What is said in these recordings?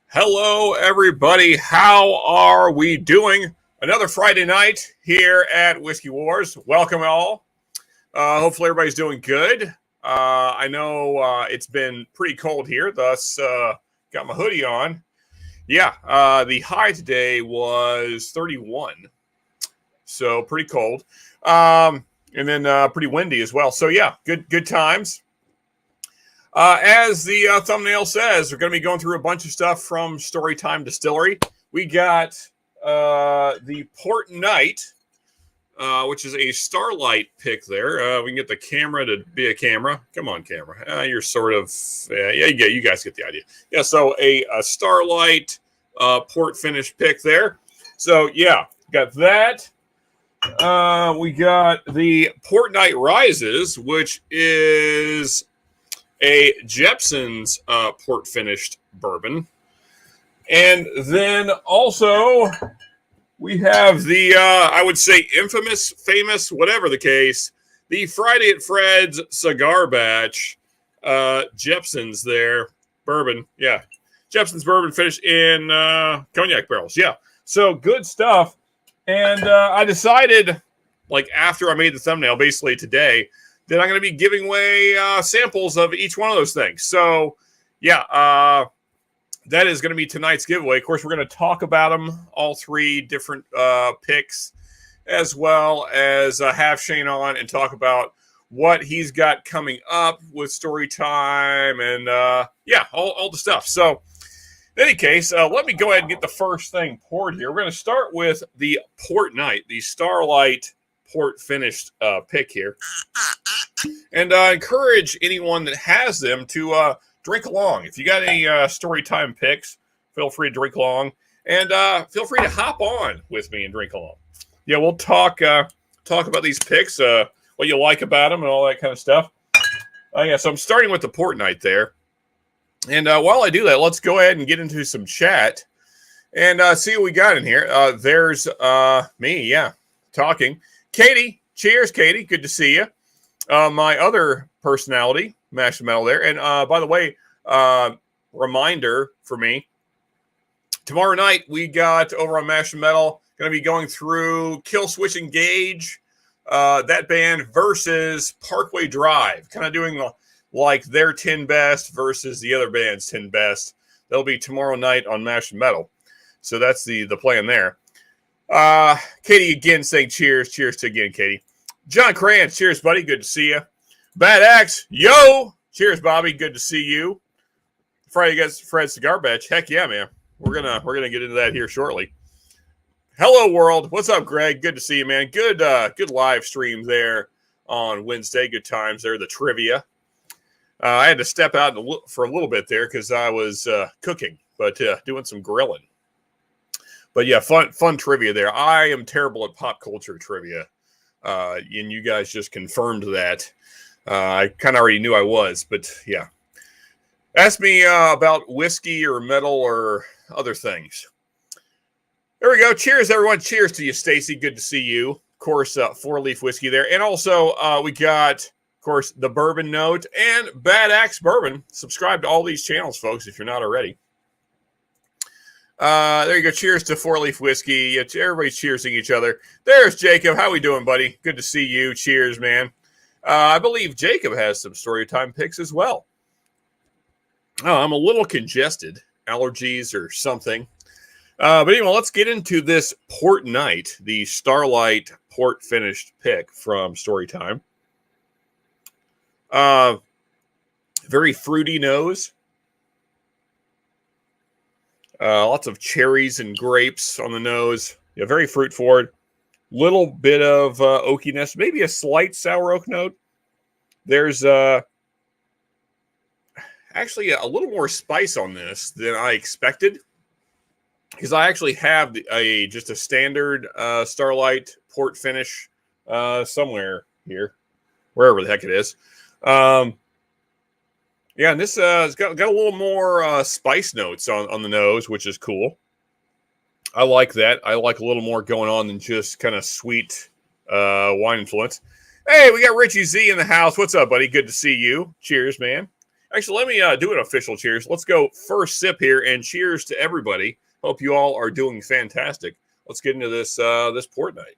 Hello, everybody. How are we doing? Another Friday night here at Whiskey Wars. Welcome all. Hopefully everybody's doing good. I know it's been pretty cold here, thus got my hoodie on. Yeah, the high today was 31, so pretty cold. And then pretty windy as well. So yeah, good times. As the thumbnail says, we're going to be going through a bunch of stuff from Storytime Distillery. We got the Port Night, which is a Starlight pick there. We can get the camera to be a camera. Come on, camera. You're sort of, you guys get the idea. Yeah, so a Starlight port finish pick there. So, yeah, got that. We got the Port Night Rises, which is a Jepson's port finished bourbon. And then also we have the, I would say, infamous, famous, whatever the case, the Friday at Fred's cigar batch, Jepson's there, bourbon. Yeah, Jepson's bourbon finished in cognac barrels. Yeah, so good stuff. And I decided, like after I made the thumbnail, basically today, that I'm going to be giving away samples of each one of those things. So, yeah, that is going to be tonight's giveaway. Of course, we're going to talk about them, all three different picks, as well as have Shane on and talk about what he's got coming up with story time and, yeah, all the stuff. So, in any case, let me go ahead and get the first thing poured here. We're going to start with the Port Night, the Starlight port finished pick here. And encourage anyone that has them to drink along. If you got any story time picks, feel free to drink along. And feel free to hop on with me and drink along. Yeah, we'll talk about these picks, what you like about them and all that kind of stuff. Yeah, so I'm starting with the Port Night there. And while I do that, let's go ahead and get into some chat and see what we got in here. There's me, yeah, talking. Katie, cheers, Katie. Good to see you. My other personality, Mash Metal there. And by the way, reminder for me, tomorrow night we got over on Mash Metal, going to be going through Kill Switch Engage, that band versus Parkway Drive, kind of doing like their 10 best versus the other band's 10 best. That'll be tomorrow night on Mash Metal. So that's the plan there. Katie again saying cheers. Cheers to again, Katie. John Krantz, cheers, buddy. Good to see you. Bad Axe, yo. Cheers, Bobby. Good to see you. Friday gets Fred's cigar batch. Heck yeah, man. We're gonna get into that here shortly. Hello, world. What's up, Greg? Good to see you, man. Good live stream there on Wednesday. Good times there. The trivia. I had to step out for a little bit there because I was cooking, but doing some grilling. But yeah, fun trivia there. I am terrible at pop culture trivia, and you guys just confirmed that. I kind of already knew I was, but yeah. Ask me about whiskey or metal or other things. There we go. Cheers, everyone. Cheers to you, Stacy. Good to see you. Of course, 4-leaf whiskey there. And also, we got, of course, the Bourbon Note and Bad Axe Bourbon. Subscribe to all these channels, folks, if you're not already. There you go. Cheers to 4-leaf whiskey. Everybody's cheersing each other. There's Jacob. How we doing, buddy? Good to see you. Cheers, man. I believe Jacob has some story time picks as well. Oh, I'm a little congested. Allergies or something. But anyway, let's get into this Port Night, the Starlight port finished pick from Storytime. Very fruity nose. Lots of cherries and grapes on the nose. Yeah, very fruit forward. Little bit of oakiness, maybe a slight sour oak note. There's actually a little more spice on this than I expected, because I actually have just a standard Starlight port finish somewhere here, wherever the heck it is. Yeah, and this has got a little more spice notes on the nose, which is cool. I like that. I like a little more going on than just kind of sweet wine influence. Hey, we got Richie Z in the house. What's up, buddy? Good to see you. Cheers, man. Actually, let me do an official cheers. Let's go first sip here, and cheers to everybody. Hope you all are doing fantastic. Let's get into this this port night.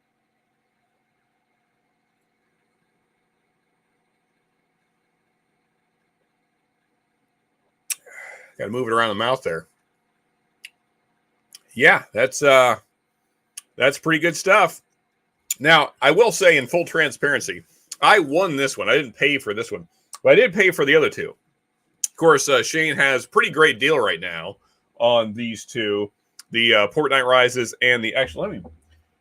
Got to move it around the mouth there. Yeah, that's pretty good stuff. Now, I will say in full transparency, I won this one. I didn't pay for this one, but I did pay for the other two. Of course, Shane has pretty great deal right now on these two, the Port Night Rises and the. Actually,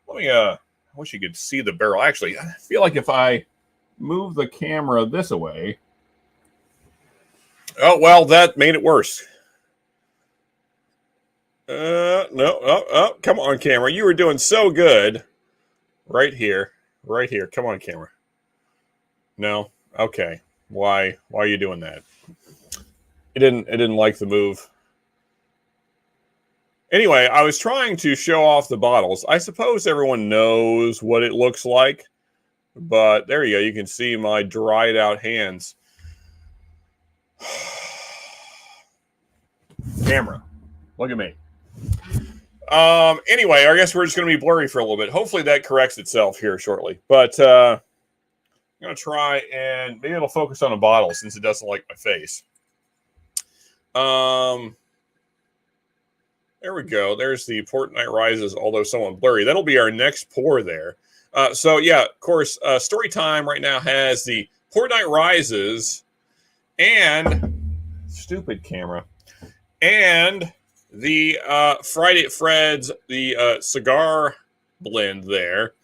let me. I wish you could see the barrel. Actually, I feel like if I move the camera this away. Oh well, that made it worse. No. Oh, come on, camera. You were doing so good. Right here. Come on, camera. No. Okay. Why are you doing that? It didn't like the move. Anyway, I was trying to show off the bottles. I suppose everyone knows what it looks like, but there you go. You can see my dried out hands. Camera. Look at me. Anyway, I guess we're just going to be blurry for a little bit. Hopefully that corrects itself here shortly. But I'm going to try and maybe it'll focus on a bottle since it doesn't like my face. There we go. There's the Port Night Rises, although somewhat blurry. That'll be our next pour there. So, yeah, of course, Storytime right now has the Port Night Rises and stupid camera and the Friday at Fred's, the cigar blend there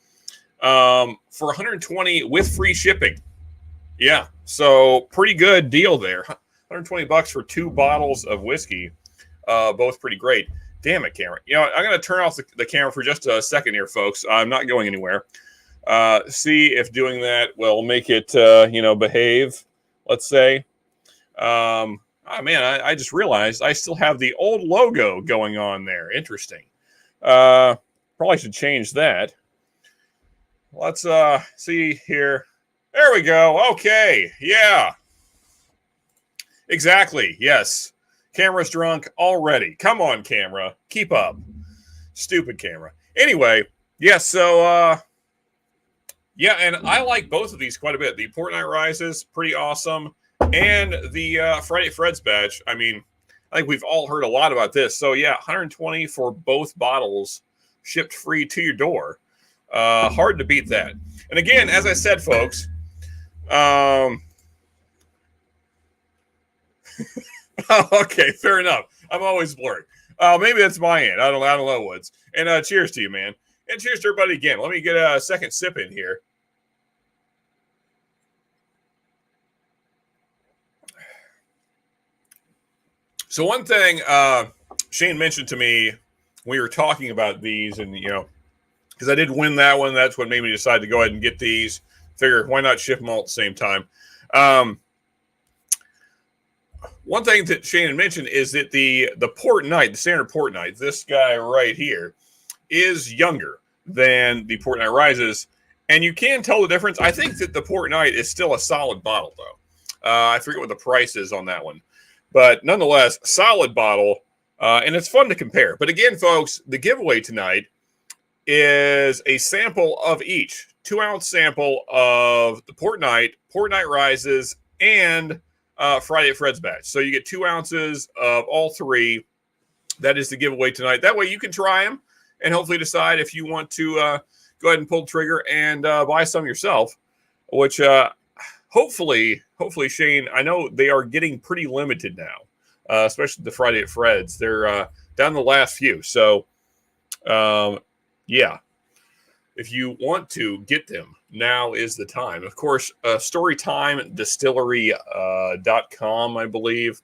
for $120 with free shipping. Yeah, so pretty good deal there. $120 for 2 bottles of whiskey, both pretty great. Damn it, camera. You know, I'm going to turn off the camera for just a second here, folks. I'm not going anywhere. See if doing that will make it, behave, let's say. Oh, man, I just realized I still have the old logo going on there. Interesting. Probably should change that. Let's see here. There we go. Okay. Yeah. Exactly. Yes. Camera's drunk already. Come on, camera. Keep up. Stupid camera. Anyway, yeah, so, yeah, and I like both of these quite a bit. The Port Night Rises, pretty awesome. And the Friday at Fred's batch, I mean, I think we've all heard a lot about this. So, yeah, $120 for both bottles shipped free to your door. Hard to beat that. And again, as I said, folks, okay, fair enough. I'm always blurry. Maybe that's my end. I don't know, Woods. And cheers to you, man. And cheers to everybody again. Let me get a second sip in here. So one thing Shane mentioned to me, we were talking about these, and because I did win that one, that's what made me decide to go ahead and get these. Figure why not ship them all at the same time. One thing that Shane had mentioned is that the Port Night, the standard Port Night, this guy right here, is younger than the Port Night Rises, and you can tell the difference. I think that the Port Night is still a solid bottle, though. I forget what the price is on that one. But nonetheless, solid bottle, and it's fun to compare. But again, folks, the giveaway tonight is a sample of each. 2-ounce sample of the Port Night Rises, and Friday at Fred's batch. So you get 2 ounces of all three. That is the giveaway tonight. That way you can try them and hopefully decide if you want to go ahead and pull the trigger and buy some yourself, which hopefully, Shane, I know they are getting pretty limited now, especially the Friday at Fred's. They're down the last few. So, yeah, if you want to get them, now is the time. Of course, Storytime Distillery.com, I believe.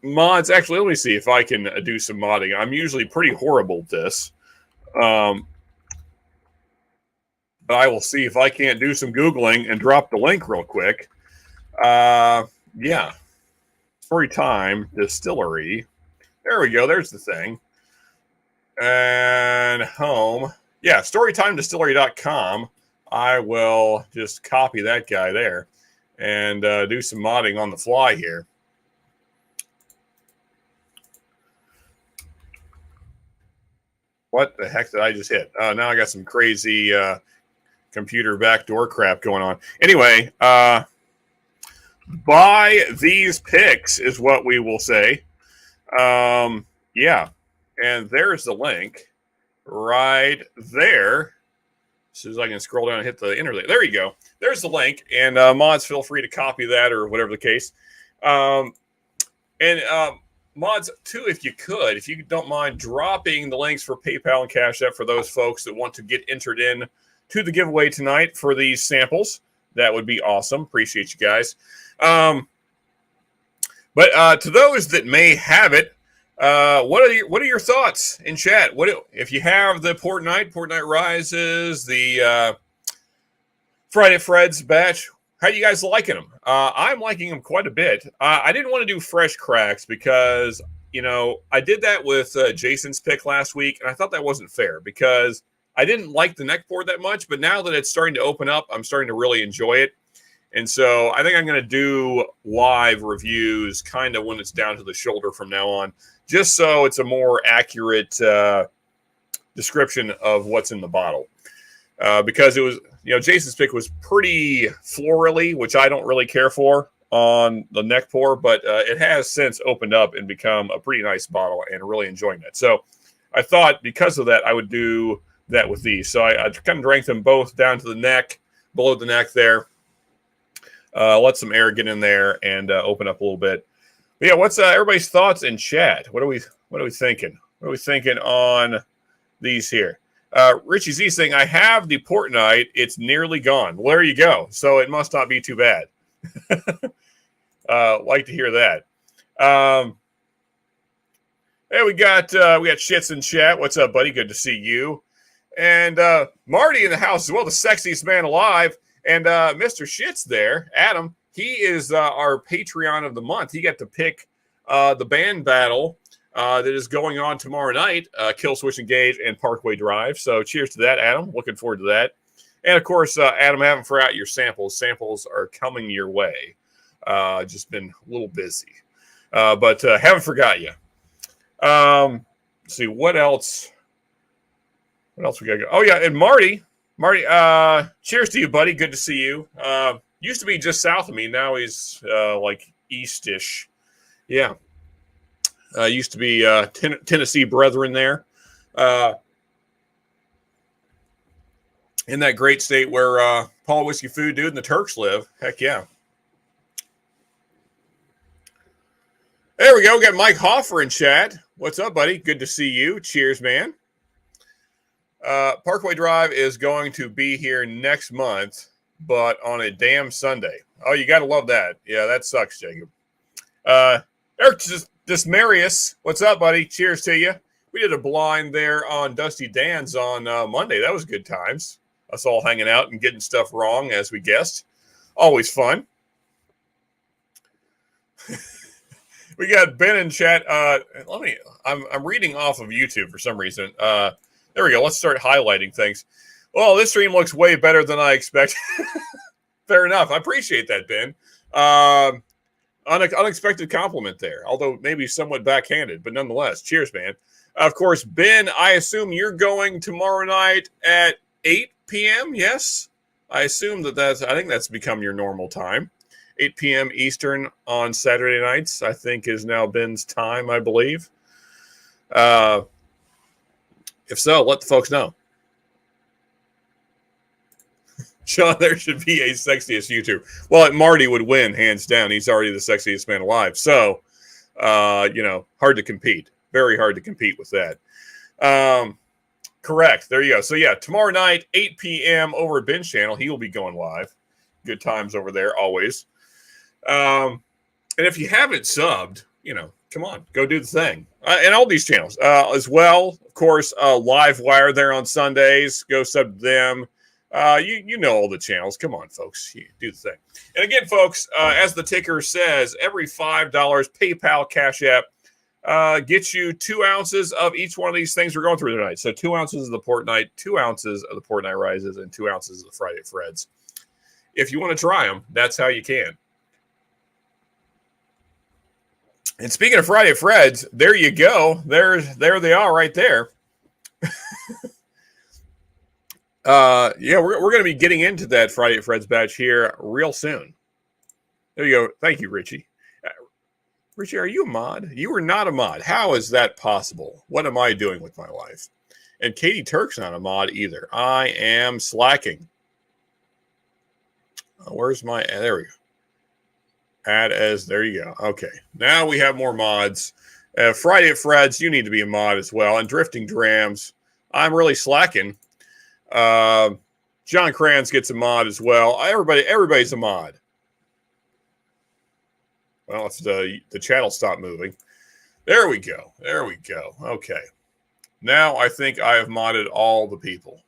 Mods, actually, let me see if I can do some modding. I'm usually pretty horrible at this. But I will see if I can't do some Googling and drop the link real quick. Yeah. Storytime Distillery. There we go. There's the thing. And home. Yeah, StorytimeDistillery.com. I will just copy that guy there and do some modding on the fly here. What the heck did I just hit? Now I got some crazy computer backdoor crap going on. Anyway, buy these picks is what we will say. Yeah. And there's the link right there. As soon as I can scroll down and hit the enter. There you go. There's the link. And mods, feel free to copy that or whatever the case. Mods, too, if you don't mind dropping the links for PayPal and Cash App for those folks that want to get entered in to the giveaway tonight for these samples. That would be awesome. Appreciate you guys. But to those that may have it, what are your thoughts in chat? If you have the Port Night Rises, the Friday Fred's batch? How are you guys liking them? I'm liking them quite a bit. I didn't want to do fresh cracks because, I did that with Jason's pick last week, and I thought that wasn't fair because I didn't like the neck pour that much, but now that it's starting to open up, I'm starting to really enjoy it. And so I think I'm going to do live reviews kind of when it's down to the shoulder from now on, just so it's a more accurate description of what's in the bottle. Because it was, Jason's pick was pretty florally, which I don't really care for on the neck pour, but it has since opened up and become a pretty nice bottle and really enjoying that. So I thought because of that, I would do that with these. So I kind of drank them both down to the neck, below the neck there. Let some air get in there and open up a little bit. But yeah, what's everybody's thoughts in chat? What are we thinking? What are we thinking on these here? Richie Z saying, I have the Port Night. It's nearly gone. Well, there you go. So it must not be too bad. Like to hear that. Hey, we got Shits in chat. What's up, buddy? Good to see you. And Marty in the house as well, the sexiest man alive. And Mr. Shits there, Adam, he is our Patreon of the month. He got to pick the band battle that is going on tomorrow night, Kill Switch Engage and Parkway Drive. So cheers to that, Adam. Looking forward to that. And, of course, Adam, I haven't forgot your samples. Samples are coming your way. Just been a little busy. But haven't forgot you. Let's see, what else? What else we got to go? Oh, yeah, and Marty, cheers to you, buddy. Good to see you. Used to be just south of me. Now he's like east-ish. Yeah. Used to be Tennessee brethren there. In that great state where Paul Whiskey Food Dude and the Turks live. Heck yeah. There we go. We got Mike Hoffer in chat. What's up, buddy? Good to see you. Cheers, man. Parkway Drive is going to be here next month, but on a damn Sunday. Oh, you got to love that. Yeah, that sucks, Jacob. Eric Dismarius, what's up, buddy? Cheers to you. We did a blind there on Dusty Dan's on Monday. That was good times. Us all hanging out and getting stuff wrong as we guessed. Always fun. We got Ben in chat. I'm reading off of YouTube for some reason. There we go. Let's start highlighting things. Well, this stream looks way better than I expected. Fair enough. I appreciate that, Ben. Unexpected compliment there, although maybe somewhat backhanded, but nonetheless, cheers, man. Of course, Ben, I assume you're going tomorrow night at 8 p.m., yes? I assume I think that's become your normal time. 8 p.m. Eastern on Saturday nights, I think, is now Ben's time, I believe. If so, let the folks know. Sean, there should be a sexiest YouTuber. Well, Marty would win, hands down. He's already the sexiest man alive. So, hard to compete. Very hard to compete with that. Correct. There you go. So, yeah, tomorrow night, 8 p.m. over at Ben's channel. He will be going live. Good times over there, always. And if you haven't subbed, come on, go do the thing. And all these channels as well. Of course, Livewire there on Sundays. Go sub to them. You know all the channels. Come on, folks. You do the thing. And again, folks, as the ticker says, every $5 PayPal, Cash App, Get you 2 ounces of each one of these things we're going through tonight. So 2 ounces of the port night, 2 ounces of the port night rises, and 2 ounces of the Friday at Fred's. If you want to try them, that's how you can. And speaking of Friday at Fred's, there you go. There they are right there. Yeah, we're going to be getting into that Friday at Fred's batch here real soon. There you go. Thank you, Richie. Richie, are you a mod? You are not a mod. How is that possible? What am I doing with my life? And Katie Turk's not a mod either. I am slacking. Where's my... There we go. Add as... There you go. Okay. Now we have more mods. Friday at Fred's, you need to be a mod as well. And Drifting Drams, I'm really slacking. John Kranz gets a mod as well. Everybody's a mod. Well, if the chat will stop moving. There we go. There we go. Okay. Now I think I have modded all the people.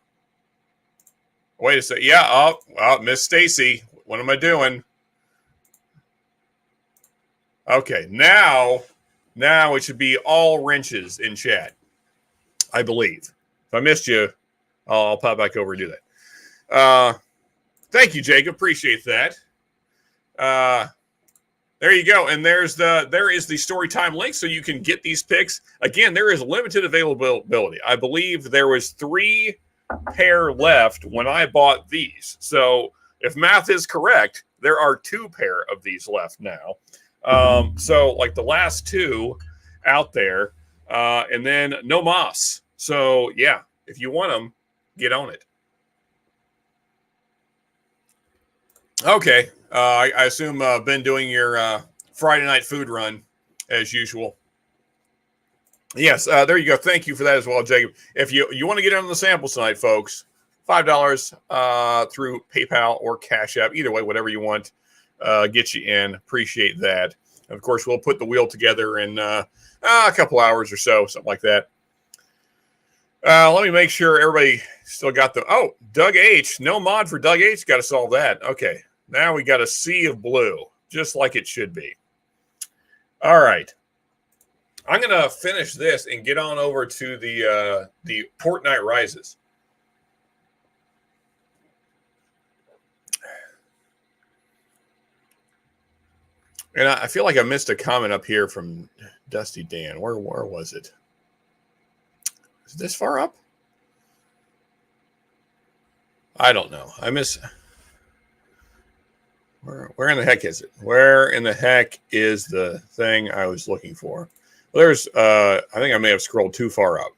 Wait a second. Yeah. Oh, Miss Stacy. What am I doing? Okay. Now it should be all wrenches in chat, I believe. If I missed you, I'll pop back over and do that. Thank you, Jacob. Appreciate that. There you go. And there is the Storytime link, so you can get these picks. Again, there is limited availability. I believe there was 3 pair left when I bought these. So if math is correct, there are 2 pair of these left now. So like the last 2 out there, and then no moss. So yeah, if you want them, get on it. Okay. I assume been doing your Friday night food run as usual. Yes, there you go. Thank you for that as well, Jacob. If you want to get on the samples tonight, folks, $5 through PayPal or Cash App. Either way, whatever you want, get you in. Appreciate that. And of course, we'll put the wheel together in a couple hours or so, something like that. Let me make sure everybody still got the... Oh, Doug H. No mod for Doug H. Got to solve that. Okay. Now we got a sea of blue, just like it should be. All right. I'm going to finish this and get on over to the Port Night Rises. And I feel like I missed a comment up here from Dusty Dan. Where was it? Is this far up? I don't know. I miss... Where in the heck is it? Where in the heck is the thing I was looking for? Well, there's, I think I may have scrolled too far up.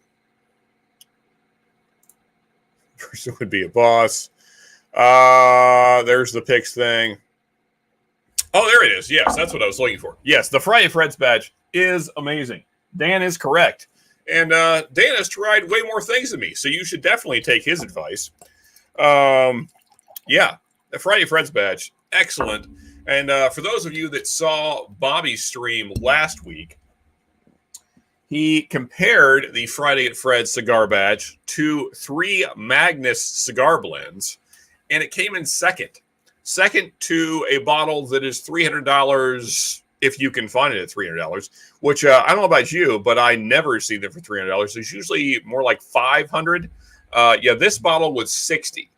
First it would be a boss. There's the picks thing. Oh, there it is. Yes, that's what I was looking for. Yes, the Friday Fred's badge is amazing. Dan is correct. And Dan has tried way more things than me, so you should definitely take his advice. Yeah, the Friday Fred's badge. Excellent. And for those of you that saw Bobby's stream last week, he compared the Friday at Fred's cigar badge to 3 Magnus cigar blends, and it came in second. Second to a bottle that is $300 if you can find it at $300, which I don't know about you, but I never see them for $300. It's usually more like $500. Yeah, this bottle was $60.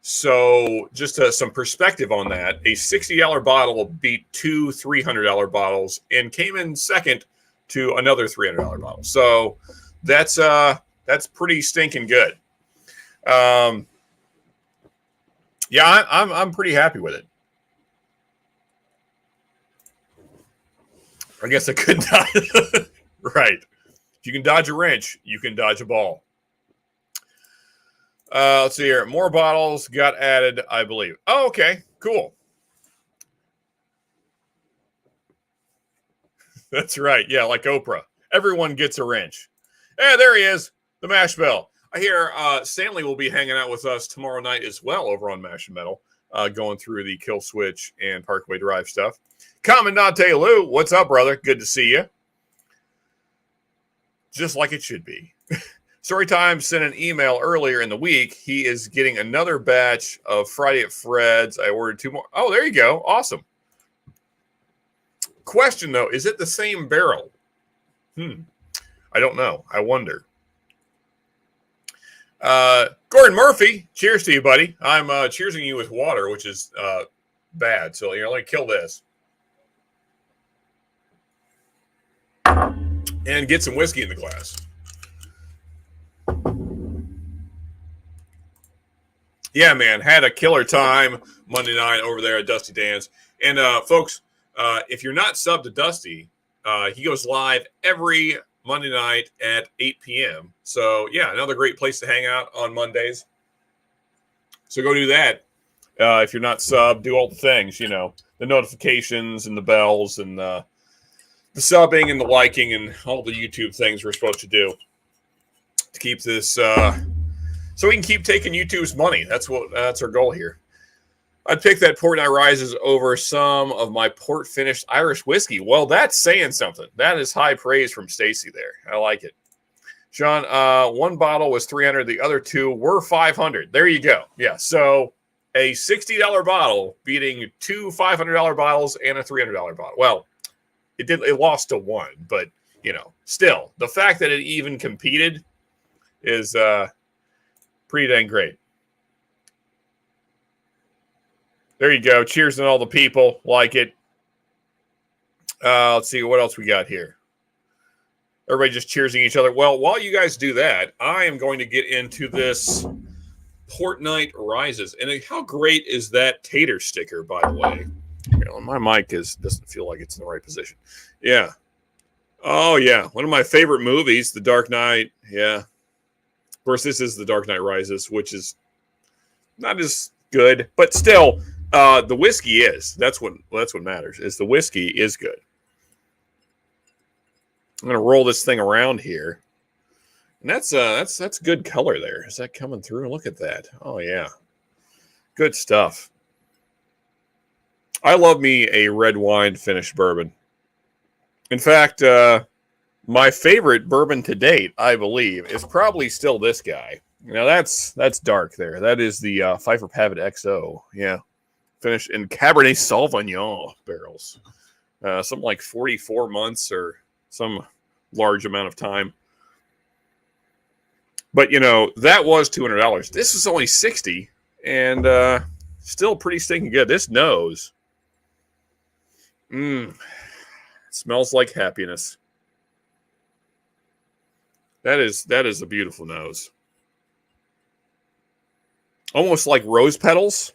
So just some perspective on that, a $60 bottle beat 2 $300 bottles and came in second to another $300 bottle. So that's pretty stinking good. Yeah, I'm pretty happy with it. I guess I could not. Right. If you can dodge a wrench, you can dodge a ball. Let's see here. More bottles got added, I believe. Oh, okay. Cool. That's right. Yeah, like Oprah. Everyone gets a wrench. Hey, there he is. The Mash Bell. I hear Stanley will be hanging out with us tomorrow night as well over on Mash and Metal, going through the Kill Switch and Parkway Drive stuff. Commandante Lou, what's up, brother? Good to see you. Just like it should be. Storytime sent an email earlier in the week. He is getting another batch of Friday at Fred's. I ordered 2 more. Oh, there you go. Awesome. Question, though, is it the same barrel? I don't know. I wonder. Gordon Murphy, cheers to you, buddy. I'm cheersing you with water, which is bad. So let me kill this. And get some whiskey in the glass. Yeah, man, had a killer time Monday night over there at Dusty Dan's. And folks, if you're not subbed to Dusty, he goes live every Monday night at 8 p.m. So, yeah, another great place to hang out on Mondays. So go do that. If you're not subbed, do all the things, the notifications and the bells and the subbing and the liking and all the YouTube things we're supposed to do to keep this so we can keep taking YouTube's money. That's our goal here. I'd pick that Port Night Rises over some of my port finished Irish whiskey. Well, that's saying something. That is high praise from Stacy there. I like it. Sean, one bottle was $300. The other two were $500. There you go. Yeah. So a $60 bottle beating two $500 bottles and a $300 bottle. Well, it lost to one, but still the fact that it even competed is pretty dang great. There you go. Cheers to all the people. Like it. Let's see what else we got here. Everybody just cheersing each other. Well, while you guys do that, I am going to get into this Port Night Rises. And how great is that tater sticker, by the way? My mic doesn't feel like it's in the right position. Yeah. Oh, yeah. One of my favorite movies, The Dark Knight. Yeah. Of course, this is The Dark Knight Rises, which is not as good, but still, the whiskey is. That's what matters. Is the whiskey is good. I'm gonna roll this thing around here, and that's good color there. Is that coming through? Look at that. Oh yeah, good stuff. I love me a red wine finished bourbon. In fact, my favorite bourbon to date, I believe, is probably still this guy. That's dark there. That is the Pfeiffer Pavitt XO. Yeah. Finished in Cabernet Sauvignon barrels. Something like 44 months or some large amount of time. But, that was $200. This is only $60 and still pretty stinking good. This nose. Smells like happiness. That is a beautiful nose. Almost like rose petals.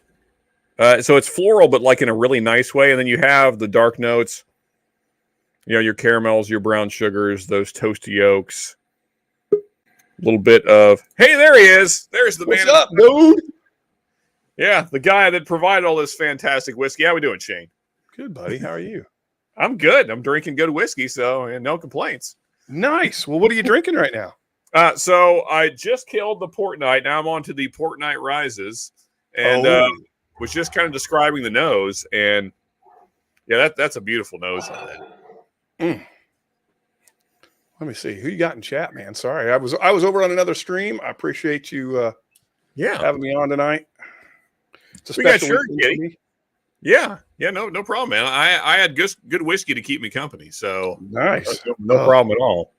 So it's floral, but like in a really nice way. And then you have the dark notes, your caramels, your brown sugars, those toasty oaks. A little bit of, hey, there he is. There's the man. What's up, dude? Yeah, the guy that provided all this fantastic whiskey. How we doing, Shane? Good, buddy. How are you? I'm good. I'm drinking good whiskey, so no complaints. Nice. Well, what are you drinking right now? So I just killed the Port Night. Now I'm on to the Port Night Rises. And was just kind of describing the nose. And, yeah, that's a beautiful nose on that. Let me see. Who you got in chat, man? Sorry. I was over on another stream. I appreciate you having me on tonight. It's a special weekend for me. Yeah, no problem, man. I had good whiskey to keep me company, so nice. No problem at all.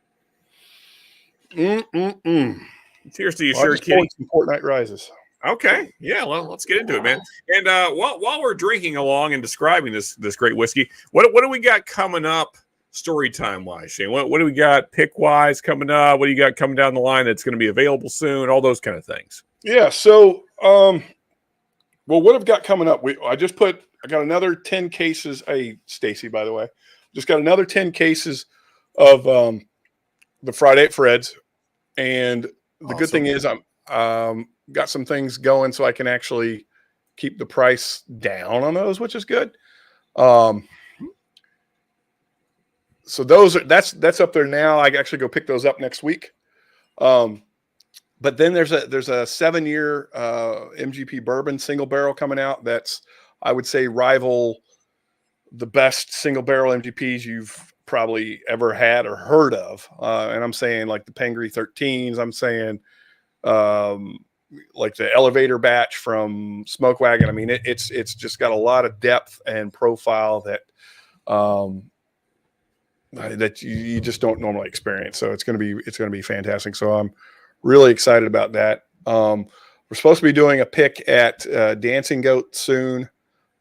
Cheers to you, sure, Kitty. Port Night Rises. Okay, yeah. Well, let's get into it, man. And while we're drinking along and describing this great whiskey, what do we got coming up, story time wise, Shane? What do we got pick wise coming up? What do you got coming down the line that's going to be available soon? All those kind of things. Yeah. So, well, what I've got coming up? I got another 10 cases. Hey, Stacy, by the way, just got another 10 cases of the Friday at Fred's, and the good thing is I'm got some things going so I can actually keep the price down on those, which is good. So that's up there now. I actually go pick those up next week. But then there's a 7-year MGP bourbon single barrel coming out. That's, I would say, rival the best single barrel MGPs you've probably ever had or heard of. And I'm saying like the Pangri 13s. I'm saying like the Elevator batch from Smoke Wagon. I mean, it's just got a lot of depth and profile that that you just don't normally experience. So it's going to be fantastic. So I'm really excited about that. We're supposed to be doing a pick at Dancing Goat soon.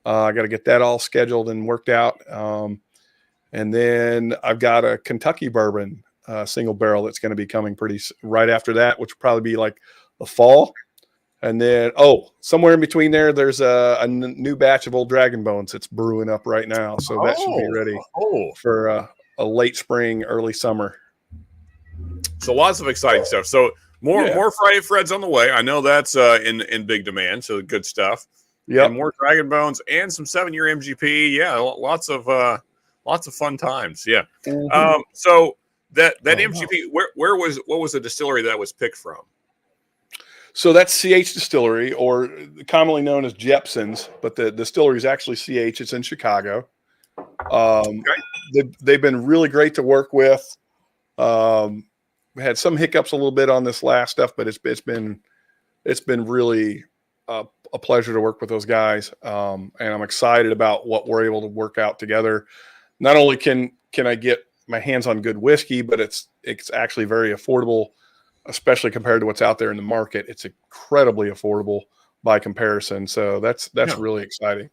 I got to get that all scheduled and worked out. And then I've got a Kentucky bourbon single barrel that's going to be coming right after that, which will probably be like the fall. And then, somewhere in between there's a new batch of Old Dragon Bones that's brewing up right now. So that should be ready for a late spring, early summer. So lots of exciting stuff. So more Friday Freds on the way. I know that's in big demand. So good stuff. Yeah, and more Dragon Bones and some 7-year MGP. Yeah, lots of fun times. Yeah. Mm-hmm. So that MGP, what was the distillery that was picked from? So that's CH Distillery, or commonly known as Jepson's, but the distillery is actually CH. It's in Chicago. They've been really great to work with. We had some hiccups a little bit on this last stuff, but it's been really a pleasure to work with those guys. And I'm excited about what we're able to work out together. Not only can I get my hands on good whiskey, but it's actually very affordable, especially compared to what's out there in the market. It's incredibly affordable by comparison. So that's really exciting.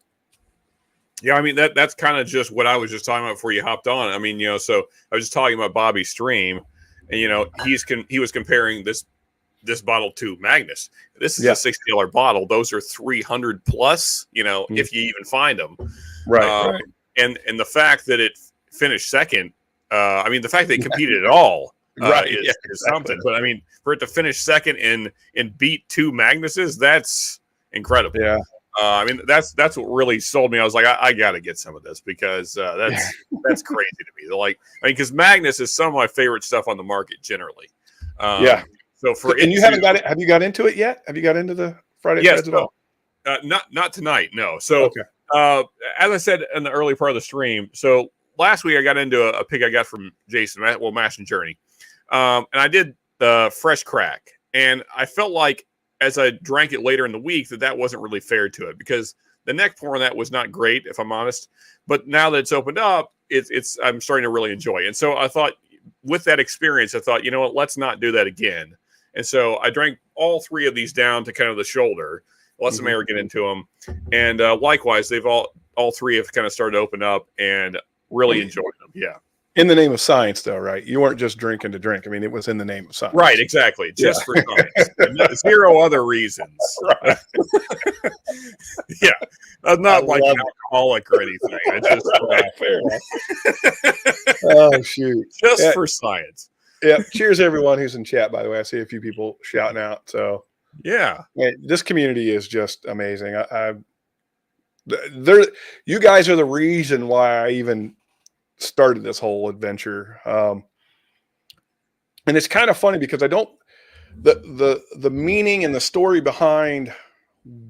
Yeah, I mean that's kind of just what I was just talking about before you hopped on. I mean, so I was just talking about Bobby Stream, and he was comparing this bottle to Magnus. This is a $60 bottle. Those are $300 plus. If you even find them. Right. And the fact that it finished second, I mean, the fact they competed at all is something. But I mean, for it to finish second and beat 2 Magnuses, that's incredible. Yeah. I mean, that's what really sold me. I was like, I got to get some of this because that's crazy to me. Because Magnus is some of my favorite stuff on the market generally. So you haven't got it. Have you got into it yet? Have you got into the Friday? Yes. Not tonight. No. So, as I said in the early part of the stream, so last week I got into a pick I got from Jason, Mash and Journey, and I did the fresh crack, and I felt like as I drank it later in the week that wasn't really fair to it because the neck pour on that was not great, if I'm honest. But now that it's opened up, I'm starting to really enjoy it. And so I thought, with that experience, I thought, you know what, let's not do that again. And so I drank all 3 of these down to kind of the shoulder, let some air get into them. And likewise, they've all 3 have kind of started to open up and really enjoyed them. Yeah. In the name of science, though, right? You weren't just drinking to drink. I mean, it was in the name of science. Right, exactly. Just for science. 0 other reasons. Right. Yeah. I'm not like an alcoholic or anything. I just fair enough. Oh, shoot. Just for science. Yeah. Cheers, everyone who's in chat, by the way. I see a few people shouting out. So, yeah. This community is just amazing. You guys are the reason why I even started this whole adventure. And it's kind of funny because the meaning and the story behind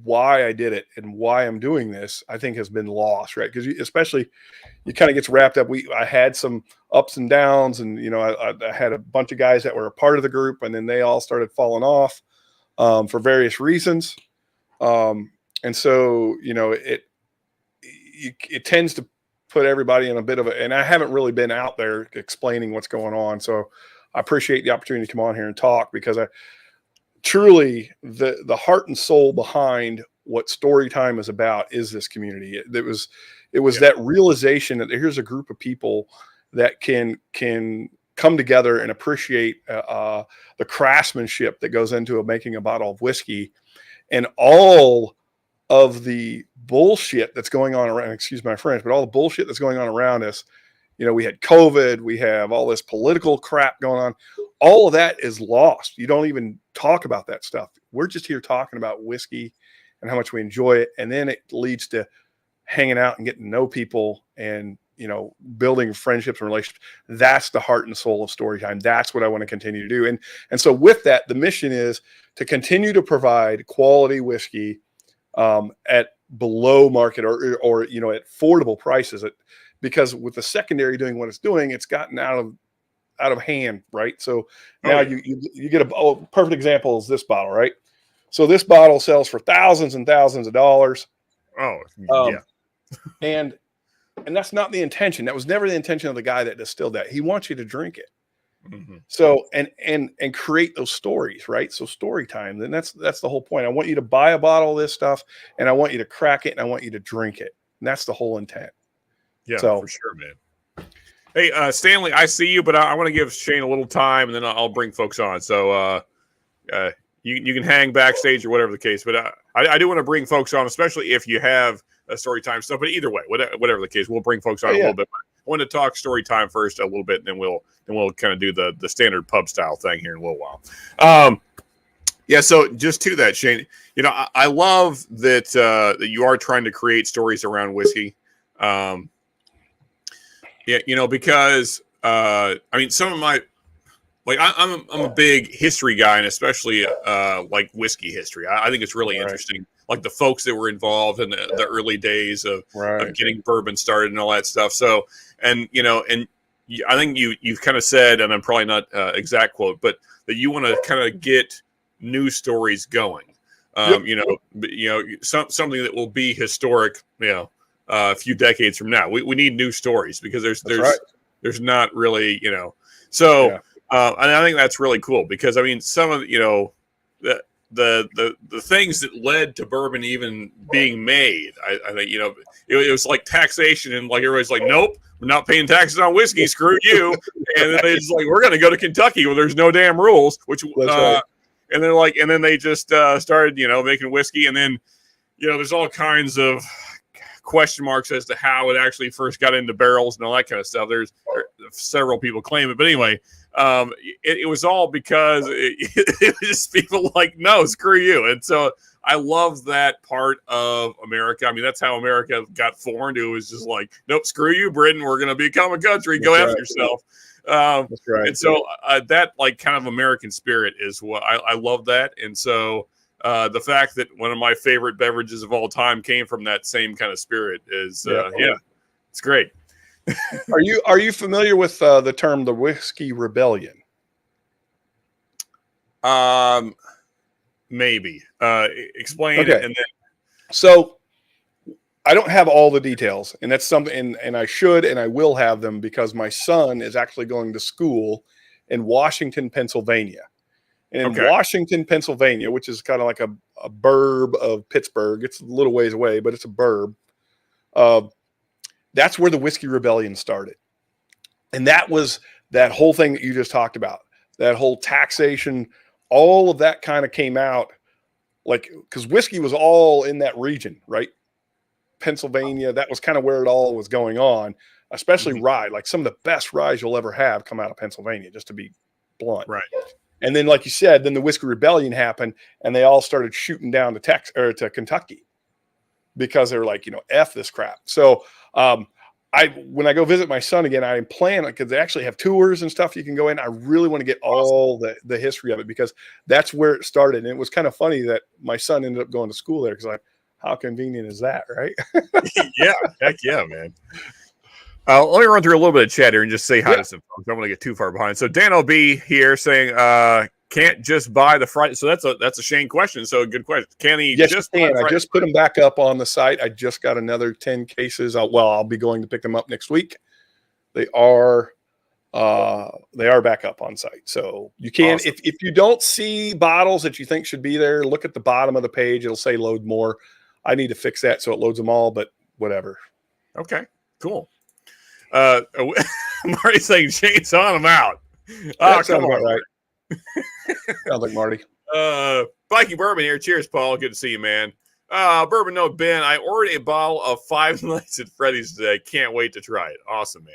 why I did it and why I'm doing this, I think has been lost, right? Because especially you kind of gets wrapped up. I had some ups and downs, and I had a bunch of guys that were a part of the group, and then they all started falling off for various reasons. And so it tends to put everybody in a bit of and I haven't really been out there explaining what's going on. So I appreciate the opportunity to come on here and talk, because I truly, the heart and soul behind what Storytime is about is this community. It was that realization that here's a group of people that can come together and appreciate the craftsmanship that goes into making a bottle of whiskey, and all of the bullshit that's going on around, excuse my French, but all the bullshit that's going on around us. We had COVID, we have all this political crap going on. All of that is lost. You don't even talk about that stuff. We're just here talking about whiskey and how much we enjoy it. And then it leads to hanging out and getting to know people and, building friendships and relationships. That's the heart and soul of Storytime. That's what I want to continue to do. And so with that, the mission is to continue to provide quality whiskey at below market or at affordable prices. Because with the secondary doing what it's doing, it's gotten out of hand, right? So now you get a perfect example is this bottle, right? So this bottle sells for thousands and thousands of dollars. Oh, yeah. And And that's not the intention. That was never the intention of the guy that distilled that. He wants you to drink it. Mm-hmm. So, and create those stories, right? So story time, then that's the whole point. I want you to buy a bottle of this stuff and I want you to crack it and I want you to drink it. And that's the whole intent. Yeah, so, for sure, man. Hey, Stanley, I see you, but I want to give Shane a little time and then I'll bring folks on. So, you can hang backstage or whatever the case, but I do want to bring folks on, especially if you have a story time stuff. But either way, whatever the case, we'll bring folks on a little bit. I want to talk story time first a little bit, and then we'll kind of do the standard pub style thing here in a little while. Yeah. So just to that, Shane, I love that that you are trying to create stories around whiskey. Yeah, because I mean, some of my I'm a big history guy, and especially like whiskey history. I think it's really interesting, like the folks that were involved in the early days of getting bourbon started and all that stuff. So, and I think you've kind of said, and I'm probably not exact quote, but that you want to kind of get new stories going. Something that will be historic. A few decades from now, we need new stories because there's not really so. Yeah. And I think that's really cool because I mean some of the things that led to bourbon even being made. I think it was like taxation and like everybody's like, nope, we're not paying taxes on whiskey. Screw you. And then they just like, we're going to go to Kentucky where there's no damn rules. And they're like, and then they just started making whiskey, and then there's all kinds of question marks as to how it actually first got into barrels and all that kind of stuff. There's several people claim it, but anyway. It was all because it was just people like, no, screw you. And so I love that part of America. I mean, that's how America got formed. It was just like, nope, screw you, Britain. We're going to become a country. Go after yourself. That's right. And so that like kind of American spirit is what I love that. And so the fact that one of my favorite beverages of all time came from that same kind of spirit is, it's great. Are you familiar with the term the Whiskey Rebellion? Maybe. Explain it, and then. So I don't have all the details, and that's something, and I should and I will have them because my son is actually going to school in Washington, Pennsylvania. And in Washington, Pennsylvania, which is kind of like a burb of Pittsburgh, it's a little ways away, but it's a burb. That's where the Whiskey Rebellion started. And that was that whole thing that you just talked about, that whole taxation, all of that kind of came out like, because whiskey was all in that region, right? Pennsylvania, that was kind of where it all was going on, especially rye. Like some of the best ryes you'll ever have come out of Pennsylvania, just to be blunt. Right. And then, like you said, then the Whiskey Rebellion happened and they all started shooting down to Kentucky because they were like, F this crap. So, when I go visit my son again, I plan because they actually have tours and stuff you can go in. I really want to get all the history of it because that's where it started. And it was kind of funny that my son ended up going to school there because like, how convenient is that, right? Yeah, heck yeah, man. Let me run through a little bit of chat here and just say hi to some folks. I don't want to get too far behind. So Dan OB here saying, can't just buy the Friday. So that's a Shane question. So good question. Can he just can? I just put them back up on the site. I just got another 10 cases. I'll be going to pick them up next week. They are back up on site. So you can, if you don't see bottles that you think should be there, look at the bottom of the page. It'll say load more. I need to fix that so it loads them all, but whatever. Okay, cool. Marty's saying Shane's on him out. That sounds about right. Sounds like Marty. Viking Bourbon here. Cheers, Paul. Good to see you, man. Bourbon Note Ben. I ordered a bottle of Five Nights at Freddy's today. Can't wait to try it. Awesome, man.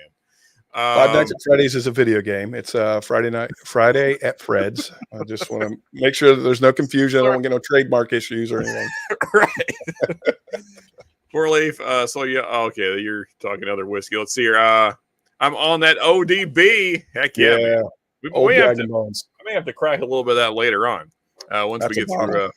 Five Nights at Freddy's is a video game. It's Friday at Fred's. I just want to make sure that there's no confusion. I don't want to get no trademark issues or anything. Right. Four Leaf. So yeah. Okay, you're talking other whiskey. Let's see here. I'm on that ODB. Heck yeah. Man. I may have to crack a little bit of that later on. Once we get through.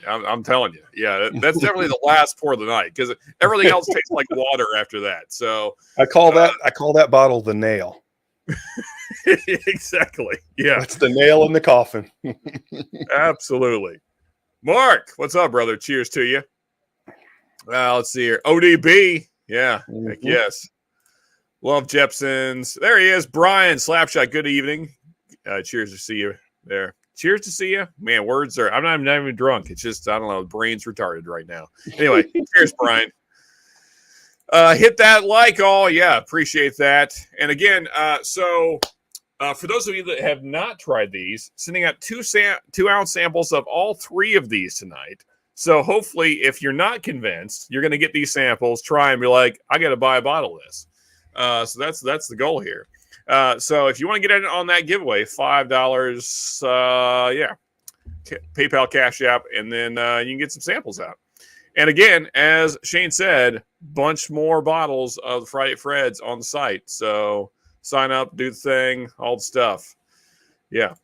I'm telling you, yeah, that's definitely the last pour of the night because everything else tastes like water after that. So I call that bottle the nail. Exactly. Yeah, that's the nail in the coffin. Absolutely. Mark, what's up, brother? Cheers to you. Let's see here. ODB. Yeah. Heck yes. Love Jepson's. There he is. Brian Slapshot. Good evening. Cheers to see you there. Cheers to see you. Man, words are, I'm not even drunk. It's just, I don't know, the brain's retarded right now. Anyway, cheers, Brian. Hit that like all. Yeah, appreciate that. And again, for those of you that have not tried these, sending out 2-ounce samples of all 3 of these tonight. So hopefully, if you're not convinced, you're going to get these samples, try and be like, I got to buy a bottle of this. So that's the goal here. So if you want to get in on that giveaway, $5, PayPal, Cash App, and then you can get some samples out. And again, as Shane said, bunch more bottles of the Friday at Fred's on the site. So sign up, do the thing, all the stuff. Yeah.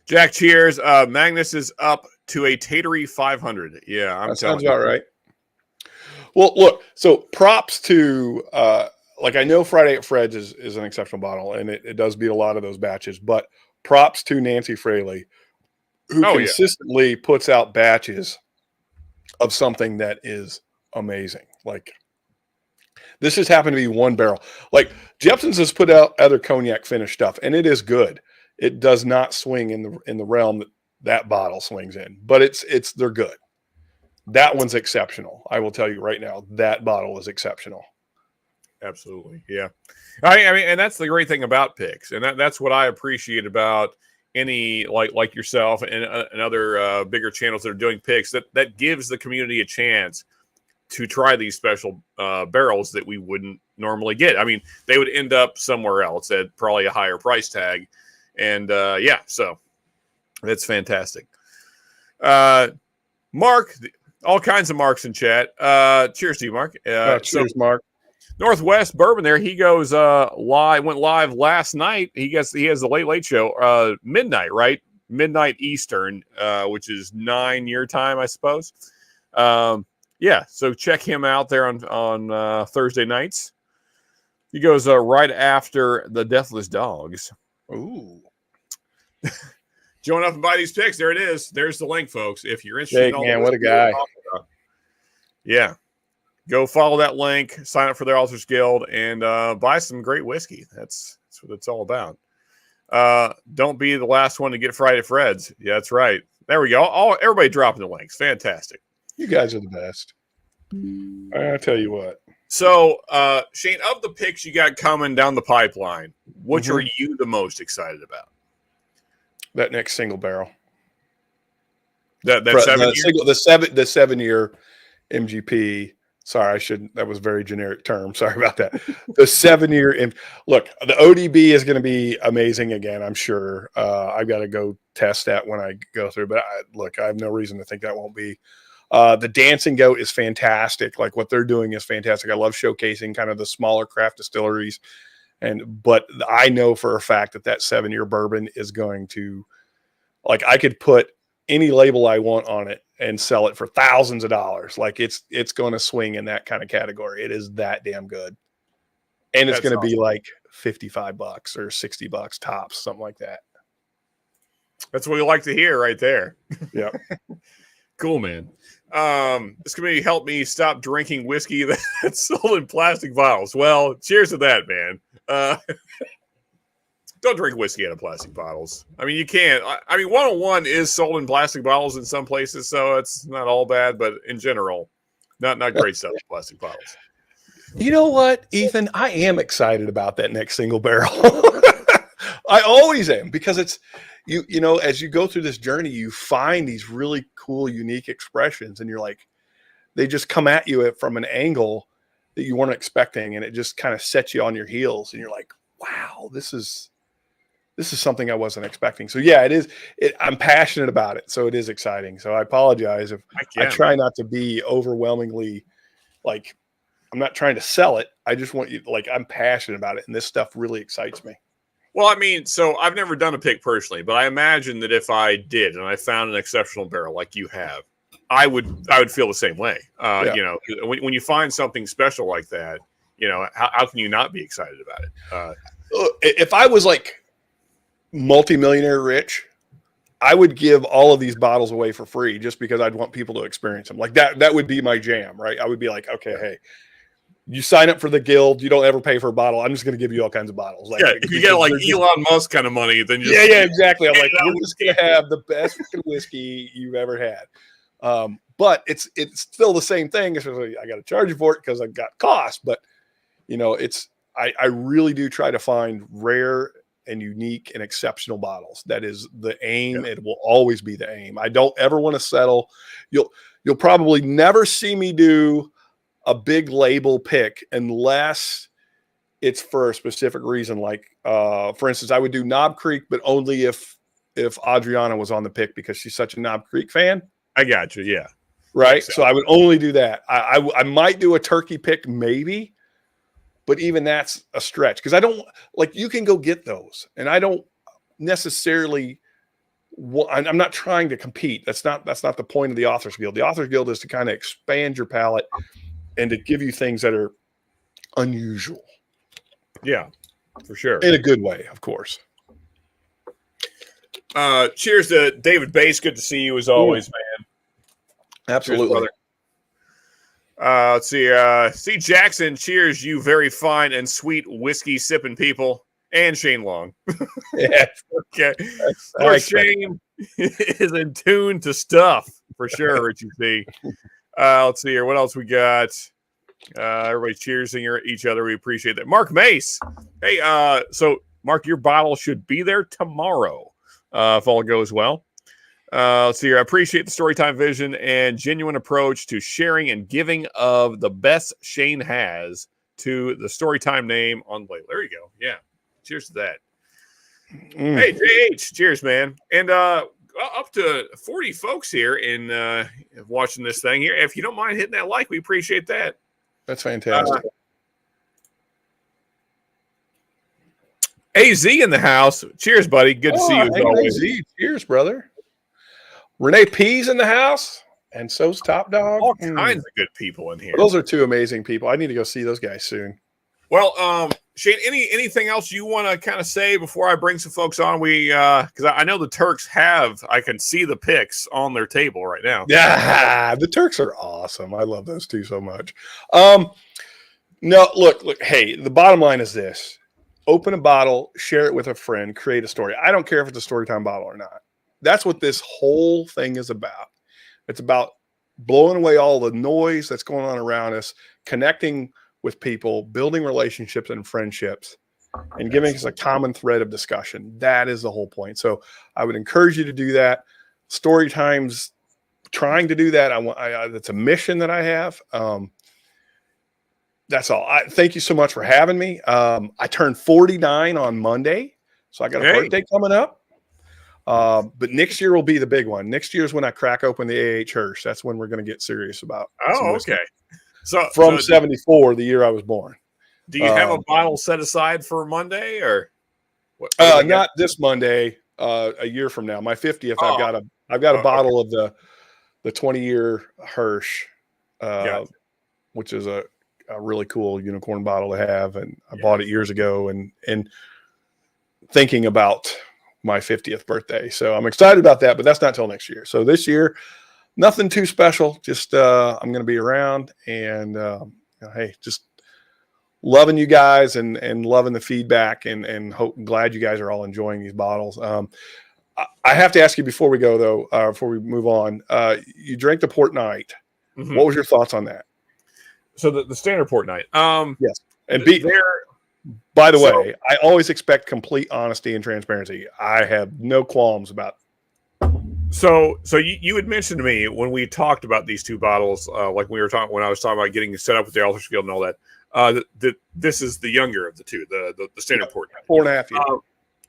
Jack, cheers. Magnus is up to a tatery 500. Yeah, I'm that telling sounds you. about right. Well, look, so props to, like I know Friday at Fred's is an exceptional bottle, and it does beat a lot of those batches, but props to Nancy Fraley, who consistently puts out batches of something that is amazing. Like, this has happened to be one barrel. Like, Jepson's has put out other cognac finished stuff, and it is good. It does not swing in the realm that bottle swings in, but they're good. That one's exceptional. I will tell you right now, that bottle is exceptional. Absolutely. Yeah. I mean, and that's the great thing about picks. And that's what I appreciate about any like yourself and other bigger channels that are doing picks, that gives the community a chance to try these special barrels that we wouldn't normally get. I mean, they would end up somewhere else at probably a higher price tag. And so that's fantastic. Mark, all kinds of Marks in chat. Cheers to you, Mark. Cheers, Mark. Northwest Bourbon there. He goes went live last night. He has the late show, midnight, right? Midnight Eastern, which is 9 your time, I suppose. So check him out there on Thursday nights. He goes right after the Deathless Dogs. Ooh. Join up and buy these picks. There it is. There's the link, folks. If you're interested Jake, man, what a guy. Yeah. Go follow that link, sign up for their Authors Guild, and buy some great whiskey. That's what it's all about. Don't be the last one to get Friday at Fred's. Yeah, that's right. There we go. Everybody dropping the links. Fantastic. You guys are the best. I tell you what. So, Shane, of the picks you got coming down the pipeline, which are you the most excited about? That next single barrel. That 7 year? The 7 year MGP. Sorry, that was a very generic term. Sorry about that. The 7 year. Look, the ODB is going to be amazing again, I'm sure. I've got to go test that when I go through, but I have no reason to think that won't be. The Dancing Goat is fantastic. Like, what they're doing is fantastic. I love showcasing kind of the smaller craft distilleries. But I know for a fact that 7 year bourbon is going to, like, I could put any label I want on it and sell it for thousands of dollars. Like, it's going to swing in that kind of category. It is that damn good. And it's going to be like $55 or $60 tops, something like that. That's what we like to hear right there. Yeah. Cool, man. This community helped me stop drinking whiskey that's sold in plastic bottles. Well, cheers to that, man. Don't drink whiskey out of plastic bottles. I mean, you can't. I mean, 101 is sold in plastic bottles in some places, so it's not all bad. But in general, not great stuff in plastic bottles. You know what, Ethan? I am excited about that next single barrel. I always am, because it's you know, as you go through this journey, you find these really cool, unique expressions, and you're like, they just come at you from an angle that you weren't expecting, and it just kind of sets you on your heels, and you're like, wow, this is something I wasn't expecting. So yeah, it is. I'm passionate about it, so it is exciting. So I apologize if I try not to be overwhelmingly, like, I'm not trying to sell it. I just want you, like, I'm passionate about it, and this stuff really excites me. Well, I mean, so I've never done a pick personally, but I imagine that if I did and I found an exceptional barrel like you have, I would feel the same way. You know, when you find something special like that, you know, how can you not be excited about it? If I was like multimillionaire rich, I would give all of these bottles away for free just because I'd want people to experience them. Like that would be my jam, right? I would be like, okay, hey, you sign up for the guild. You don't ever pay for a bottle. I'm just going to give you all kinds of bottles. Like, if you get like Elon Musk kind of money, then just yeah, exactly. I'm like, we're just going to have the best whiskey you've ever had. But it's still the same thing. I got to charge you for it because I've got costs. But I really do try to find rare and unique and exceptional bottles. That is the aim. Yeah. It will always be the aim. I don't ever want to settle. You'll probably never see me do a big label pick unless it's for a specific reason. Like, for instance, I would do Knob Creek, but only if Adriana was on the pick because she's such a Knob Creek fan. I got you. Yeah. Right. So I would only do that. I might do a turkey pick maybe, but even that's a stretch because I don't like, you can go get those. And I don't necessarily, I'm not trying to compete. That's not the point of the Authors Guild. The Authors Guild is to kind of expand your palate and to give you things that are unusual. Yeah, for sure. In a good way, of course. Cheers to David Bass. Good to see you as always, man. Absolutely. Cheers, let's see. C. Jackson, cheers, you very fine and sweet whiskey sipping people. And Shane Long. Yeah. Okay. Course, Shane is in tune to stuff for sure, Richie C. Let's see here. What else we got? Everybody cheersing each other. We appreciate that. Mark Mace. Hey, so Mark, your bottle should be there tomorrow if all goes well. Let's see here. I appreciate the Storytime vision and genuine approach to sharing and giving of the best Shane has to the Storytime name on the label. There you go. Yeah. Cheers to that. Hey, JH. Cheers, man. And up to 40 folks here in watching this thing here. If you don't mind hitting that like, we appreciate that. That's fantastic. AZ in the house. Cheers, buddy. Good to see you as always. AZ. Cheers, brother. Renee P's in the house, and so's Top Dog. All kinds of good people in here. Those are two amazing people. I need to go see those guys soon. Well, Shane, anything else you want to kind of say before I bring some folks on? Because I know the Turks I can see the picks on their table right now. Yeah, the Turks are awesome. I love those two so much. No, look. Hey, the bottom line is this: open a bottle, share it with a friend, create a story. I don't care if it's a Storytime bottle or not. That's what this whole thing is about. It's about blowing away all the noise that's going on around us, connecting with people, building relationships and friendships, and giving us a common thread of discussion. That is the whole point. So I would encourage you to do that. Storytime's trying to do that. That's a mission that I have. That's all. Thank you so much for having me. I turned 49 on Monday, so I got a birthday coming up. But next year will be the big one. Next year is when I crack open the A.H. Hirsch. That's when we're going to get serious about. Oh, okay. So from 74, the year I was born. Do you have a bottle set aside for Monday or what? Not this Monday, a year from now. My 50th, I've got a bottle of the 20-year Hirsch, which is a really cool unicorn bottle to have. And I bought it years ago and thinking about my 50th birthday. So I'm excited about that, but that's not till next year. So this year, nothing too special. Just I'm going to be around and hey, just loving you guys and loving the feedback and glad you guys are all enjoying these bottles. I have to ask you before we go though, before we move on, you drank the Port Night. Mm-hmm. What was your thoughts on that? So the standard Port Night. Yes. And by the way, I always expect complete honesty and transparency. I have no qualms about. So you had mentioned to me when we talked about these two bottles, like when I was talking about getting set up with the Authors Guild and all that, that this is the younger of the two, the standard Port Night. 4.5 years.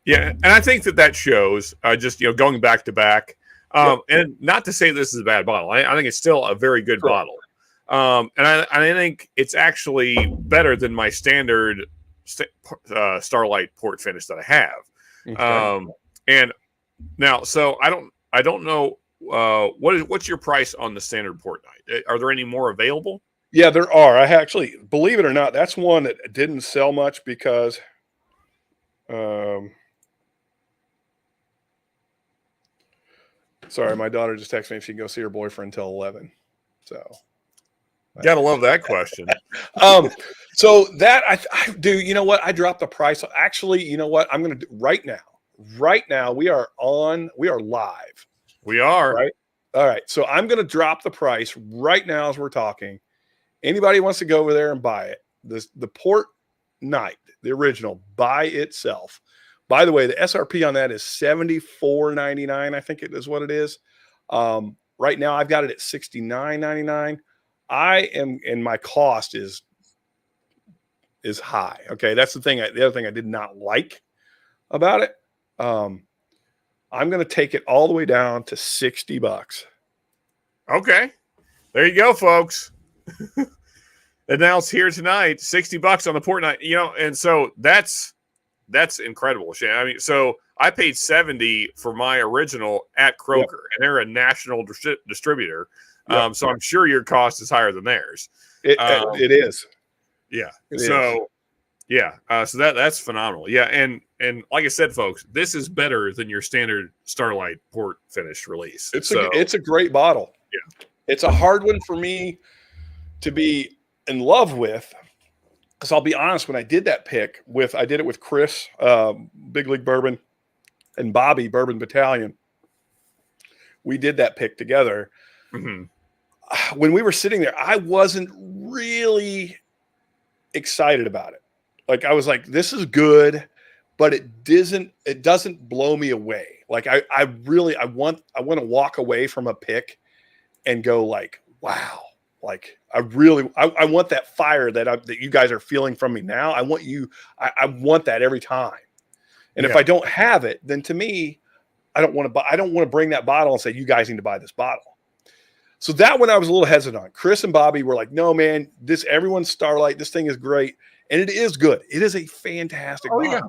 Yeah, and I think that shows just going back to back, and not to say this is a bad bottle. I think it's still a very good bottle, and I think it's actually better than my standard Starlight Port finish that I have. Okay. And now, so I don't know what's your price on the standard Port Night. Are there any more available? Yeah, there are. I actually, believe it or not, that's one that didn't sell much because sorry, my daughter just texted me if she can go see her boyfriend till 11. So Gotta love that question. So that I do. You know what? I dropped the price. Actually, you know what? I'm going to do right now. Right now, we are live. We are. Right. All right. So I'm going to drop the price right now as we're talking. Anybody wants to go over there and buy it. The Port Night, the original, by itself. By the way, the SRP on that is $74.99. I think it is what it is. Right now, I've got it at $69.99. And my cost is high. Okay, that's the thing. The other thing I did not like about it. I'm going to take it all the way down to $60. Okay, there you go, folks. Announced here tonight, $60 on the Port Night. You know, and so that's incredible, Shane. I mean, so I paid $70 for my original at Croker, and they're a national distributor. So I'm sure your cost is higher than theirs. It is. Yeah. So that's phenomenal. Yeah, and like I said, folks, this is better than your standard Starlight port finish release. It's a great bottle. Yeah. It's a hard one for me to be in love with, because I'll be honest, when I did that pick I did it with Chris, Big League Bourbon, and Bobby, Bourbon Battalion. We did that pick together. Mm-hmm. When we were sitting there, I wasn't really excited about it. Like, I was like, this is good, but it doesn't blow me away. Like, I want to walk away from a pick and go like, wow. Like, I want that fire that you guys are feeling from me now. I want that every time. And if I don't have it, then to me, I don't want to bring that bottle and say, you guys need to buy this bottle. So that one I was a little hesitant on. Chris and Bobby were like, no, man, everyone's Starlight. This thing is great. And it is good. It is a fantastic bottle. Yeah.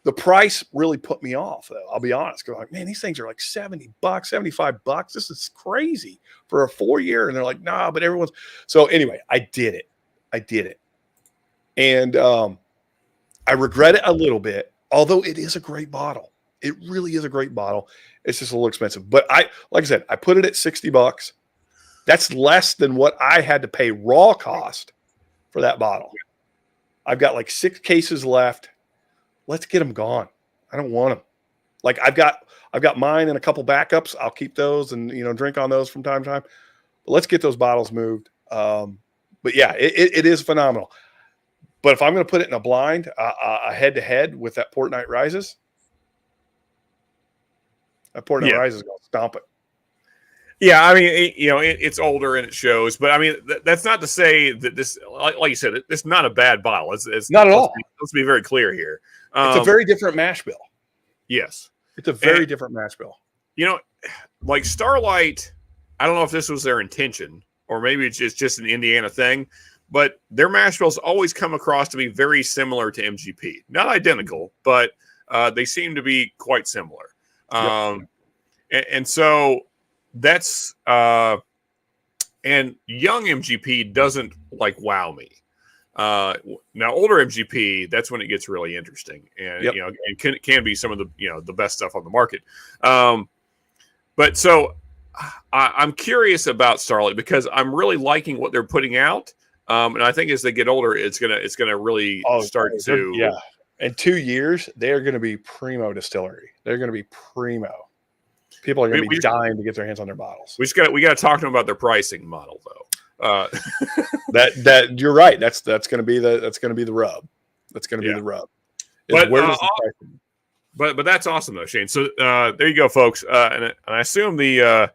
The price really put me off, though. I'll be honest. Because like, man, these things are like $70, $75. This is crazy for a 4-year. And they're like, nah, but everyone's. So anyway, I did it. And I regret it a little bit, although it is a great bottle. It really is a great bottle. It's just a little expensive. But like I said, I put it at $60. That's less than what I had to pay raw cost for that bottle. I've got like 6 cases left. Let's get them gone. I don't want them. Like, I've got mine and a couple backups. I'll keep those and, drink on those from time to time. But let's get those bottles moved. But yeah, it is phenomenal. But if I'm going to put it in a blind, a head-to-head with that Port Night Rises, that Port Night Rises is going to stomp it. Yeah, I mean, it's older and it shows, but I mean, that's not to say that this, like you said, it's not a bad bottle. It's not at all. Let's be very clear here. It's a very different mash bill. Yes, it's a very different mash bill. Like Starlight, I don't know if this was their intention or maybe it's just an Indiana thing, but their mash bills always come across to be very similar to MGP. Not identical, but they seem to be quite similar. And so that's and young MGP doesn't like wow me. Now older MGP, that's when it gets really interesting, and and can be some of the the best stuff on the market. But so I'm curious about Starlight because I'm really liking what they're putting out, and I think as they get older, it's gonna really start to In 2 years, they're going to be primo distillery. They're going to be primo. People are going to be dying to get their hands on their bottles. We got to talk to them about their pricing model, though. That you're right. That's going to be the rub. That's going to be the rub. But but that's awesome though, Shane. So there you go, folks. And I assume the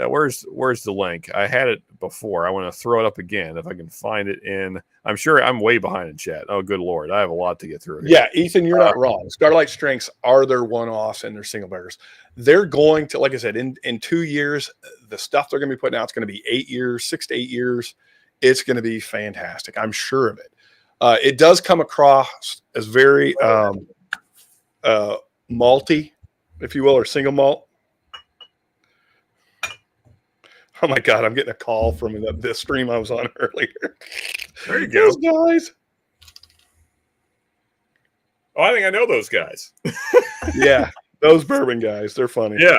where's the link? I had it before. I want to throw it up again if I can find it in. I'm sure I'm way behind in chat. Oh, good Lord. I have a lot to get through here. Yeah, Ethan, you're not wrong. Starlight Strengths are their one-offs and their single bearers. They're going to, like I said, in 2 years, the stuff they're going to be putting out is going to be 8 years, 6 to 8 years. It's going to be fantastic. I'm sure of it. It does come across as very malty, if you will, or single malt. Oh my God, I'm getting a call from the stream I was on earlier. There you go. Those guys. Oh, I think I know those guys. Yeah, those bourbon guys. They're funny. Yeah.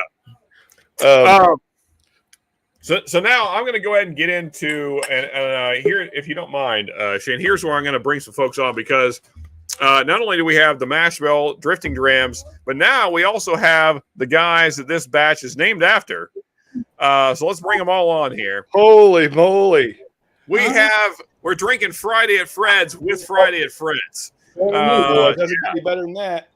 So now I'm going to go ahead and get into and here, if you don't mind, Shane. Here's where I'm going to bring some folks on because not only do we have the mash bill drifting drams, but now we also have the guys that this batch is named after. So let's bring them all on here. Holy moly! We're drinking Friday at Fred's with Friday at Fred's. It doesn't get any better than that.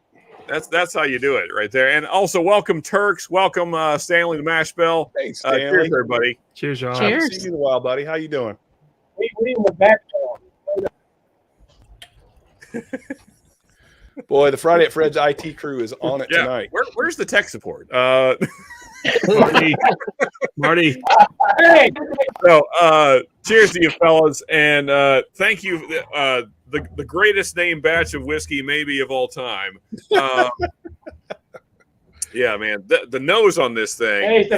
That's how you do it right there. And also welcome Turks, welcome Stanley the Mash Bill. Hey, Stanley. Cheers, everybody. Cheers, John. Cheers. Haven't seen you in a while, buddy. How you doing? Boy, the Friday at Fred's IT crew is on it tonight. Where's the tech support? Marty. So, cheers to you fellas, and thank you. The greatest named batch of whiskey maybe of all time. Yeah, man. The nose on this thing. Hey,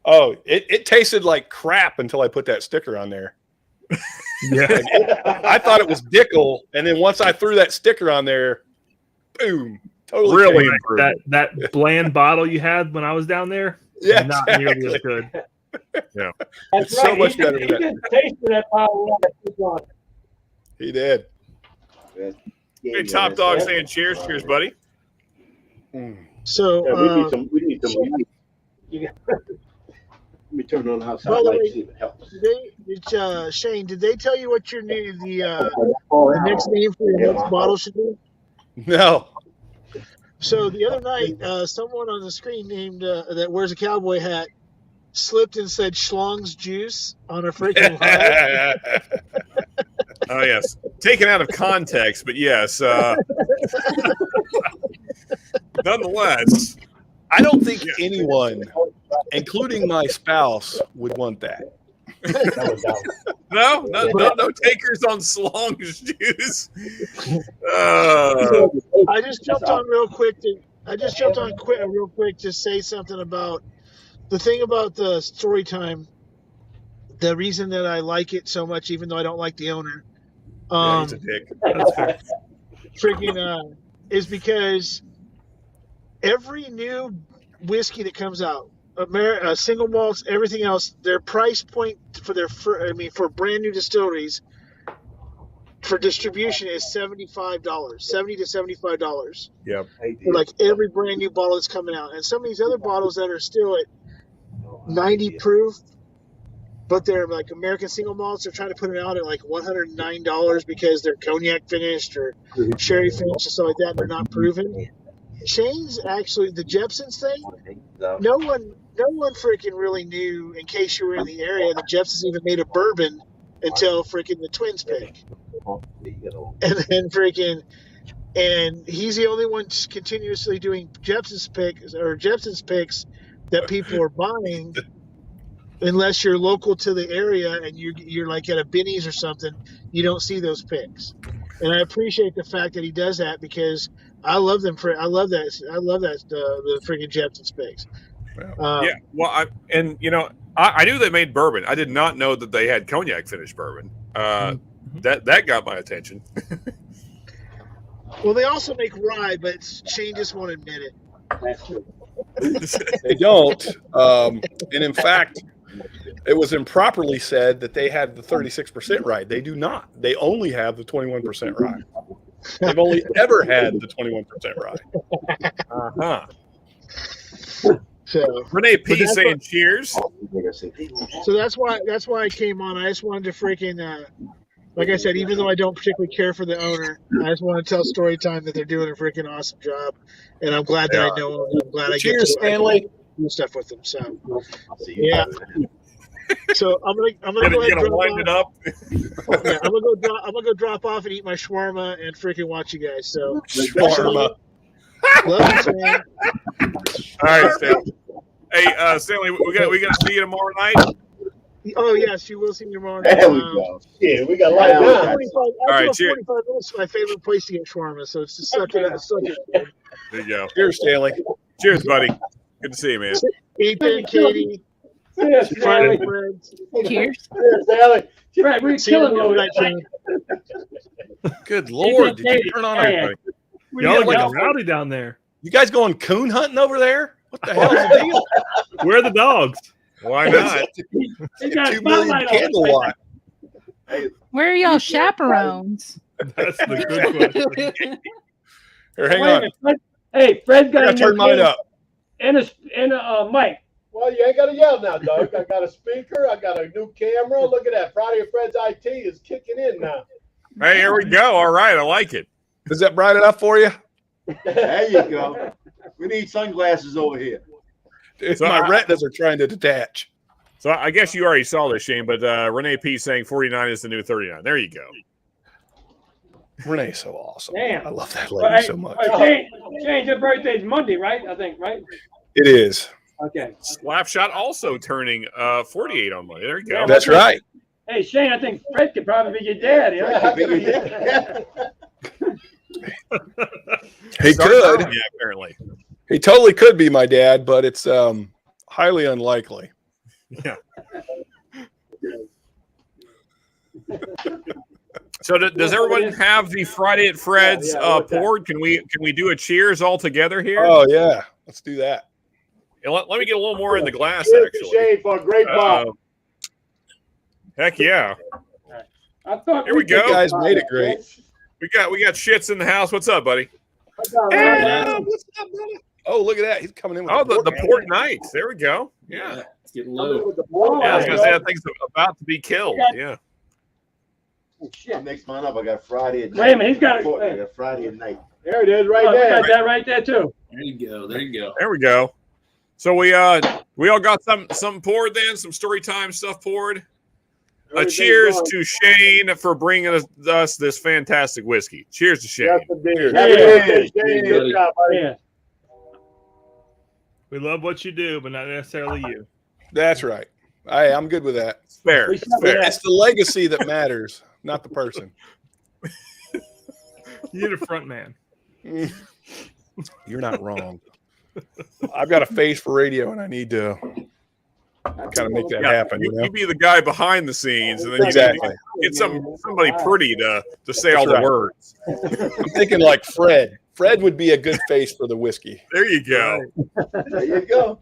Oh, it tasted like crap until I put that sticker on there. Yeah. I thought it was Dickel, and then once I threw that sticker on there, boom. Totally really changed. improved. That bland bottle you had when I was down there, not nearly as good. Yeah, it's so much better than that. He just tasted that bottle of He did. Hey, Top Dog saying cheers. Cheers, buddy. So we need some. Let me turn on the outside light, see if it helps. Shane, did they tell you what your new the next name for your next bottle should be? No. So the other night, someone on the screen named that wears a cowboy hat slipped and said Shlong's juice on a freaking line. Oh yes, taken out of context, but yes. Nonetheless, I don't think anyone, including my spouse, would want that. No takers on Shlong's juice. I just jumped on real quick to say something about the thing about the Storytime. The reason that I like it so much, even though I don't like the owner, He's a dick. That's fair. freaking is because every new whiskey that comes out, single malts, everything else, their price point for brand new distilleries for distribution is $75, $70 to $75. Yep. For like every brand new bottle that's coming out, and some of these other bottles that are still at 90 proof, but they're like American single malts, they're trying to put them out at like $109 because they're cognac finished or sherry finished and stuff like that. And they're not proven. Shane's actually the Jepson's thing. No one freaking really knew. In case you were in the area, the Jepson's even made a bourbon until freaking the Twins pick, and then and he's the only one continuously doing Jepson's picks that people are buying. Unless you're local to the area and you're like at a Binny's or something, you don't see those picks. And I appreciate the fact that he does that because I love them the freaking Jepson's picks. Yeah. Well, I knew they made bourbon. I did not know that they had cognac finished bourbon. That got my attention. Well, they also make rye, but Shane just won't admit it. That's true. They don't. And in fact, it was improperly said that they had the 36% rye. They do not. They only have the 21% rye. They've only ever had the 21% rye. So Renee P saying cheers. So that's why I came on. I just wanted to freaking like I said, even though I don't particularly care for the owner, I just want to tell Storytime that they're doing a freaking awesome job, and I'm glad that I know them. I'm glad I get to Stanley. do stuff with them. So yeah. So I'm gonna go ahead and wind it up. Yeah, I'm gonna go drop off and eat my shawarma and freaking watch you guys. So Shawarma. love you, man. All right, Stanley. Hey, Stanley, we gonna see you tomorrow night. Oh yes, you will see me tomorrow night. There we go. Yeah, we got light down. All right, cheers. 45 minutes is my favorite place to get shawarma, so it's just such a There you go. Cheers, Stanley. Cheers, buddy. Good to see you, man. Ethan, Katie, Cheers, Friday Stanley. friends. Cheers. Cheers, Stanley. Right, we're See you killing tomorrow you night, Shane. Good Lord. Did you turn on everybody? Y'all are getting rowdy down there. You guys going coon hunting over there? What the hell's the deal? Where are the dogs? Why not? He's got a 2 million spotlight on candle him. watt. Where are y'all chaperones? That's the good question. Here, hang Wait a on. minute, Fred, hey, Fred's I got a gotta new turn mine camera up. and a mic. Well, you ain't got to yell now, Doug. I got a speaker. I got a new camera. Look at that. Friday and Fred's IT is kicking in now. Hey, here we go. All right, I like it. Is that bright enough for you? There you go. We need sunglasses over here. It's So my I- retinas are trying to detach. So I guess you already saw this, Shane, but Renee P saying 49 is the new 39. There you go. Renee's so awesome. Damn. I love that Well, lady hey, so much. Shane, your birthday's Monday, right? I think, right? It is. Okay. Slapshot also turning 48 on Monday. There you go. Yeah, That's right. Hey, Shane, I think Fred could probably be your dad. Yeah, Yeah? He could. Yeah, apparently. He totally could be my dad, but it's highly unlikely. Yeah. So does everyone have the Friday at Fred's poured? Can we do a cheers all together here? Oh yeah, let's do that. And let me get a little more in the glass, Here's actually. Shane for a great bottle. Heck yeah. I thought Here we You go. guys made it great. We got shits in the house. What's up, buddy? What's up, brother? Oh, look at that. He's coming in with Oh, the port night. There we go. Yeah. It's getting low. Yeah, I was gonna say that thing's about to be killed. Yeah. Oh, I shit. mixed mine up. I got Friday at night. Wait a minute, he's got it. I got Friday at night. There it is, right Oh, we there. got that right there too. There you go. There you go. There we go. So we all got something poured then, some story time stuff poured. Cheers to Shane for bringing us this fantastic whiskey. Cheers to Shane. Yes, indeed. Cheers. Shane, good job, buddy. Yeah. We love what you do, but not necessarily you. That's right. I'm good with that. It's fair. We It's shall fair. be- It's the legacy that matters, not the person. You're the front man. You're not wrong. I've got a face for radio, and I need to kind of make that Yeah, happen. You know? you be the guy behind the scenes, and then you Exactly. get somebody pretty to say all That's the right. words. I'm thinking like Fred. Fred would be a good face for the whiskey. There you go. There you go.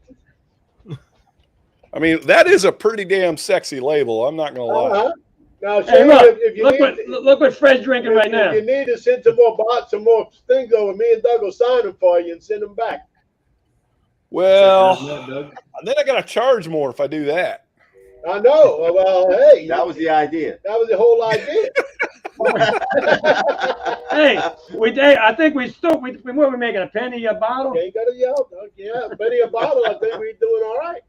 I mean, that is a pretty damn sexy label. I'm not gonna lie. Uh-huh. Now, Hey, Shane, look, if you look need, what Fred's drinking right if now. you need to send some more some more things over, me and Doug will sign them for you and send them back. Well, Doug. then I gotta charge more if I do that. I know. Well, hey, That was the idea. that was the whole idea. Hey, I think we were making a penny a bottle. You ain't got to yell, Doug. Yeah, Benny a bottle. I think we're doing all right.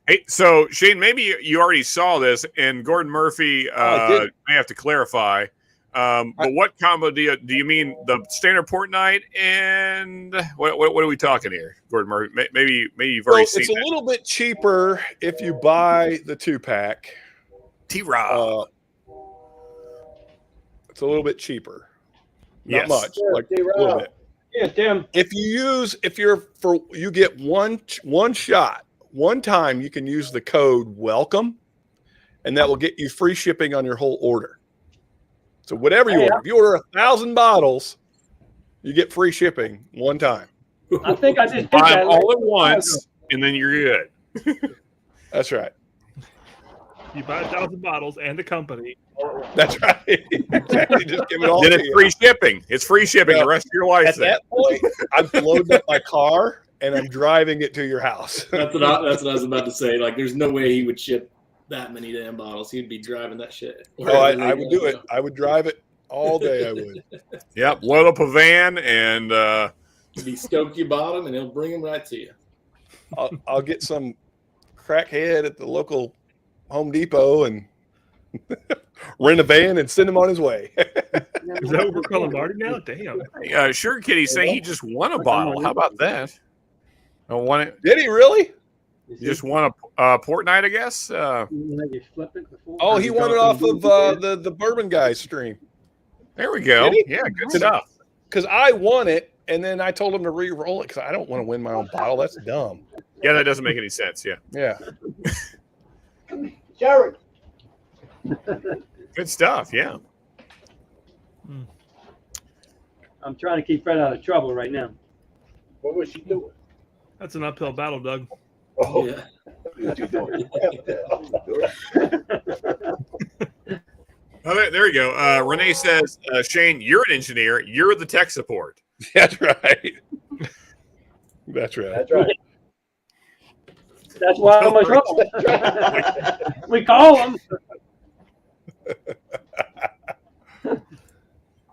Hey, so Shane, maybe you already saw this, and Gordon Murphy may have to clarify. But what combo do you mean? The standard port night and what are we talking here, Gordon Murphy? Maybe you've Well, already it's seen a little bit cheaper if you buy the 2-pack. T-Rob. It's a little bit cheaper. Not Yes. much, Yeah, like a T-Rob. little bit. Yeah, Tim. You get one shot, one time you can use the code WELCOME, and that will get you free shipping on your whole order. So whatever you order, if you order 1,000 bottles, you get free shipping one time. I think I just did Buy that. them all at once, and then you're good. That's right. You buy 1,000 bottles and the company. That's right. Exactly. Just give it all Then to it's you. free shipping. It's free shipping Yeah. the rest of your life. At Then. that point, I'm loading up my car and I'm driving it to your house. That's what I was about to say. Like, there's no way he would ship that many damn bottles. He'd be driving that shit. Oh, I would do it. I would drive it all day. I would. Yep, load up a van and He'd be stoked you bought him, and he'll bring them right to you. I'll get some crackhead at the local Home Depot and rent a van and send him on his way. Is that what we're calling Marty now? Damn. Sure Kitty's saying he just won a bottle. How about that? I won it. Did he really? You just won a port night, I guess. Oh, he won it off of the Bourbon Guys stream. There we go. Did he? Yeah, good stuff. Because I won it, and then I told him to re-roll it because I don't want to win my own bottle. That's dumb. Yeah, that doesn't make any sense. Yeah. Yeah. Jared. Good stuff. Yeah. I'm trying to keep Fred out of trouble right now. What was she doing? That's an uphill battle, Doug. Oh, Yeah. Oh, there you go. Renee says, Shane, you're an engineer. You're the tech support. That's right. That's right. That's right. That's why I'm in trouble. We call them.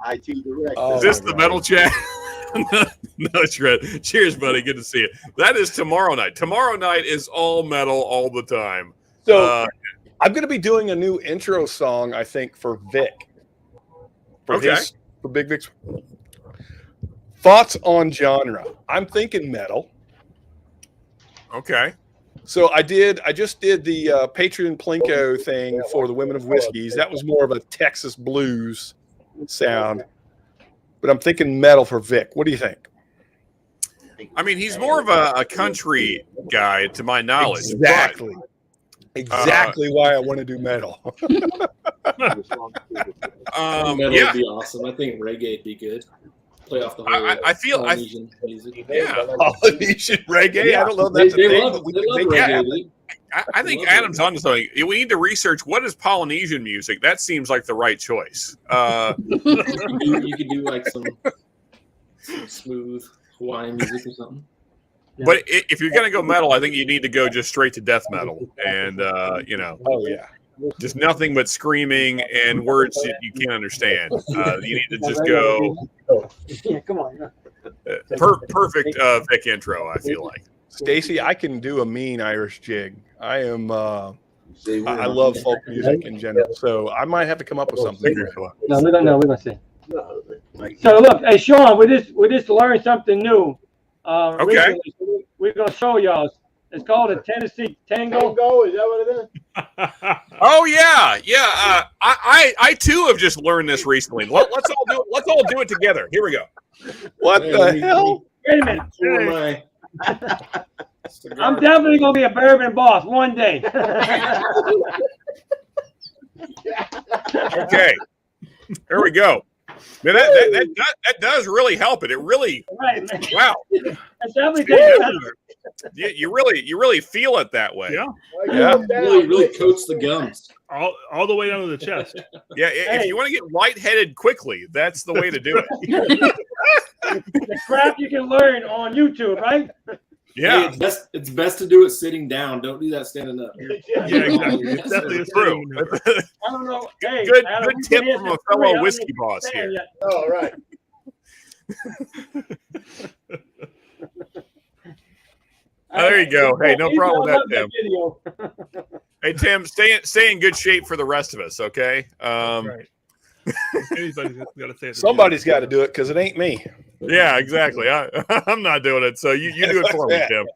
IT director. Oh, Is this my the God. metal chat? No, Shred. Cheers, buddy. Good to see you. That is tomorrow night. Tomorrow night is all metal all the time. So I'm going to be doing a new intro song, I think, for Vic. For Big Vic's. Thoughts on genre. I'm thinking metal. Okay. So I just did the Patreon Plinko thing for the Women of Whiskeys. That was more of a Texas blues sound. But I'm thinking metal for Vic. What do you think? I mean, he's more of a country guy, to my knowledge. Exactly. Exactly why I want to do metal. Metal Yeah. would be awesome. I think reggae would be good. Play off the whole I feel Polynesian music. Yeah. Polynesian reggae. I don't know if that's a They thing, love, but we they can love make it reggae. happen. Dude. I think Adam's onto something. We need to research what is Polynesian music. That seems like the right choice. You could do like some smooth Hawaiian music or something. But if you're going to go metal, I think you need to go just straight to death metal. And, Oh, yeah. just nothing but screaming and words that you can't understand. You need to just go Yeah, come on. perfect Vic intro, I feel like. Stacy, I can do a mean Irish jig. I am. I love folk music in general, so I might have to come up with something. No, we're gonna see. So look, hey Sean, we just learned something new. Okay. Recently. We're gonna show y'all. It's called a Tennessee Tango. Tango, is that what it is? Oh yeah. I too have just learned this recently. Let's all do it together. Here we go. What the hell? Wait a minute. For my I'm definitely gonna be a bourbon boss one day. Okay. Here we go. Man, that does really help it. It really, Right, man. wow. It's definitely You really feel it that way. Yeah. Yeah. really coats the gums. All the way down to the chest. Yeah, if you want to get lightheaded quickly, that's the way to do it. the crap you can learn on YouTube, right? Yeah, Hey, it's best to do it sitting down. Don't do that standing up. Yeah, exactly. It's definitely a true. I don't know. Hey, Good Adam, tip we from a can't fellow agree. whiskey I don't boss here. understand Oh, right. yet. There you go. Hey, no He's problem with gonna that, love video. Hey, Tim, stay in good shape for the rest of us, okay? Right. Anybody's got to say it. Somebody's got to do it because it ain't me. Yeah, exactly. I'm not doing it, so you do it for me, Tim.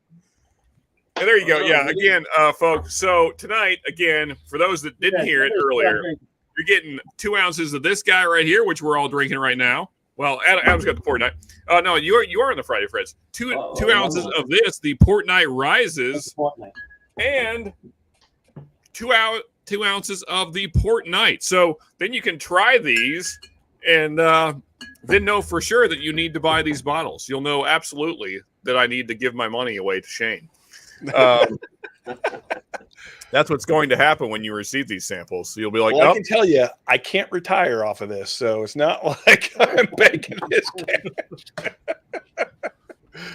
And there you go. Yeah, again, folks. So tonight, again, for those that didn't hear it earlier, you're getting 2 ounces of this guy right here, which we're all drinking right now. Well, Adam's got the Port Night. No, you are in the Friday Freds. Two ounces of this, the Port Night Rises, and 2 ounces of the Port Night. So then you can try these and then know for sure that you need to buy these bottles. You'll know absolutely that I need to give my money away to Shane. That's what's going to happen when you receive these samples. So you'll be like, Well, I can tell you, I can't retire off of this, so it's not like I'm banking this cash.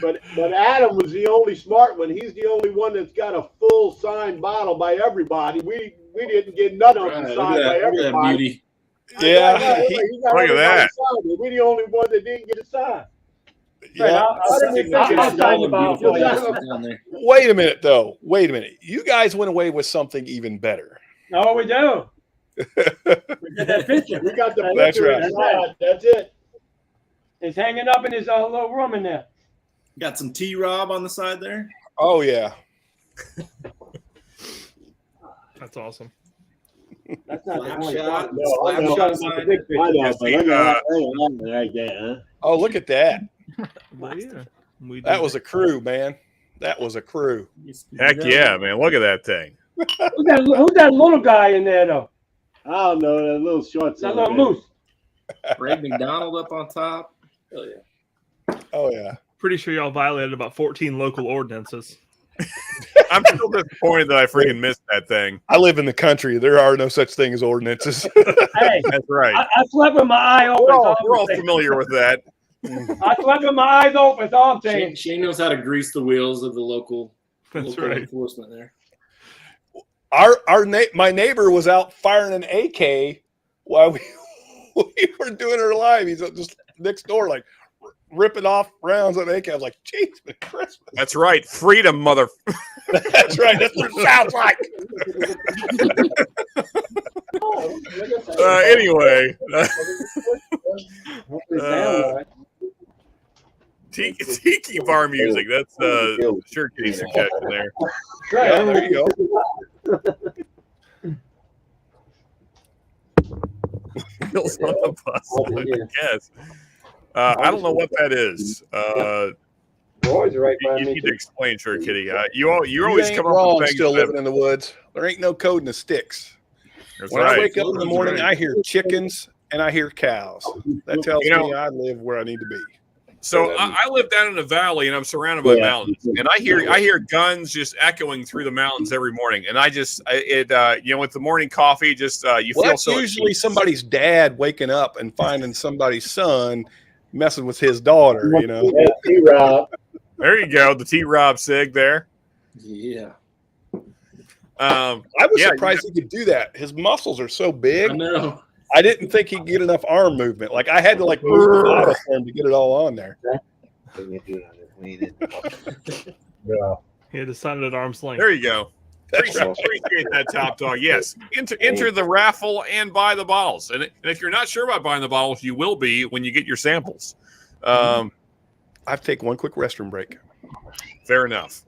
But Adam was the only smart one. He's the only one that's got a full signed bottle by everybody. We didn't get none of them Right, signed by look at that everybody. beauty. Yeah, He got Look at everybody that. signed. We're the only one that didn't get it signed. yeah. How did we think I'll that? sign the bottle for you. Down there. Wait a minute, though. Wait a minute. You guys went away with something even better. No, we do. We get that picture. We got the That's picture right. inside. That's it. It's hanging up in his little room in there. Got some T-Rob on the side there. Oh, yeah. That's awesome. That's not Slap the point. shot. No, I Slap know. shot I side. Big picture. I know, Yes, but the, look at that right there, huh? Oh, look at that. But yeah, we That did. was a crew, man. That was a crew. heck yeah, man. Look at that thing. Who's that little guy in there, though? I don't know, that little short That little moose. Greg McDonald up on top. Hell yeah. Oh, yeah. Pretty sure y'all violated about 14 local ordinances. I'm still disappointed that I freaking missed that thing. I live in the country. There are no such thing as ordinances. Hey, That's right. I slept with my eye open. We're all familiar with that. I slept with my eyes open. That's all I'm saying. Shane knows how to grease the wheels of the local enforcement there. My neighbor was out firing an AK while we were doing her live. He's just next door, like ripping off rounds of AK. I was like, "Jesus Christmas!" That's right, freedom, mother. That's right. That's what it sounds like. Anyway, tiki bar music. That's sure getting some catching there. Yeah, there you go. Wheels on the bus, I guess. I don't know what that is. You need to explain, sure, Kitty. You always come up with things. Still living in the woods. There ain't no code in the sticks. When I wake up in the morning, I hear chickens and I hear cows. That tells me I live where I need to be. So I live down in the valley, and I'm surrounded by mountains, and I hear guns just echoing through the mountains every morning, and with the morning coffee, you feel that's so. Usually somebody's dad waking up and finding somebody's son messing with his daughter. T-Rob. There you go, the T-Rob sig there. Yeah. I was surprised he could do that. His muscles are so big. I know. I didn't think he'd get enough arm movement. Like I had to move the bottle for him to get it all on there. He had to sign it at arm's length. There you go. Appreciate that, Top Dog. Yes, enter the raffle and buy the bottles. And if you're not sure about buying the bottles, you will be when you get your samples. I have to take one quick restroom break. Fair enough.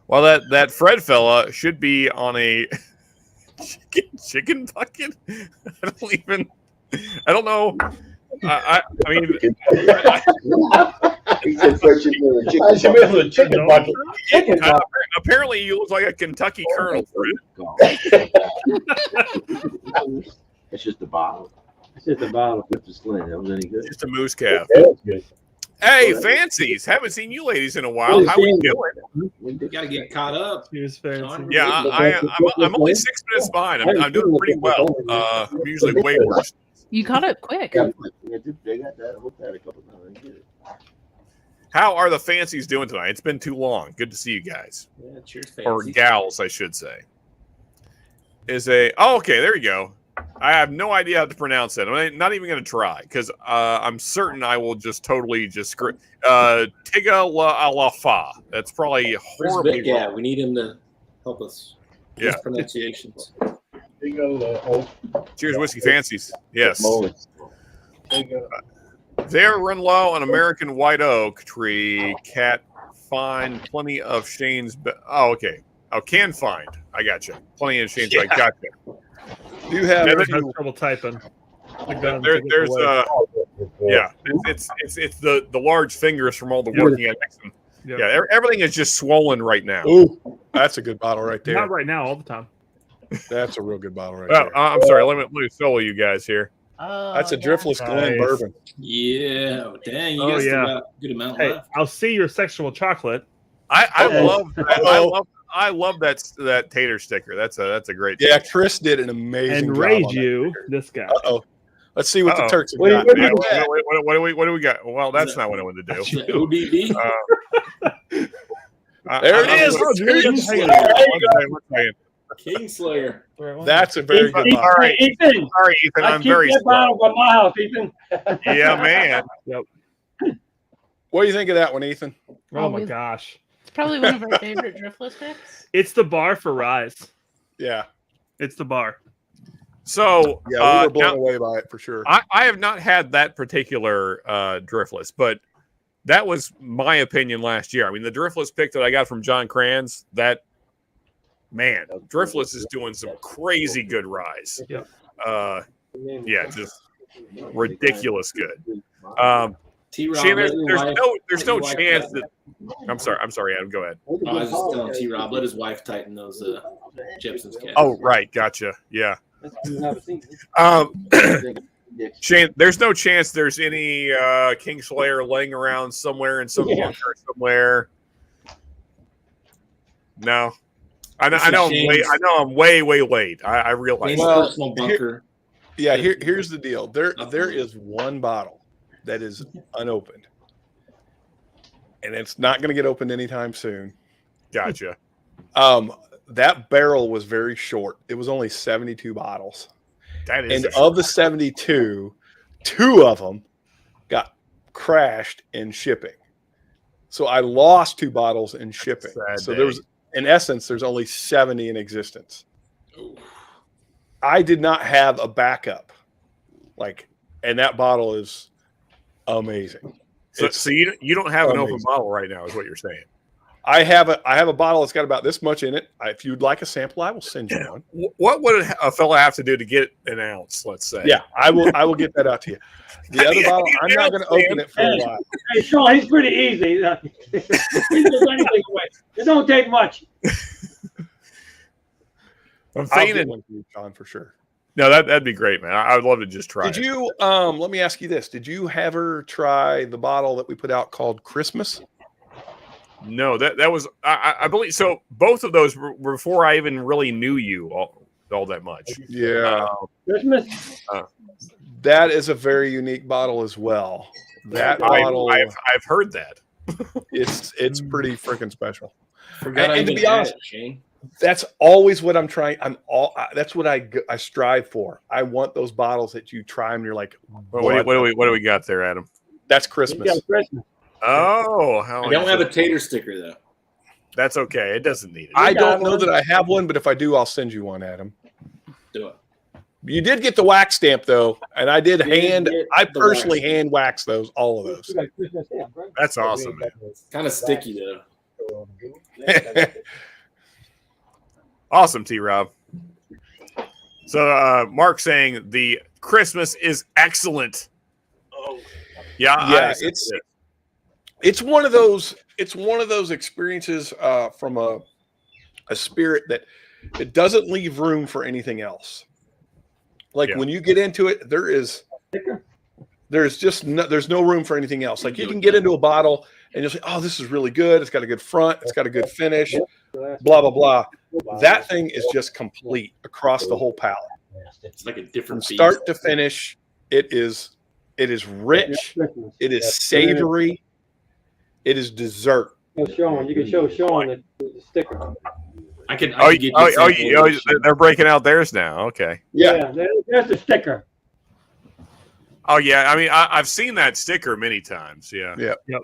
Well, that Fred fella should be on a chicken bucket. I don't know. I mean, he said Fred should be on a chicken bucket. Apparently, you look like a Kentucky Colonel, Fred. It's just a bottle. It's just a bottle. With the sling. That was any good? Just a moose calf. That was good. Hey, fancies! Haven't seen you ladies in a while. How we doing? We got to get caught up. He was fancy. Yeah, I'm only 6 minutes behind. I'm doing pretty well. I'm usually way worse. You caught up quick. They got that. I looked at it a couple times. How are the fancies doing tonight? It's been too long. Good to see you guys. Yeah, cheers, Or fancy. gals, I should say. Okay, there you go. I have no idea how to pronounce that. I'm not even going to try because I'm certain I will just totally screw. Tiga la fa. That's probably horribly wrong. Yeah, we need him to help us. Yeah. With pronunciations. Cheers, whiskey fancies. Yes. They're run low on American white oak tree. Cat find plenty of Shane's. Okay. Oh, can find. I got you. Plenty of Shane's. I got you. You have trouble typing. There's it's the large fingers from all the working at Nixon. Yep. Yeah, everything is just swollen right now. Ooh, that's a good bottle right there. Not right now, all the time. That's a real good bottle right there. I'm sorry. Let me solo you guys here. That's a driftless Glen bourbon. Yeah, dang, you guys still got a good amount left. I'll see your sexual chocolate. I love that tater sticker. That's a great. Yeah, Chris did an amazing job. And raise you, this guy. Let's see what the Turks have got. What do we got? Well, that's not what I wanted to do. ODB. There it is. Kingslayer. That's a very good Ethan, bottle. All right, Ethan. Sorry, Ethan. I'm very that bottle by my house, Ethan. Yeah, man. Yep. What do you think of that one, Ethan? Oh my gosh. It's probably one of our favorite driftless picks. It's the bar for Rise. Yeah. It's the bar. So yeah, we were blown away by it for sure. I have not had that particular driftless, but that was my opinion last year. I mean, the driftless pick that I got from John Kranz, that man, driftless is doing some crazy good rise. Yep. Yeah, just ridiculous good. T-Rob, Shane, there's no chance that. I'm sorry, Adam. Go ahead. I was just telling T-Rob, let his wife tighten those Jepson's caps. Oh, right, gotcha. Yeah. Shane, there's no chance there's any Kingslayer laying around somewhere in some bunker somewhere. No, I know I'm way late. I realize. Well, personal bunker. Here's the deal. There is one bottle that is unopened, and it's not going to get opened anytime soon. Gotcha. That barrel was very short. It was only 72 bottles. That is, and of the 72, 2 of them got crashed in shipping. So I lost 2 bottles in shipping. So there was, in essence, there's only 70 in existence. I did not have a backup, and that bottle is amazing. So you don't have an open bottle right now, is what you're saying? I have a bottle that's got about this much in it. If you'd like a sample, I will send you one. What would a fella have to do to get an ounce? Let's say. Yeah, I will get that out to you. The other bottle, I'm not going to open it for a while. Hey, Sean, he's pretty easy. He does anything away. It don't take much. I'm thinking one for you, John, for sure. No, that'd be great, man. I would love to just try. Did you? Let me ask you this: did you have her try the bottle that we put out called Christmas? No, that was I believe so. Both of those were before I even really knew you all that much. Yeah, Christmas. That is a very unique bottle as well. That bottle, I've heard that. It's pretty freaking special. And to be honest, Shane, that's always what I'm trying. That's what I strive for. I want those bottles that you try and you're like, what do we got there, Adam? That's Christmas. Oh, I don't have a tater sticker though. That's okay. It doesn't need it. I don't know that I have one, but if I do, I'll send you one, Adam. Do it. You did get the wax stamp though, and I did I personally hand wax all of those. That's awesome, man. Kind of sticky though. Awesome, T-Rob. So Mark saying the Christmas is excellent. Oh, yeah. It's one of those experiences from a spirit that it doesn't leave room for anything else. When you get into it, there's no room for anything else. Like you can get into a bottle and you'll say, "Oh, this is really good. It's got a good front. It's got a good finish." Blah blah blah. That thing is just complete across the whole palate. It's like a different from start to finish. It is rich. It is savory. It is dessert. Sean, you can show Sean the sticker. I can get you they're breaking out theirs now. Okay. Yeah, there's the sticker. Oh yeah, I mean I've seen that sticker many times. Yeah. Yep.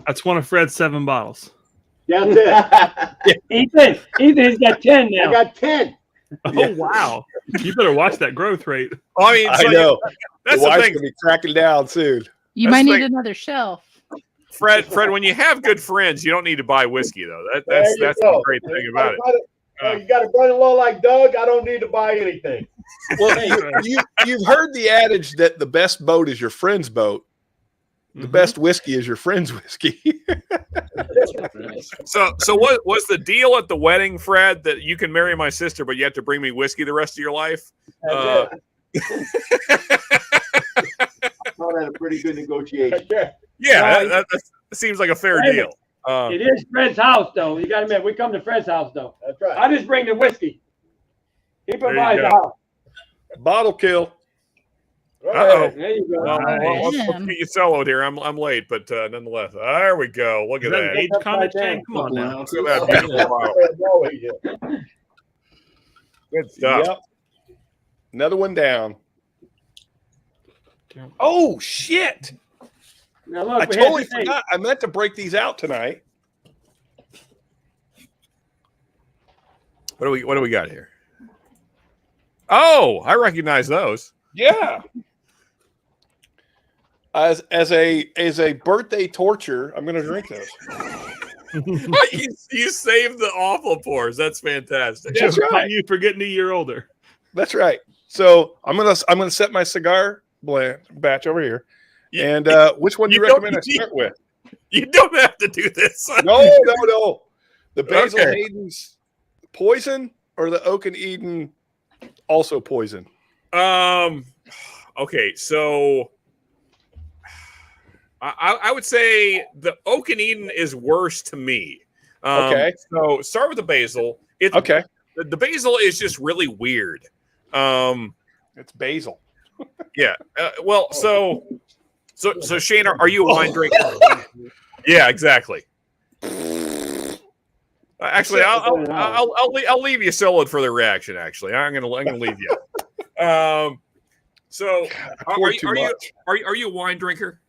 That's one of Fred's 7 bottles. That's it. Ethan's got 10 now. I got 10. Oh wow! You better watch that growth rate. I mean, I know. That's the the thing. Gonna be cracking down soon. You might need another shelf. Fred, when you have good friends, you don't need to buy whiskey though. That's the great thing about it. You got a brother-in-law like Doug. I don't need to buy anything. Well, you've heard the adage that the best boat is your friend's boat. The best whiskey is your friend's whiskey. So what was the deal at the wedding, Fred? That you can marry my sister, but you have to bring me whiskey the rest of your life? I thought that a pretty good negotiation. Yeah, that seems like a fair deal. It is Fred's house, though. You got to admit, we come to Fred's house, though. That's right. I just bring the whiskey. He provides the house. Bottle kill. Uh-oh. There you go. Let's get you soloed here. I'm late, but nonetheless, there we go. Look at that. Age comment, Shane? Come on now. Look at that beautiful bottle. Good stuff. Yep. Another one down. Oh shit! Now look, I totally forgot. I meant to break these out tonight. What do we got here? Oh, I recognize those. Yeah. As a birthday torture, I'm going to drink those. you saved the awful pours. That's fantastic. That's right. You for getting a year older. That's right. So I'm gonna set my cigar batch over here. And which one do you recommend I start with? You don't have to do this. No. The Basil Hayden's poison or the Oak and Eden also poison? Okay, so I would say the Oak and Eden is worse to me. Okay. So start with the basil. Okay. The basil is just really weird. It's basil. Yeah. Well, so Shane, are you a wine drinker? Yeah, exactly. Actually, I'll leave you solid for the reaction. Actually, I'm gonna leave you. So are you a wine drinker?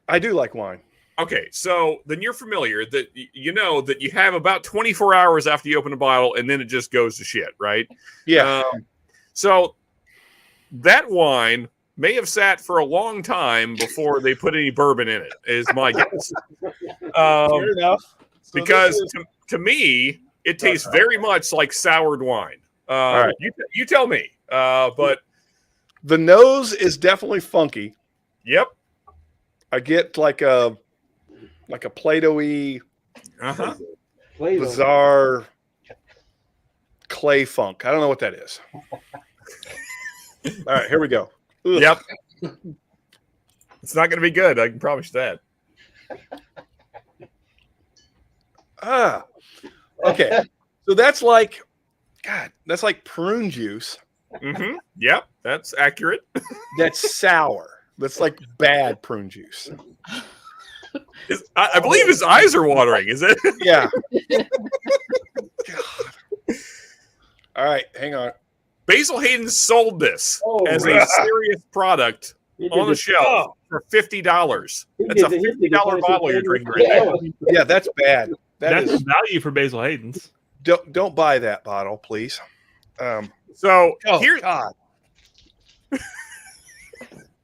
I do like wine. Okay, so then you're familiar that you know that you have about 24 hours after you open a bottle, and then it just goes to shit, right? Yeah. So that wine may have sat for a long time before they put any bourbon in it, is my guess. Fair enough. So because to me, it tastes very much like soured wine. All right. You tell me. But the nose is definitely funky. Yep. I get like a Play-Doh-y, bizarre clay funk. I don't know what that is. All right, here we go. Ugh. Yep. It's not going to be good. I can promise you that. Okay. So that's like prune juice. Mm-hmm. Yep, that's accurate. That's sour. That's like bad prune juice. I believe his eyes are watering. Is it? Yeah. All right, hang on. Basil Hayden sold this as a serious product on the shelf for $50. That's a $50 bottle you're drinking right now. Yeah, that's bad. That's value for Basil Hayden's. Don't buy that bottle, please. Here's God.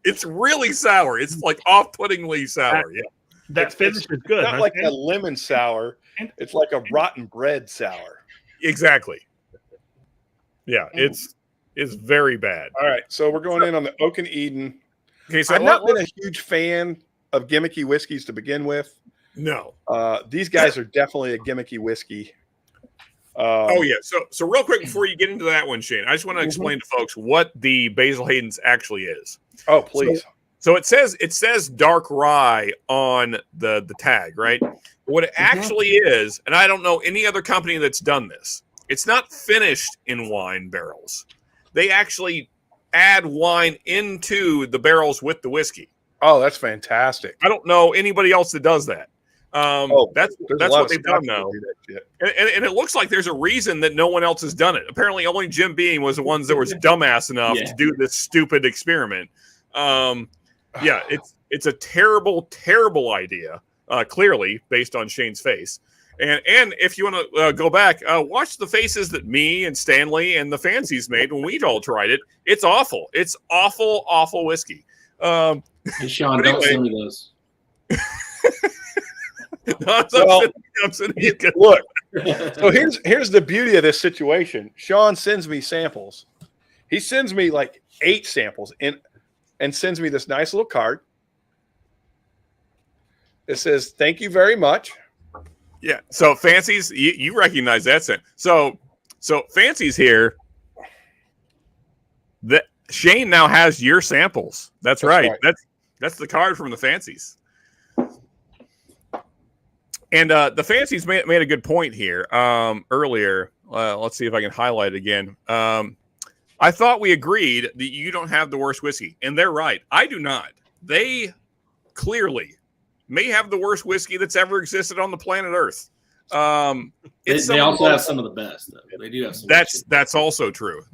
It's really sour. It's like off-puttingly sour. Yeah. That finish is good. Not like a lemon sour. It's like a rotten bread sour. Exactly. Yeah, it's very bad. All right, so we're going in on the Oak and Eden. Okay, so I've not been a huge fan of gimmicky whiskeys to begin with. No. These guys are definitely a gimmicky whiskey. Oh yeah. So real quick before you get into that one, Shane, I just want to explain to folks what the Basil Hayden's actually is. Oh, please. So it says dark rye on the tag, right? What it actually is, and I don't know any other company that's done this. It's not finished in wine barrels. They actually add wine into the barrels with the whiskey. Oh, that's fantastic. I don't know anybody else that does that. That's what they've done now. And it looks like there's a reason that no one else has done it. Apparently only Jim Beam was the ones that was dumbass enough to do this stupid experiment. Yeah, it's a terrible, terrible idea, clearly, based on Shane's face. And if you want to go back, watch the faces that me and Stanley and the Fancies made when we all tried it. It's awful. It's awful, awful whiskey. Hey, Sean, don't send me those. Look, so here's the beauty of this situation. Sean sends me samples. He sends me like 8 samples and sends me this nice little card. It says, "Thank you very much." Yeah. So Fancies, you recognize that scent. So Fancies here. That Shane now has your samples. That's right. That's the card from the Fancies. And the Fancies made a good point here earlier. Let's see if I can highlight it again. I thought we agreed that you don't have the worst whiskey, and they're right. I do not. They clearly may have the worst whiskey that's ever existed on the planet Earth. They also have some of the best, though. They do have some. That's also true.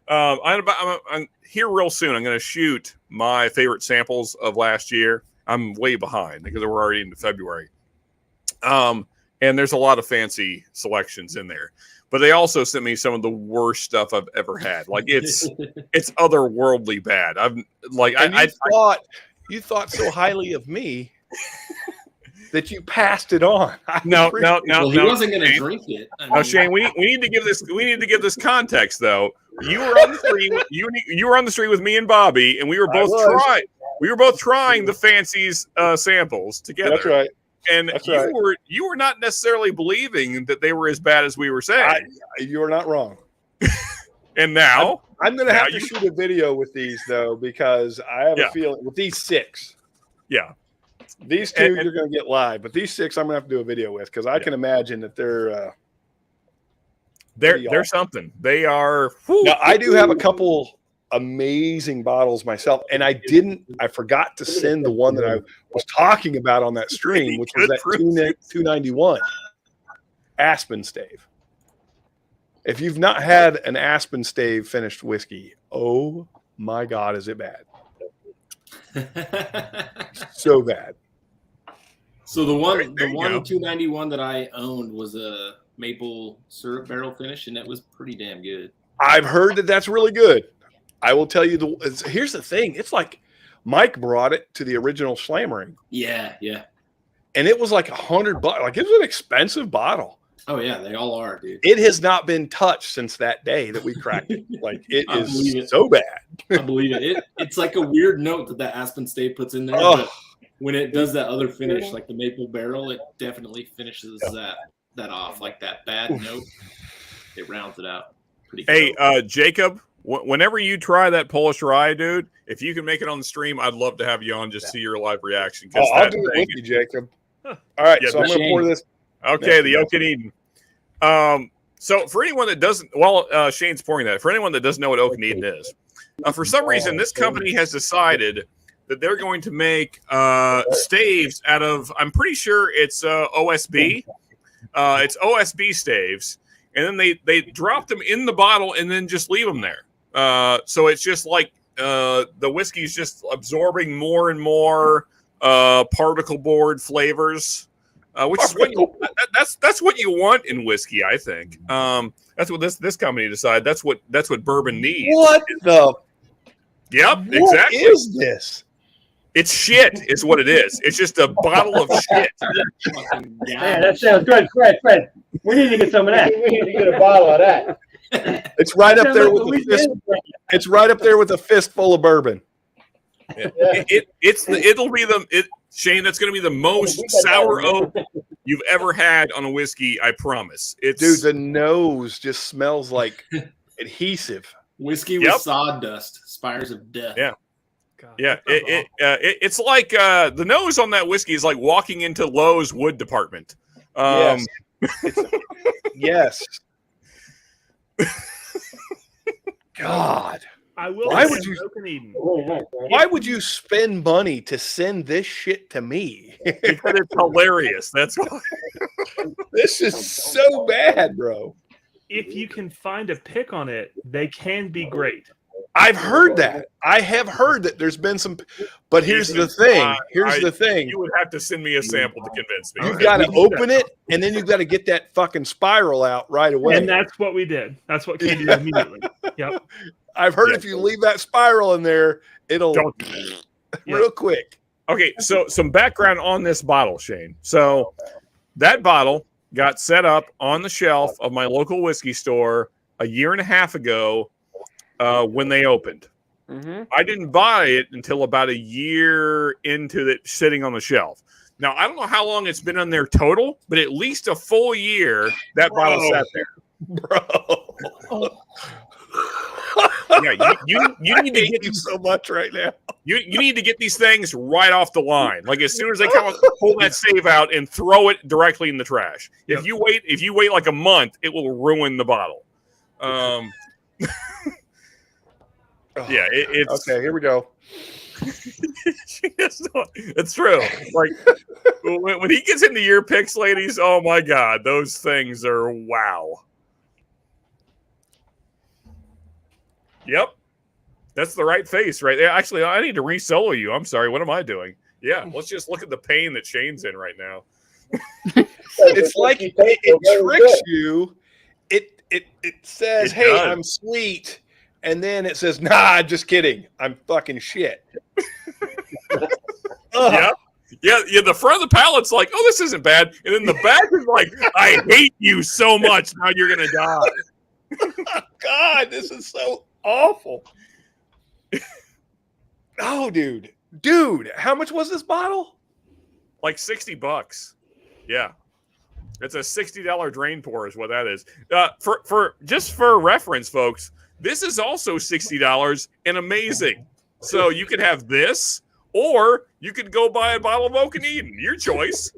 I'm here real soon. I'm going to shoot my favorite samples of last year. I'm way behind because we're already into February. And there's a lot of fancy selections in there. But they also sent me some of the worst stuff I've ever had. Like it's otherworldly bad. You thought so highly of me that you passed it on. No. He wasn't going to drink it. Now, Shane, we need to give this context though. You were on the stream. You were on the stream with me and Bobby, and we were both trying. We were both trying the Fancies samples together. That's right. And you were not necessarily believing that they were as bad as we were saying. You are not wrong. And now I'm going to have to shoot a video with these though, because I have a feeling with these 6. Yeah. These 2 you're going to get live, but these 6 I'm going to have to do a video with because I can imagine that they're something. They are. Now, I do have a couple amazing bottles myself, and I forgot to send the one that I was talking about on that stream, which was that 291 Aspen Stave. If you've not had an Aspen Stave finished whiskey, oh my God, is it bad? So bad. So the one 291 that I owned was a maple syrup barrel finish, and that was pretty damn good. I've heard that that's really good. I will tell you here's the thing. It's like Mike brought it to the original Slammering. Yeah. And it was like $100. Like, it was an expensive bottle. Oh yeah, they all are, dude. It has not been touched since that day that we cracked it. Like, it is so bad. I believe it. It's like a weird note that Aspen Stave puts in there, but when it does that other finish, like the maple barrel, it definitely finishes that off. Like that bad note, it rounds it out pretty good. Hey, Jacob, whenever you try that Polish rye, dude, if you can make it on the stream, I'd love to have you on, just see your live reaction. I'll do it with you, Jacob. All right, so I'm going to pour this. Okay, the Oak and Eden. So for anyone that doesn't, Shane's pouring that. For anyone that doesn't know what Oak and Eden is, for some reason, this company has decided that they're going to make staves out of, I'm pretty sure it's OSB. It's OSB staves. And then they drop them in the bottle and then just leave them there. So it's just like the whiskey's just absorbing more and more particle board flavors. Which is that's what you want in whiskey, I think. That's what this company decided. That's what bourbon needs. What the? Yep, what exactly. What is this? It's shit, is what it is. It's just a bottle of shit. Man, that sounds good, Fred. We need to get some of that. We need to get a bottle of that. It's right up there with the fist. It's right up there with a fistful of bourbon. Yeah. Shane, that's going to be the most sour oak you've ever had on a whiskey, I promise. Dude, the nose just smells like adhesive. Whiskey with sawdust, spires of death. Yeah. God, yeah, it's like the nose on that whiskey is like walking into Lowe's wood department. Yes. God. Why would you spend money to send this shit to me? Because it's hilarious. That's why. This is so bad, bro. If you can find a pick on it, they can be great. I've heard that. I have heard that there's been some, but here's the thing. Here's the thing. You would have to send me a sample to convince me. You've got to open it, and then you've got to get that fucking spiral out right away. And that's what we did. That's what came to immediately. Yep. I've heard if you leave that spiral in there, it'll real quick. Okay, so some background on this bottle, Shane. So that bottle got set up on the shelf of my local whiskey store a year and a half ago. When they opened. Mm-hmm. I didn't buy it until about a year into it sitting on the shelf. Now, I don't know how long it's been on there total, but at least a full year that bottle sat there. Bro. Yeah, you need to get you so much right now. You need to get these things right off the line. Like as soon as they come out, pull that save out and throw it directly in the trash. Yep. If you wait like a month, it will ruin the bottle. Yeah, it's okay. Here we go. It's true. Like when he gets into your picks, ladies, oh my God, those things are wow. Yep, that's the right face right there. Actually, I need to re-solo you. I'm sorry. What am I doing? Yeah, let's just look at the pain that Shane's in right now. It's like it tricks you. It says, "Hey, I'm sweet." And then it says, "Nah, just kidding. I'm fucking shit." Yeah. The front of the palate's like, "Oh, this isn't bad," and then the back is like, "I hate you so much. Now you're gonna die." God, this is so awful. Oh, dude, how much was this bottle? Like $60. Yeah, it's a $60 drain pour is what that is. For reference, folks. This is also $60 and amazing. So you could have this, or you could go buy a bottle of Tongitht. Your choice.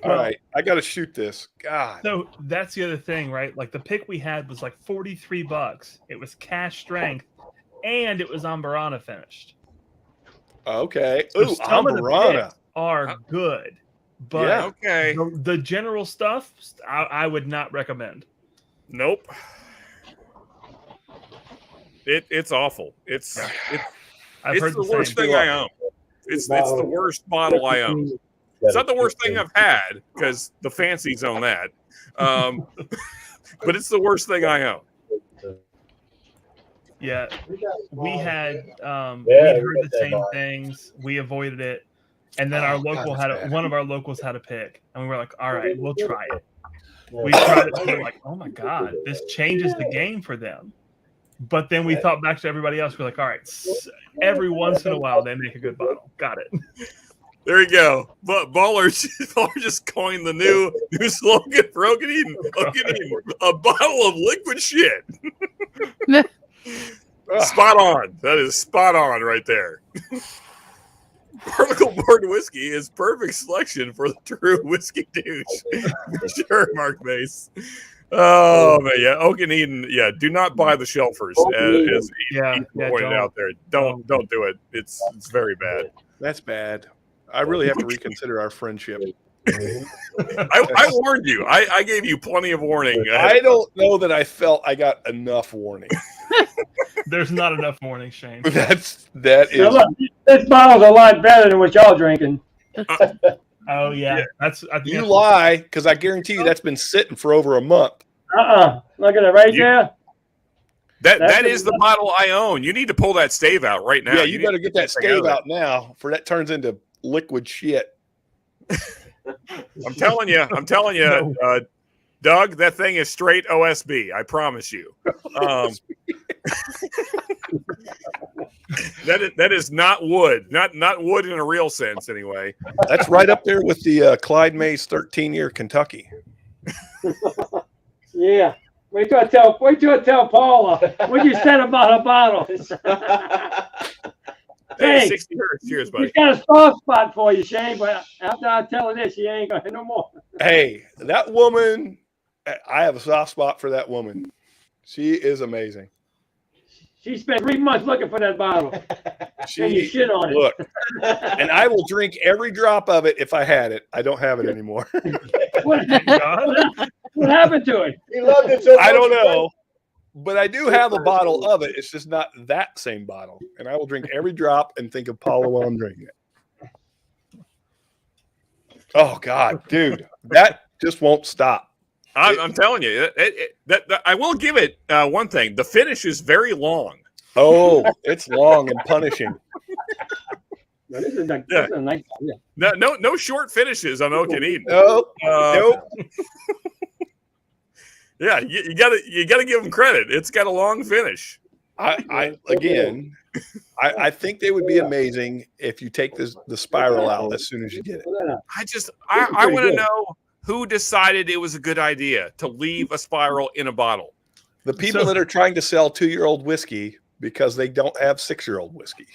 All right, I got to shoot this. God. So that's the other thing, right? Like the pick we had was like $43. It was cash strength, and it was Ambarana finished. Okay. So Ooh, some of the Ambarana picks are good, but Yeah. Okay. the general stuff I would not recommend. Nope. It's awful. It's I've heard the the worst same. thing I own. It's the worst bottle I own. It's not the worst thing I've had because the fancies own that. But it's the worst thing I own. Yeah, we had heard the same things. We avoided it, and then our local one of our locals had a pick, and we were like, "All right, we'll try it." We tried it, and we were like, "Oh my god, this changes the game for them." But then we thought back to everybody else. We're like, "All right, every once in a while they make a good bottle." Got it. There you go. But Baller just coined the new slogan for Tongitht. A bottle of liquid shit. Spot on. That is spot on right there. Particle board whiskey is perfect selection for the true whiskey douche. Sure, Mark Mace. Oh man, yeah, Tongitht. Yeah, do not buy the shelfers as Ethan pointed out there. Don't do it. It's very bad. That's bad. I really have to reconsider our friendship. I warned you. I gave you plenty of warning. I don't know that I felt I got enough warning. There's not enough warning, Shane. That is. Now look, this bottle's a lot better than what y'all drinking. Oh yeah, that's. I think You lie, because I guarantee you that's been sitting for over a month. Look at it right there. That is the bottle I own. You need to pull that stave out right now. Yeah, you better get that stave out now, for that turns into liquid shit. I'm telling you, Doug, that thing is straight OSB. I promise you. That is not wood, not wood in a real sense, anyway. That's right up there with the Clyde Mays 13-year Kentucky. Yeah. Wait till I tell Paula. What you said about a bottle. Hey, 60 hertz. Cheers, buddy. He's got a soft spot for you, Shane, but after I tell her this, she ain't gonna no more. Hey, that woman, I have a soft spot for that woman. She is amazing. She spent 3 months looking for that bottle. And you shit on it. Look, and I will drink every drop of it if I had it. I don't have it anymore. What happened to it? He loved it so much. I don't know. But I do have a bottle of it. It's just not that same bottle. And I will drink every drop and think of Paula while I'm drinking it. Oh, God, dude. That just won't stop. I'm telling you, that I will give it one thing. The finish is very long. Oh, it's long and punishing. This is a nice idea. No short finishes on Tongitht. Nope. Nope. Yeah, you gotta give them credit. It's got a long finish. I think they would be amazing if you take the spiral out as soon as you get it. I want to know who decided it was a good idea to leave a spiral in a bottle. The people that are trying to sell 2-year-old whiskey because they don't have 6-year-old whiskey.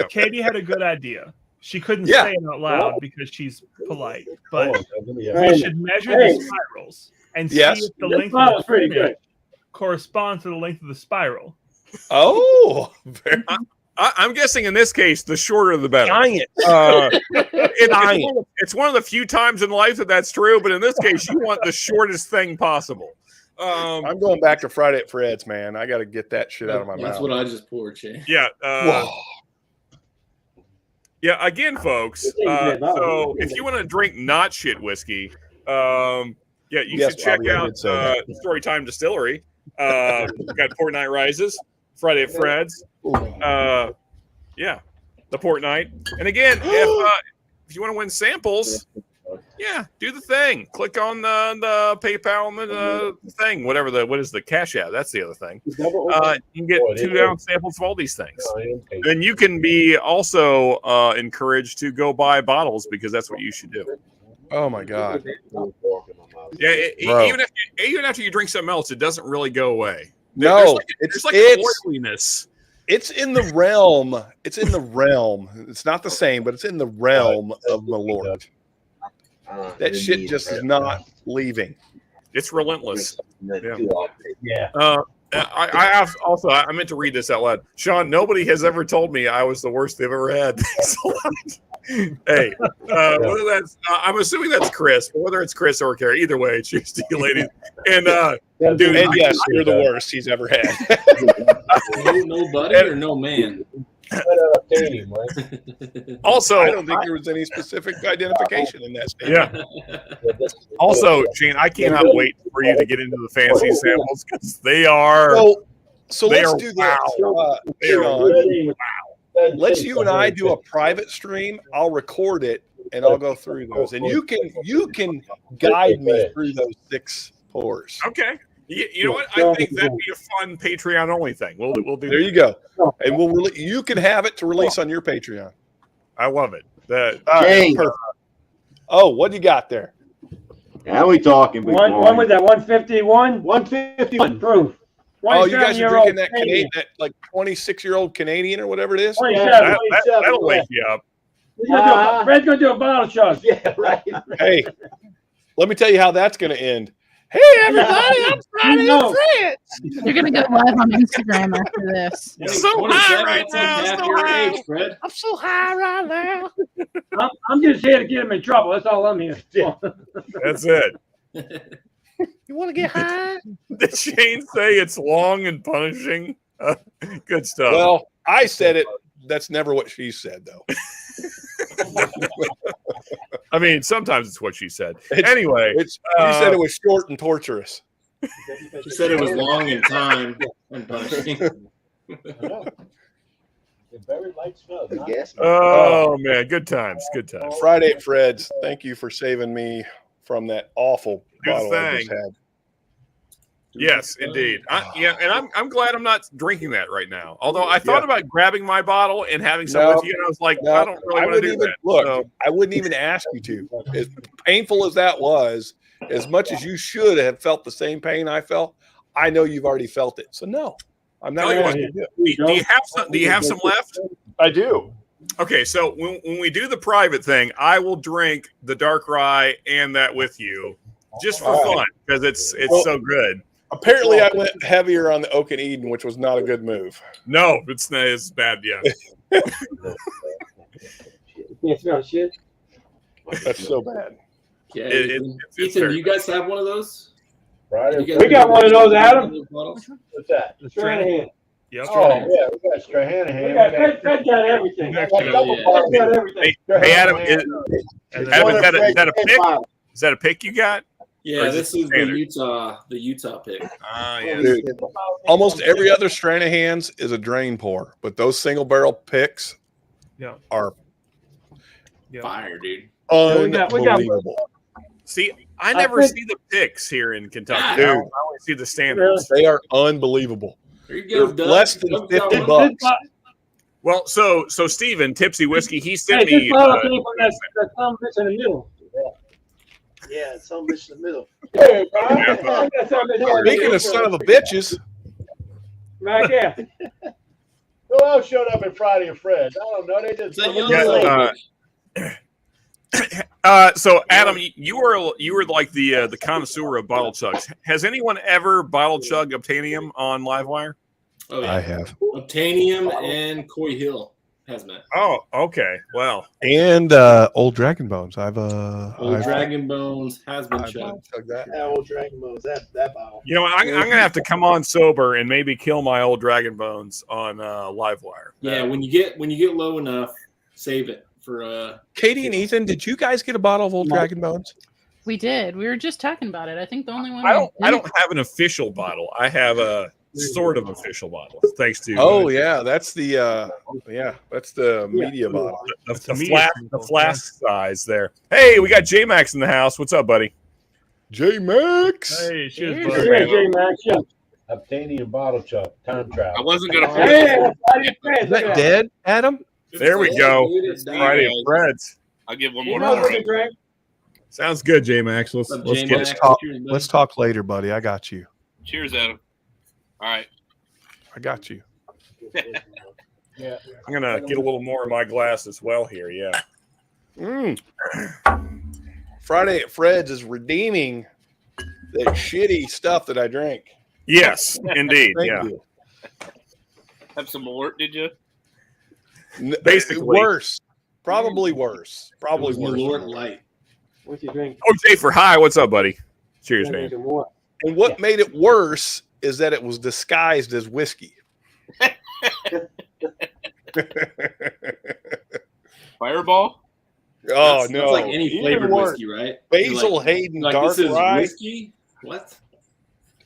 Katie had a good idea. She couldn't say it out loud because she's polite, but we should measure the spirals and see if the length of the finish corresponds to the length of the spiral. Oh, I'm guessing in this case, the shorter the better. It's one of the few times in life that's true, but in this case, you want the shortest thing possible. I'm going back to Friday at Fred's, man. I got to get that shit out of my mouth. That's what I just poured, Shane. Yeah. Yeah. Again, folks. So if you want to drink not shit whiskey, you should check out Storytime Distillery. We've got Port Night Rises, Friday at Fred's. The Port Night. And again, if you want to win samples, do the thing. Click on the PayPal and the thing, what is the Cash App? That's the other thing. You can get 2-ounce samples of all these things. Then you can be also encouraged to go buy bottles because that's what you should do. Oh my God. Yeah, Bro. even after you drink something else, it doesn't really go away. No, there's like an oiliness. It's in the realm. It's in the realm. It's not the same, but it's in the realm of Malort. That shit just is not leaving. It's relentless. Yeah. I meant to read this out loud. Sean, nobody has ever told me I was the worst they've ever had. Hey, whether that's I'm assuming that's Chris, but whether it's Chris or Carrie, either way, cheers to you, ladies. And dude, And yes, you're the worst he's ever had. No buddy or no man. Also, I don't think there was any specific identification in that statement. Yeah. Also, Gene, I cannot wait for you to get into the fancy samples because they are. So let's do this. Let's you and I do a private stream. I'll record it and I'll go through those, and you can guide me through those 6 pours. Okay. You know what? I think that'd be a fun Patreon only thing. We'll do. There you go, and you can have it to release on your Patreon. I love it. What do you got there? How we talking? One with that 151. 151 proof. Oh, you guys are drinking that Canadian, that like 26-year-old Canadian or whatever it is? That'll wake you up. Fred's gonna do a bottle chug. Yeah, right. Hey, let me tell you how that's going to end. Hey, everybody, I'm Friday and Fred. You're gonna go live on Instagram after this. I'm so high right now. I'm so high right now. I'm just here to get him in trouble. That's all I'm here. That's it. You want to get high? Did Shane say it's long and punishing? Good stuff. Well, I said it. That's never what she said, though. I mean, sometimes it's what she said. Anyway, you said it was short and torturous. She said it was long in time and punishing. Very light smell. Oh man, good times, good times. Friday at Fred's. Thank you for saving me from that awful Good bottle I thing. just had. Yes, indeed. And I'm glad I'm not drinking that right now. Although I thought about grabbing my bottle and having some with you, and I was like, I don't really want to do that. Look, I wouldn't even ask you to. As painful as that was, as much as you should have felt the same pain I felt, I know you've already felt it. So no, I'm not going to do it. Do you have some left? I do. Okay, so when we do the private thing, I will drink the dark rye and that with you, just for fun, because it's so good. Apparently, I went heavier on the Oak and Eden, which was not a good move. No, it's bad. Yeah. Can't smell shit. That's so bad. Yeah, Ethan, do you guys have one of those? We got one of those, Adam. What's that? The Stranahan. Yep. Oh, yeah, we got Stranahan. Fred got everything. Fred got everything. Hey, Adam, is that a pick? Is that a pick you got? Yeah, this is the Utah pick. Yeah. Dude, almost every other Stranahan's is a drain pour, but those single barrel picks are fire, dude. Unbelievable. See, I never see the picks here in Kentucky. Dude, I only see the standards. They are unbelievable. There you go, They're less than $50. Well, so Steven, Tipsy Whiskey, he sent me. That's in the middle. Yeah, some bitch in the middle. Speaking of son of a bitches, Right there. Who else showed up at Friday and Fred? I don't know. They did. So Adam, you were like the connoisseur of bottle chugs. Has anyone ever bottle chugged Obtanium on Livewire? Oh, yeah. I have. Obtanium and Coy Hill has met. Oh, okay. Well, And Old Dragon Bones. Dragon Bones has been chugged. Old Dragon Bones. That bottle. you know what? I'm gonna have to come on sober and maybe kill my old Dragon Bones on Livewire. Yeah, when you get low enough, save it for Katie and Ethan, did you guys get a bottle of Old Dragon Bones? We did. We were just talking about it. I think the only one. I don't have an official bottle. I have a sort of official bottle, thanks to. Oh yeah, that's the media bottle. The flask size there. Hey, we got J Max in the house. What's up, buddy? J Max. Hey, cheers, Yeah, buddy. J-Max, yeah. Obtaining a bottle chuck. Time travel. I wasn't gonna. Hey, Is that dead, Adam? There we go. Friday at Fred's. I'll give one He more. knows what to drink. Sounds good, J Max. Let's J-Max? get it. Let's talk later, buddy. I got you. Cheers, Adam. All right. I got you. Yeah. I'm gonna get a little more in my glass as well here. Yeah. Friday at Fred's is redeeming that shitty stuff that I drank. Yes, indeed. Thank Yeah. you. Have some more, did you? Basically. Worse. Probably worse. Probably worse. Lord Light. What you drink? Oh, Jay for high. What's up, buddy? Cheers, man. And what made it worse is that it was disguised as whiskey. Fireball? Oh, That's no. like any Even flavored worse. whiskey, right? Basil Like- Hayden like Dark this is Rye whiskey? What?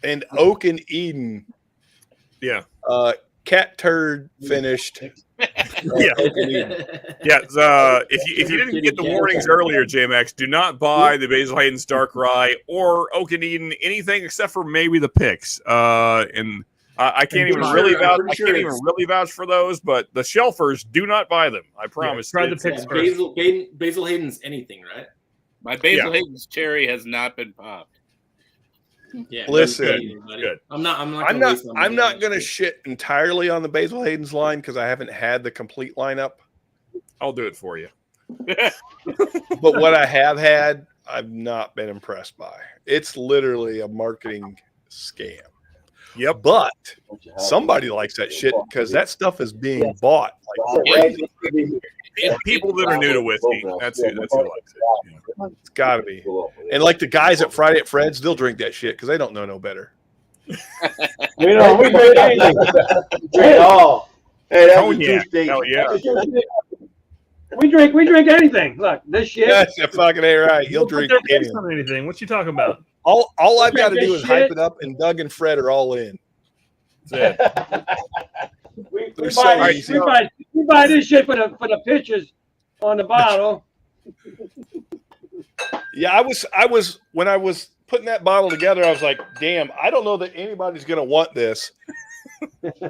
and Oak and Eden. Yeah. Cat turd finished. Yeah. Yeah. If you didn't get the warnings earlier, JMX, do not buy the Basil Hayden's Dark Rye or Oak and Eden, anything except for maybe the picks. And I can't even really vouch. I can't even really vouch for those, but the shelfers do not buy them. I promise. Try the picks first. Basil Hayden's anything, right? My Basil Hayden's cherry has not been popped. Yeah. Listen, good. I'm not going to shit entirely on the Basil Hayden's line because I haven't had the complete lineup. I'll do it for you. But what I have had, I've not been impressed by. It's literally a marketing scam. Yep. But somebody likes that shit because that stuff is being bought like crazy. People that are new to whiskey, that's who likes it. Yeah. It's got to be. And like the guys at Friday at Fred's, they'll drink that shit because they don't know no better. We drink anything. Drink all. Hey, that's Cognac. Hell yeah. We drink anything. Look, this shit. That's a fucking A right. You'll drink Their picks anything. on anything. What you talking about? All I've got to Drink do this is hype shit. it up, and Doug and Fred are all in. That's it. We They're so easy. buy this shit for the pictures on the bottle. Yeah, I was when I was putting that bottle together, I was like, damn, I don't know that anybody's gonna want this.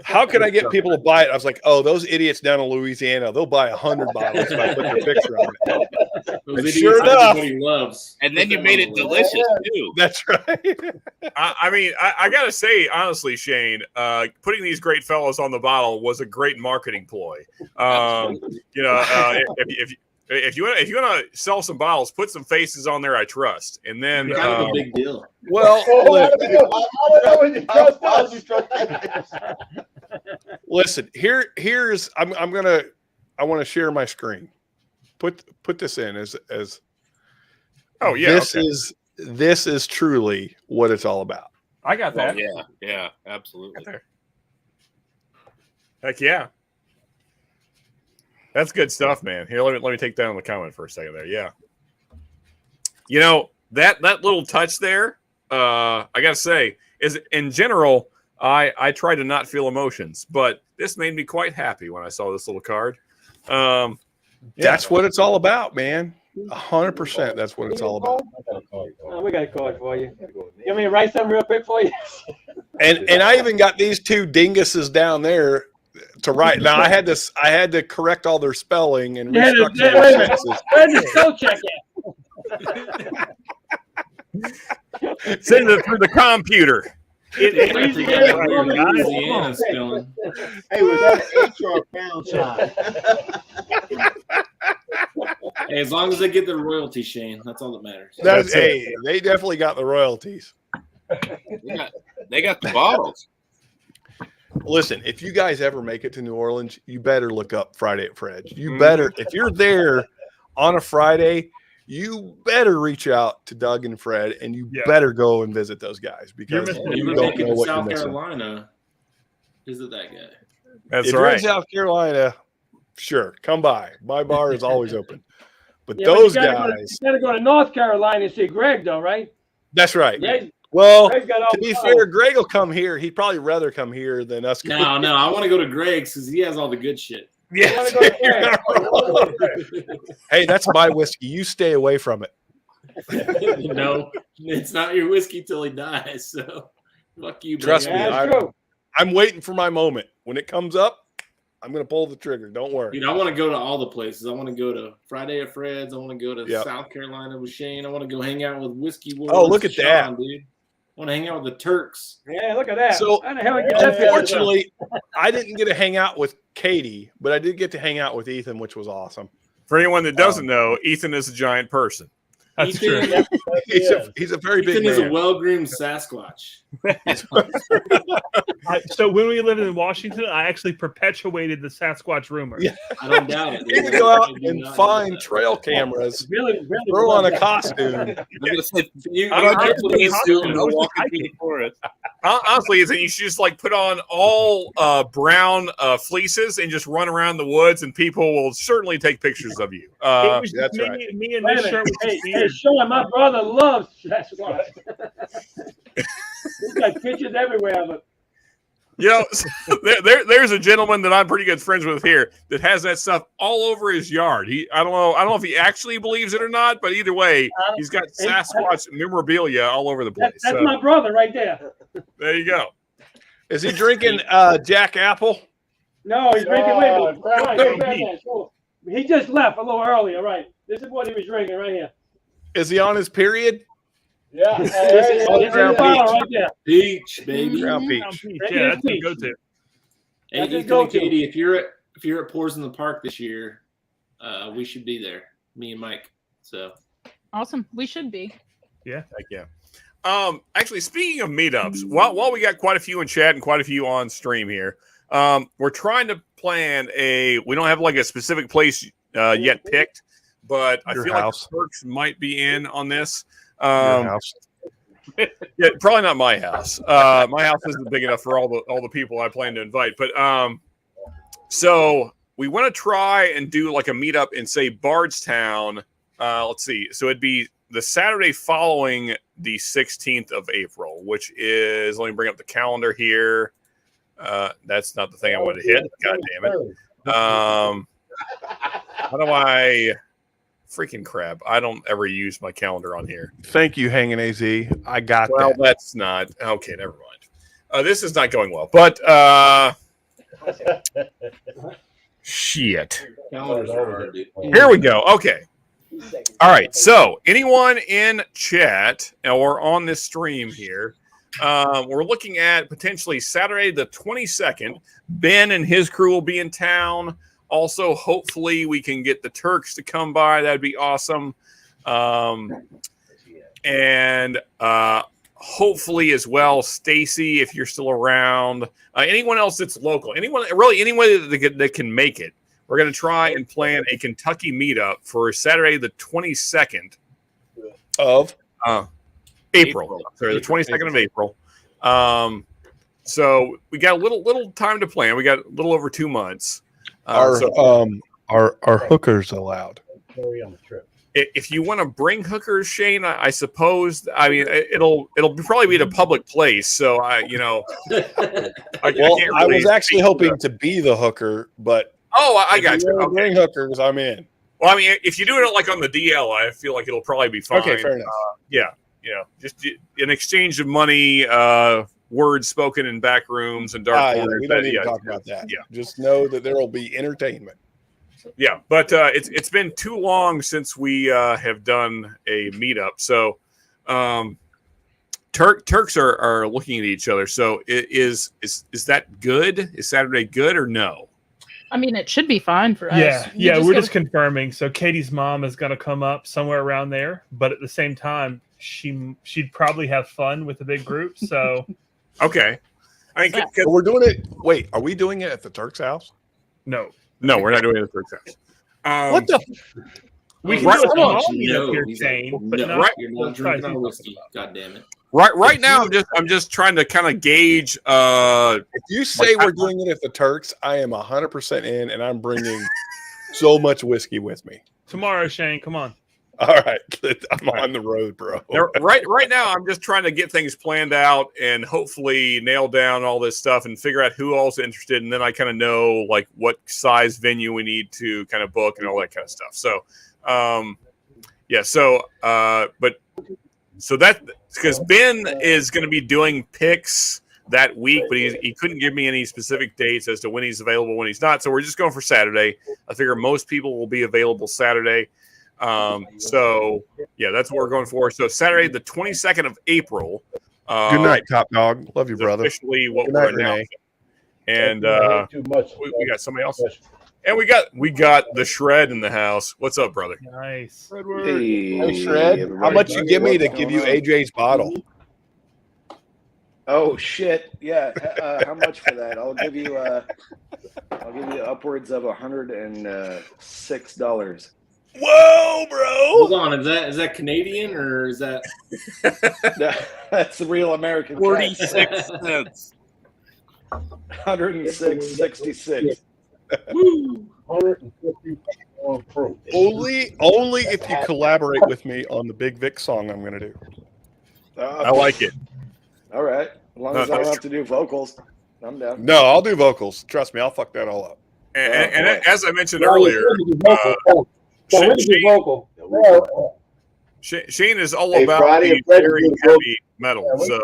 How can I get people to buy it? I was like, oh, those idiots down in Louisiana, they'll buy 100 bottles if I put their picture on it. And sure enough, loves. And then you made it delicious too. that's right. I mean, I gotta say, honestly, Shane, putting these great fellows on the bottle was a great marketing ploy. If you want to sell some bottles, put some faces on there I trust, and then Kind of a big deal. Well, listen, here's I want to share my screen. Put this in as oh yeah, this is truly what it's all about. I got that. Yeah, absolutely. Heck yeah. That's good stuff, man. Here, let me take that on the comment for a second there. Yeah. You know, that little touch there, I gotta say, is in general, I try to not feel emotions, but this made me quite happy when I saw this little card. That's what it's all about, man. 100%. That's what it's all about. We got a card for you. You want me to write something real quick for you? And I even got these two dinguses down there to write. Now I had to correct all their spelling and restructure their sentences. Where's the spell check Send it through the computer. Hey, was that an H or a pound sign? Hey, as long as they get the royalty, Shane, that's all that matters. They definitely got the royalties. They got the bottles. Listen, if you guys ever make it to New Orleans, you better look up Friday at Fred's. You better, if you're there on a Friday, you better reach out to Doug and Fred, and you better go and visit those guys because you don't know what you're missing. South Carolina, is it that guy? That's if right. you're in South Carolina, sure, come by. My bar is always open. But those guys, you gotta go to North Carolina and see Greg, though, right? that's right. Yeah. Well, Greg's got all to be the fair, Greg will come here. He'd probably rather come here than us. No, I want to go to Greg's because he has all the good shit. Yes. Hey, that's my whiskey. You stay away from it. No, it's not your whiskey till he dies. So fuck you. Trust me. I'm waiting for my moment. When it comes up, I'm going to pull the trigger. Don't worry. Dude, I want to go to all the places. I want to go to Friday at Fred's. I want to go to Yep. South Carolina with Shane. I want to go hang out with Whiskey Wars. Oh, look at Sean, that. dude. I want to hang out with the Turks. Yeah, look at that. So, How the hell did you get that picture? unfortunately, I didn't get to hang out with Katie, but I did get to hang out with Ethan, which was awesome. For anyone that doesn't know, Ethan is a giant person. That's Ethan, true. He's a very big Ethan is a man. well-groomed Sasquatch. So when we lived in Washington, I actually perpetuated the Sasquatch rumor. Yeah. I don't doubt it. You need to go out and find trail cameras, Really throw on a costume. I'm gonna say you I'm don't not get what being he's doing. I was Walking just through the forest. Honestly, is that you should just like put on all brown fleeces and just run around the woods, and people will certainly take pictures of you. It was that's just right. me and Wait a this minute. shirt. Was Hey, Sean, my brother loves Sasquatch. He's got pictures everywhere of it. You know, there's a gentleman that I'm pretty good friends with here that has that stuff all over his yard. I don't know if he actually believes it or not, but either way, he's got Sasquatch memorabilia all over the place. That's my brother right there. There you go. Is he drinking Jack Apple? No, he's drinking. Wait a minute. Crown Right, Prince. right there. Sure. He just left a little earlier. Right. This is what he was drinking right here. Is he on his period? Yeah. This is the Crown bottle Peach. right there. Peach, baby. Crown Crown Peach. Peach. That Yeah, is that's a peach. go-to. Hey, That's his Ethan and go-to. Katie, if you're at Pours in the Park this year, we should be there. Me and Mike. So Awesome. We should be. Heck yeah. Actually, speaking of meetups, while we got quite a few in chat and quite a few on stream here, we're trying to plan we don't have like a specific place yet picked, but I Your feel house. like the Turks might be in on this. Your house. Yeah, probably not my house. My house isn't big enough for all the people I plan to invite. But so we want to try and do like a meetup in say Bardstown. Let's see. So it'd be the Saturday following the 16th of April, which is, let me bring up the calendar here. That's not the thing I wanted to hit. God damn it. How do I freaking crap? I don't ever use my calendar on here. Thank you, Hanging AZ. I got Well, that. that's not okay. Never mind. This is not going well. But shit. calendars are hard, dude. Here we go. Okay. All right. So anyone in chat or on this stream here, we're looking at potentially Saturday the 22nd. Ben and his crew will be in town. Also, hopefully, we can get the Turks to come by. That'd be awesome. And hopefully as well, Stacy, if you're still around. Anyone else that's local. Anyone that can make it. We're going to try and plan a Kentucky meetup for Saturday the 22nd Of April. Sorry, the 22nd of April. So we got a little time to plan. We got a little over 2 months. are hookers allowed? If you want to bring hookers, Shane, I suppose. I mean, it'll probably be at a public place. So I was actually hoping to be the hooker, but I if got you. wanna Okay. bring hookers, I'm in. Well, I mean, if you're doing it like on the DL, I feel like it'll probably be fine. Okay, fair enough. Yeah, just an exchange of money, words spoken in back rooms and dark corners. We don't need to talk about that. Yeah. Just know that there will be entertainment. Yeah, but it's been too long since we have done a meetup. So Turks are looking at each other. So is that good? Is Saturday good or no? I mean, it should be fine for us. Yeah, we're gotta- just confirming. So Katie's mom is going to come up somewhere around there, but at the same time, she'd probably have fun with a big group. So Okay. I mean, So we're doing it. Wait, are we doing it at the Turk's house? no, we're not doing it at Turks' house. What the? we can Right- do a small No, meetup here, he's Shane, like, but no, not. you're not drinking our whiskey. God damn it. Right now, I'm just trying to kind of gauge. If you say Like, we're doing it at the Turk's, I am 100% in, and I'm bringing so much whiskey with me. Tomorrow, Shane, come on. All right, I'm on the road, bro. Right now, I'm just trying to get things planned out and hopefully nail down all this stuff and figure out who all's interested, and then I kind of know like what size venue we need to kind of book and all that kind of stuff. So, but so that because Ben is going to be doing picks that week, but he couldn't give me any specific dates as to when he's available, when he's not. So we're just going for Saturday. I figure most people will be available Saturday. So yeah, that's what we're going for. So Saturday, the 22nd of April. Good night, Top Dog. Love you, brother. Officially, what Good we're night, announcing. And Too much. we got somebody else, and we got the Shred in the house. What's up, brother? Nice. Hey, Shred, how much you give me to give you AJ's bottle? Oh shit! Yeah, how much for that? I'll give you upwards of $106. Whoa, bro! Hold on, is that Canadian or is that? That's the real American. 46 cents. 106.66. Woo! 150 proof. Only if you collaborate with me on the Big Vic song I'm going to do. I like it. All right, as long as I don't have to do vocals, I'm down. No, I'll do vocals. Trust me, I'll fuck that all up. And as I mentioned earlier, Shane is all about Friday, the very heavy metal. So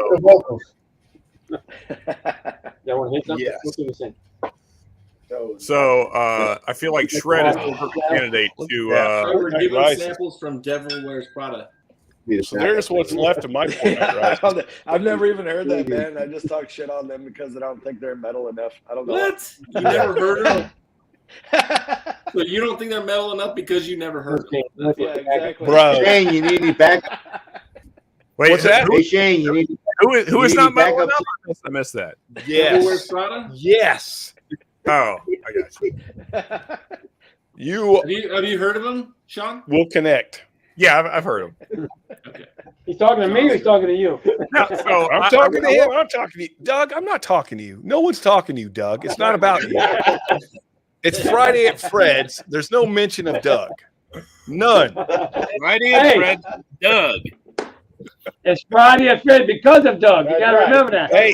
I feel like Shred is the perfect candidate to. We're giving samples from Devil Wears Prada. So there's what's left of my format, right? I've never even heard that band. I just talk shit on them because I don't think they're metal enough. I don't know. What? You never heard them? So you don't think they're metal enough because you never heard them? Yeah, exactly. Bro. Shane, you need me back. Wait, what's that? Hey, Shane, you need Who is not metal backup enough? I missed that. Devil Wears Prada? Yes. Oh, I got you. Have you heard of them, Sean? We'll connect. Yeah, I've heard him. Okay. He's talking to me or he's talking to you? No, so I'm talking to him. I'm talking to you. Doug, I'm not talking to you. No one's talking to you, Doug. It's not about you. It's Friday at Fred's. There's no mention of Doug. None. Friday at Fred's, Doug. It's Friday at Fred because of Doug. You got to remember that. Hey,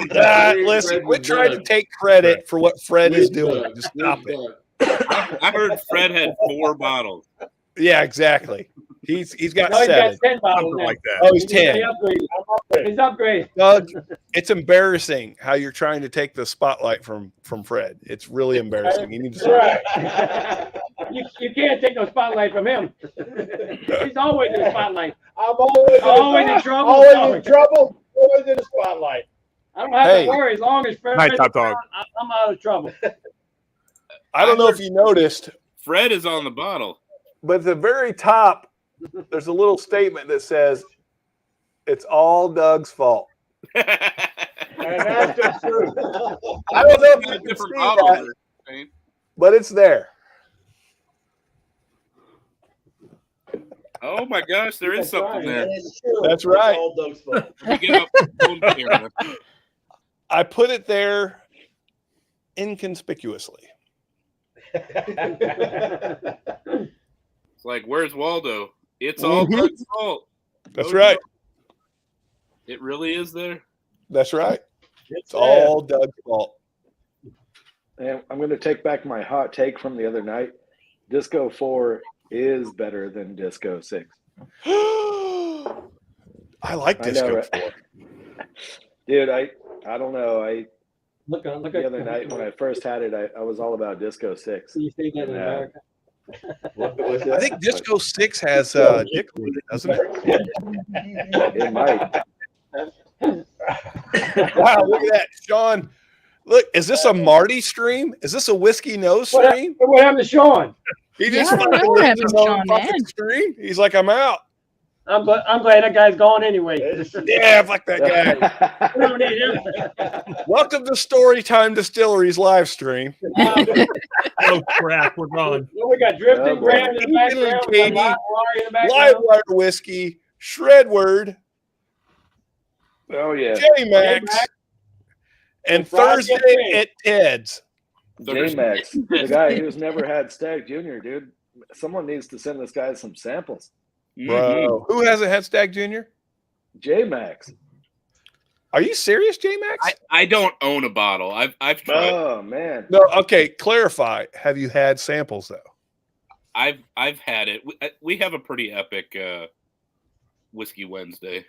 listen, quit trying to take credit for what Fred is doing. Just stop it. I heard Fred had 4 bottles. Yeah, exactly. He's got No, he's 7. got 10 bottles something now. like that. Oh, he's 10. He's upgraded. Doug, it's embarrassing how you're trying to take the spotlight from Fred. It's really embarrassing. You need to stop. Right. You can't take no spotlight from him. He's always in the spotlight. I'm always in trouble. Always in trouble. Always in the spotlight. I don't have to worry as long as Fred. Night, Top Dog. I'm out of trouble. I don't know if you noticed, Fred is on the bottle. but at the very top, there's a little statement that says, "It's all Doug's fault." And that's the truth. I don't know if you Got can different see bottles that, there, Shane. but it's there. Oh my gosh, there is something there. That's right. All Doug's fault. You get up phone camera. I put it there inconspicuously. It's like, where's Waldo? It's all Doug's fault. That's right. It really is there. That's right. It's all Doug's fault. And I'm going to take back my hot take from the other night. Disco 4 is better than Disco 6. I like Disco 4. Dude, I don't know. Look The other night when I first had it, I was all about Disco 6. You think that in America? I think Disco 6 has Dick on it, doesn't it? It might. Wow, look at that, Sean. Look, is this a Marty stream? Is this a Whiskey Nose stream? What happened to Sean? He just Yeah, I don't fucking know what leaves happened his to own Sean, fucking man. stream. He's like, I'm out. I'm glad that guy's gone anyway. Yeah, fuck that guy. We don't need him. Welcome to Storytime Distillery's live stream. Oh crap, we're gone. Well, we got drifting Graham in the background. We got Katie, Live Wire in the Live background. Wire Whiskey, Shredword, Oh, yeah. J-Max, and Thursday at Ted's. J-Max, the guy who's never had Stag Jr., dude. Someone needs to send this guy some samples. Bro, who hasn't had Stag Jr.? J-Max. Are you serious, J-Max? I don't own a bottle. I've tried. Oh, man. No, okay, clarify. Have you had samples, though? I've had it. We have a pretty epic Whiskey Wednesday.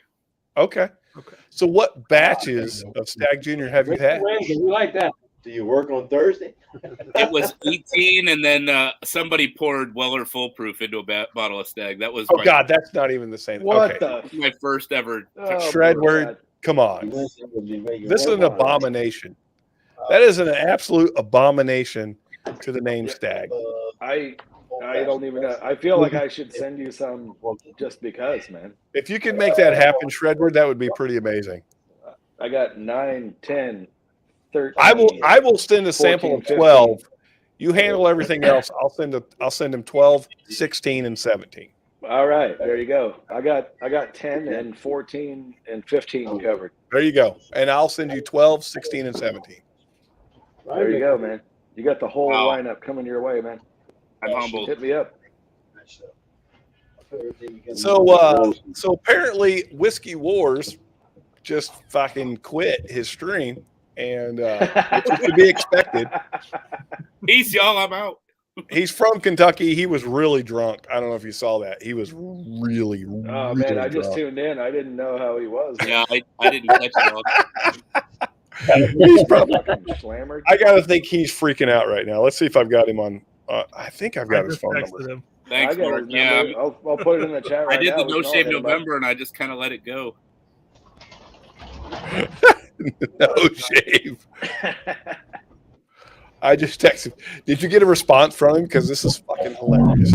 Okay. Okay. So what batches of Stag Junior have you had? We like that. Do you work on Thursday? It was 18, and then somebody poured Weller Full Proof into a bottle of Stag. That was Oh God, that's not even the same. What Okay. my first ever. Shredward, come on. This is an abomination. That is an absolute abomination to the name Stag. I don't even know. I feel like I should send you some just because, man. If you could make that happen, Shredward, that would be pretty amazing. I got 9, 10, 13. I will send a sample 14, of 12. You handle everything else. I'll send him 12, 16, and 17. All right, there you go. I got 10 and 14 and 15 covered. There you go. And I'll send you 12, 16, and 17. There you go, man. You got the whole lineup coming your way, man. I'm humbled. Hit me up. So apparently Whiskey Wars just fucking quit his stream, and which is to be expected. Peace, y'all. I'm out. He's from Kentucky. He was really drunk. I don't know if you saw that. He was really, Oh man, I just tuned in. I didn't know how he was. Yeah, I didn't catch it all. He's probably slammered. I gotta think he's freaking out right now. Let's see if I've got him on. I think I've got his phone number. Him. Thanks, I got Mark. his Yeah, number. I'll put it in the chat right I did now. the We No can all Shave hit him up. November, and I just kind of let it go. No shave. I just texted. Did you get a response from him? Because this is fucking hilarious.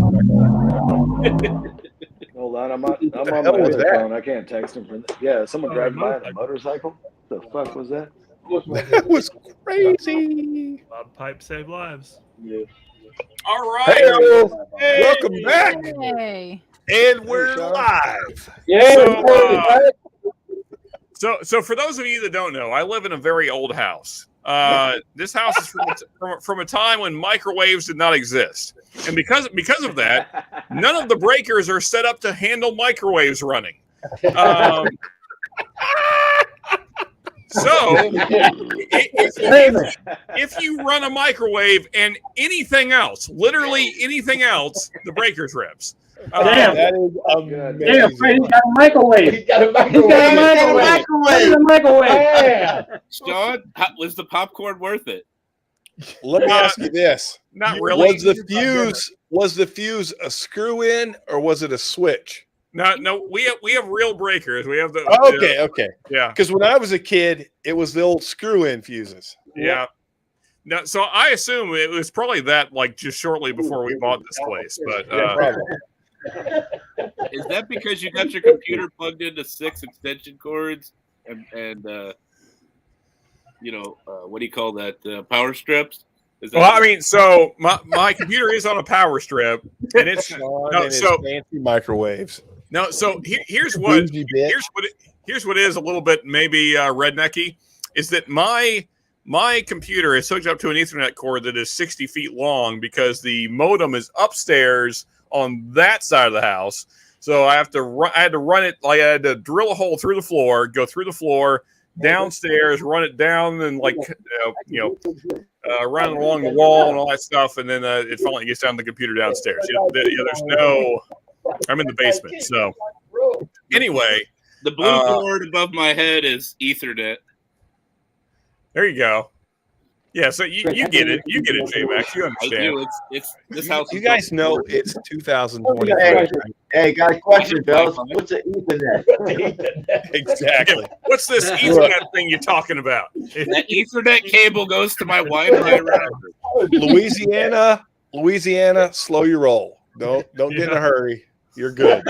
Hold on, I'm on my hell was other that? phone. I can't text him from. Yeah, someone driving by on a motorcycle. What the fuck was that? That was crazy. Loud pipe save lives. All right. Hey, welcome back. Hey. And we're live. Yeah. So for those of you that don't know, I live in a very old house. This house is from a time when microwaves did not exist, and because of that, none of the breakers are set up to handle microwaves running. So if you run a microwave and anything else, literally anything else, the breakers rips. Damn. That is amazing. Damn, Fred, he's got a microwave. He's got a He's got a microwave. microwave. He's got a microwave. Yeah. Sean, was the popcorn worth it? Let me ask you this: Not really. Was the fuse a screw in or was it a switch? No, we have real breakers. We have the Okay. yeah. Because when I was a kid, it was the old screw in fuses. Yeah. No, so I assume it was probably that, like, just shortly before we bought this place. But Is that because you got your computer plugged into 6 extension cords and what do you call that? Power strips? Is that well, I mean, so my computer is on a power strip, and it's fancy microwaves. No, so here's what is a little bit maybe rednecky is that my computer is hooked up to an Ethernet cord that is 60 feet long because the modem is upstairs on that side of the house. So I had to run it. Like I had to drill a hole through the floor, go through the floor, downstairs, run it down, and run along the wall and all that stuff, and then it finally gets down the computer downstairs. There's no. I'm in the basement. So anyway, the blue cord above my head is Ethernet. There you go. Yeah, so you get it. You get it, J-Max. You understand. I do. It's this house. You guys know it's 2023. Hey, guys, question, fellas. What's an Ethernet? Exactly. What's this Ethernet thing you're talking about? That Ethernet cable goes to my Wi-Fi router. Louisiana, slow your roll. Don't get in a hurry. You're good.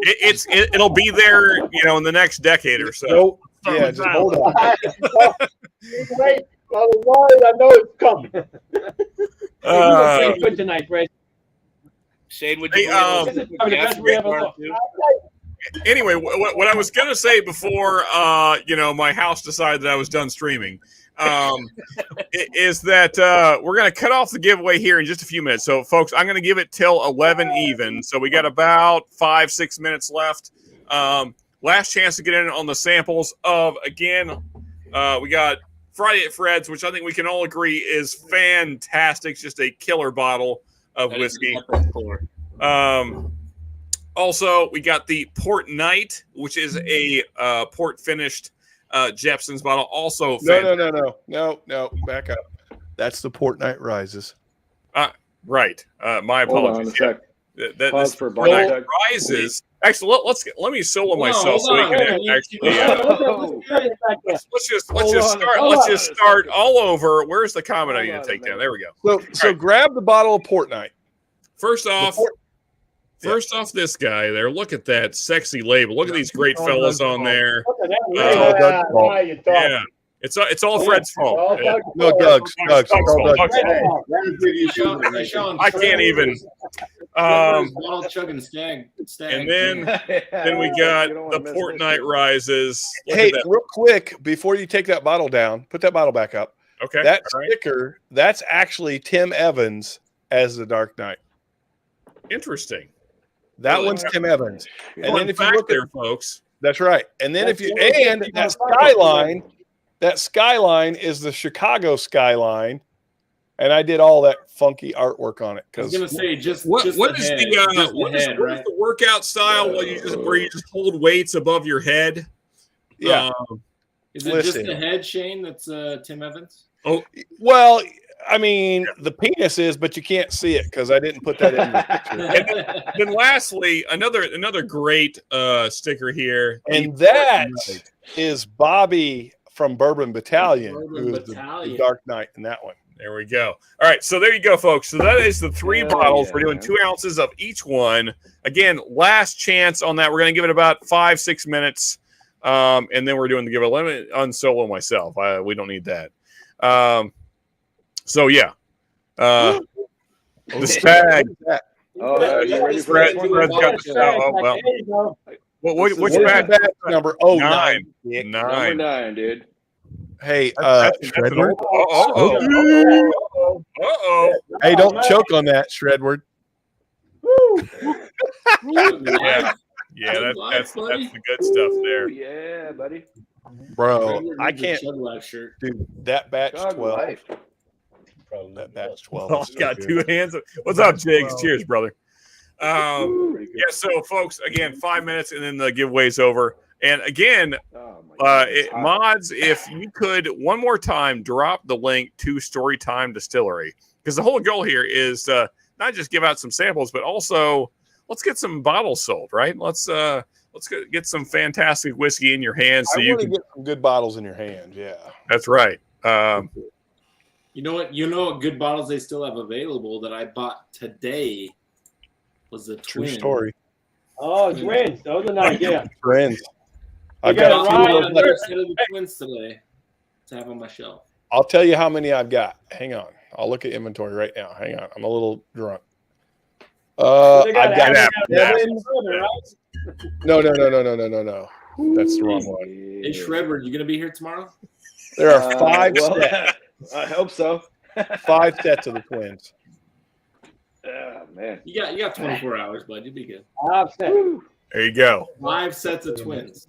It'll be there, in the next decade or so. Nope. Yeah, just hold on. Wait, otherwise I know it's coming. Good tonight, Fred. Shane, would you? Anyway, what I was gonna say before, my house decided that I was done streaming, is that we're gonna cut off the giveaway here in just a few minutes. So, folks, I'm gonna give it till 11 even. So we got about 5-6 minutes left. Last chance to get in on the samples of, again, we got Friday at Fred's, which I think we can all agree is fantastic. It's just a killer bottle of whiskey. Also, we got the Port Night, which is a port finished Jeppson's bottle. Also, No. Back up. That's the Port Night Rises. Right. My Hold on a apologies. sec. That Pause this for Port Night bottle. Rises. Actually, let me solo myself so we can actually. Let's just start all over. Where's the comment I need to take down? There we go. So grab the bottle of Port Night. First off, this guy there. Look at that sexy label. Look at these great fellas on there. Yeah. It's all Fred's fault. No, Doug's. I can't even. Bottle chugging stag. And then we got the Port Night Rises. Hey, real quick, before you take that bottle down, put that bottle back up. Okay. That sticker, that's actually Tim Evans as the Dark Knight. Interesting. That one's Tim Evans. And then if you look there, folks. That's right. And then that skyline is the Chicago skyline, and I did all that funky artwork on it. I was gonna say what is the workout style where you just hold weights above your head? Yeah. Is it just the head, Shane? That's Tim Evans. Oh, well, I mean, the penis is, but you can't see it because I didn't put that in the picture. And then lastly, another great sticker here, and that is Bobby from Bourbon Battalion, who is the Dark Knight in that one. There we go. All right, so there you go, folks. So that is the three bottles. We're doing 2 ounces of each one. Again, last chance on that. We're going to give it about 5-6 minutes, and then we're doing the give a limit on solo myself. We don't need that. So yeah, the stag. You ready for Fred's got the stag. Oh well. Which batch number? 9. Number 9, dude. Hey, Shredward. Hey, don't choke on that, Shredward. Yeah, that's the good stuff there. Yeah, buddy. Bro, I can't. Dude, that batch 12. That batch 12. Oh, got 2 hands. What's up, Jigs? Cheers, brother. Yeah, so folks, again, 5 minutes and then the giveaway's over. And again, mods, if you could one more time drop the link to Storytime Distillery, because the whole goal here is not just give out some samples, but also let's get some bottles sold, right? Let's get some fantastic whiskey in your hands so you can get some good bottles in your hands. Yeah, that's right. You know what good bottles they still have available that I bought today was the True twin. story. Oh, twins. Those are nice. Yeah. Twins. I got another set of the twins today to have on my shelf. I'll tell you how many I've got. Hang on. I'll look at inventory right now. Hang on. I'm a little drunk. I've got No. That's the wrong one. Hey, Shredward, you gonna be here tomorrow? There are 5 sets. I hope so. 5 sets of the twins. Oh, man. You got 24 hours, bud. You'll be good. There you go. 5 sets of twins.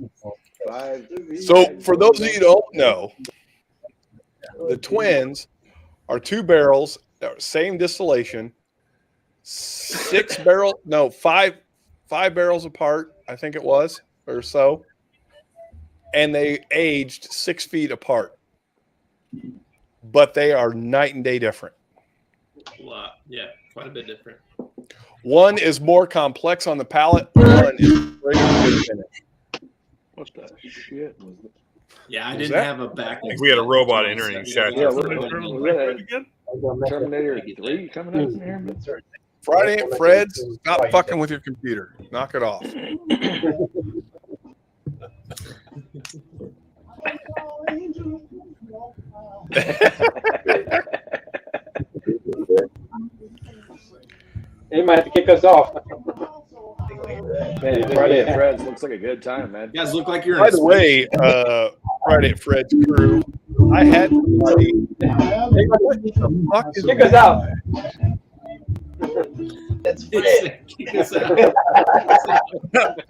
5. So, for those of you who don't know, the twins are 2 barrels, same distillation, 5 barrels apart, I think it was, or so, and they aged 6 feet apart. But they are night and day different. A lot, yeah, quite a bit different. One is more complex on the palate. One is very good in it. What the shit was it? Yeah, I didn't have a back. I think we had a robot entering the chat. Terminator 3 coming up in here. Friday at Fred's. Stop fucking with your computer. Knock it off. They might have to kick us off. Man, Friday at Fred's looks like a good time, man. You guys look like you're. By the way, Friday at Fred's crew, I had somebody. Kick us out. That's Fred.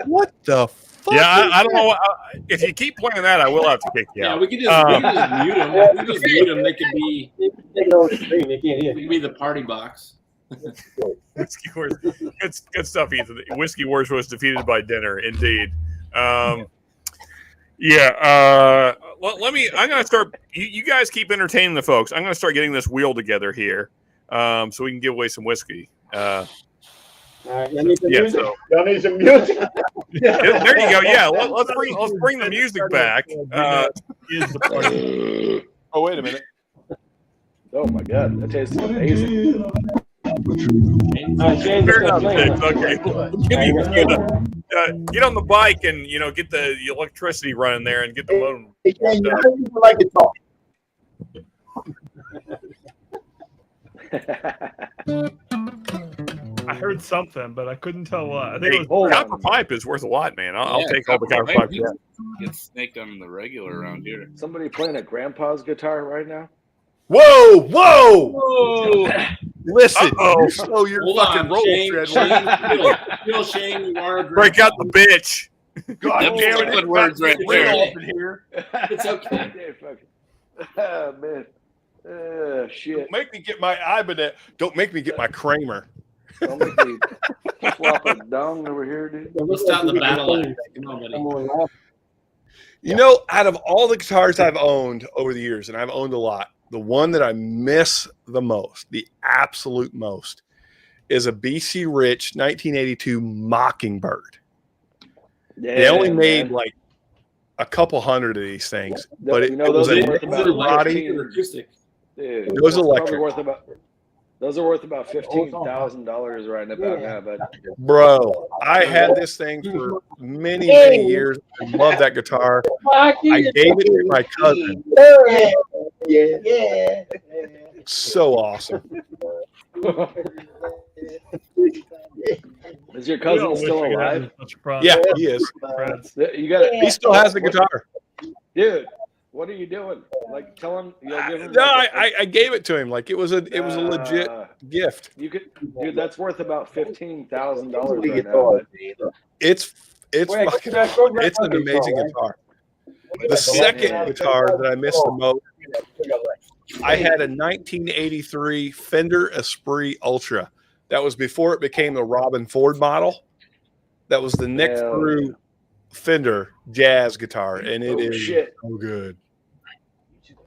What the fuck? Yeah, I don't know. If you keep playing that, I will have to kick you out. Yeah, we could just mute them. We just mute them. They could be. They could be the party box. Whiskey Wars. Good stuff, Ethan. Whiskey Wars was defeated by dinner, indeed. Yeah. Let me. I'm going to start. You guys keep entertaining the folks. I'm going to start getting this wheel together here, so we can give away some whiskey. All right, y'all need some music. Y'all need some music. There you go. Yeah, let's bring the music back. Oh, wait a minute. Oh my God, that tastes amazing. Fair enough, Diggs. Okay. Get on the bike and get the electricity running there and get the motor. Hey, Shane, how do people like to talk? I heard something, but I couldn't tell what. I think it Hey, was copper pipe is worth a lot, man. I'll take all the copper pipe. Yeah. Gets snaked on the regular around here. Somebody playing a grandpa's guitar right now? Whoa! Listen, you slow your Hold fucking on, roll, Shane, Fred. Feel Shane, you are a Break out the bitch. God Them damn good it! words right there. Up in here. It's okay. Oh man. Shit. Don't make me get my Ibanez. Don't make me get my Kramer. Don't make me flop a dong over here, dude. Bust out the battle axe. Come on, buddy. Out of all the guitars I've owned over the years, and I've owned a lot, the one that I miss the most, the absolute most, is a BC Rich 1982 Mockingbird. Yeah, They only made man. like a couple hundred of these things, but it those was are a worth nickel about body. Acoustic. Dude, It was that's probably electric. Those are worth about $15,000 right about now, but Bro, I had this thing for many, many years. I love that guitar. I gave it to my cousin. Yeah. So awesome. is your cousin still alive? Yeah, he is. You got He still has the guitar. dude. What are you doing? Like, tell him you'll give him. No, like I gave it to him. Like it was a legit gift. You could, dude. That's worth about $15,000 right now. It's fucking, it's an amazing guitar. The second guitar that I missed the most, I had a 1983 Fender Esprit Ultra. That was before it became the Robin Ford model. That was the Nick through Fender jazz guitar, and it is so good.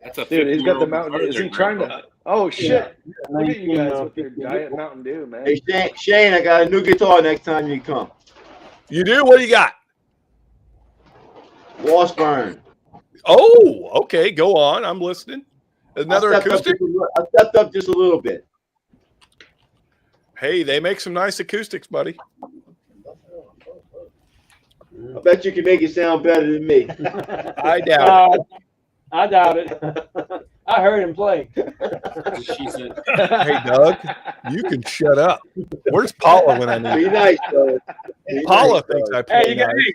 That's a Dude, he's got the Mountain Dew. guitar Is he there, trying bro. to? Oh shit! Look at you guys with your Diet Mountain Dew, man. Hey, Shane, I got a new guitar next time you come. You do? What do you got? Washburn. Oh, okay. Go on. I'm listening. Another acoustic? I stepped up just a little bit. Hey, they make some nice acoustics, buddy. I bet you can make it sound better than me. I doubt it. I doubt it. I heard him play. She said. Hey, Doug, you can shut up. Where's Paula when I need Be her? nice, though. Paula thinks I play Hey, you got nice.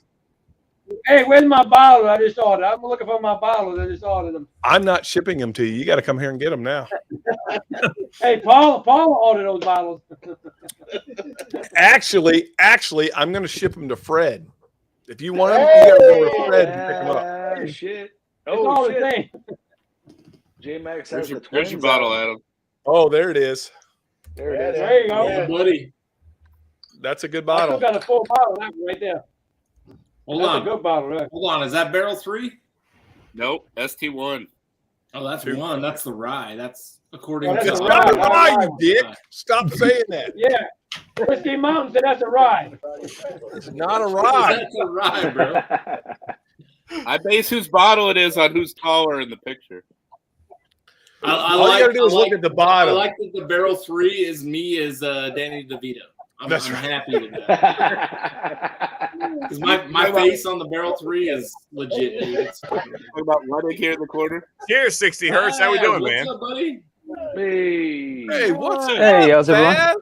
Hey, where's my bottle? I just ordered. I'm looking for my bottles. I just ordered them. I'm not shipping them to you. You got to come here and get them now. Hey, Paula ordered those bottles. Actually, I'm going to ship them to Fred. If you want them, you got to go to Fred and pick them up. Shit. It's all the shit. same. J-Max There's has the your, there's twins. your bottle, out. Adam. Oh, there it is. There it is. There you go. Yeah, buddy. That's a good I bottle. still got a full bottle of that right there. Hold That's on. a good bottle, right? Hold on. Is that barrel 3? Nope, ST1. Oh, that's 1. That's the rye. That's according Oh, to. that's It's a not a rye. rye, you dick. Stop saying that. Yeah. Whiskey Mountain said that's a rye. It's not a rye. That's a rye, bro. I base whose bottle it is on who's taller in the picture. All you got to do is look at the I bottom. like that the barrel 3 is me as Danny DeVito. I'm That's right. happy with that. Because my face on the barrel 3 is legit, dude. It's What about Ludwig here in the corner? Here's 60 Hertz. How we doing, what's man? up, buddy? Hey. Hey, what's up? Hey, how's everyone? Baz?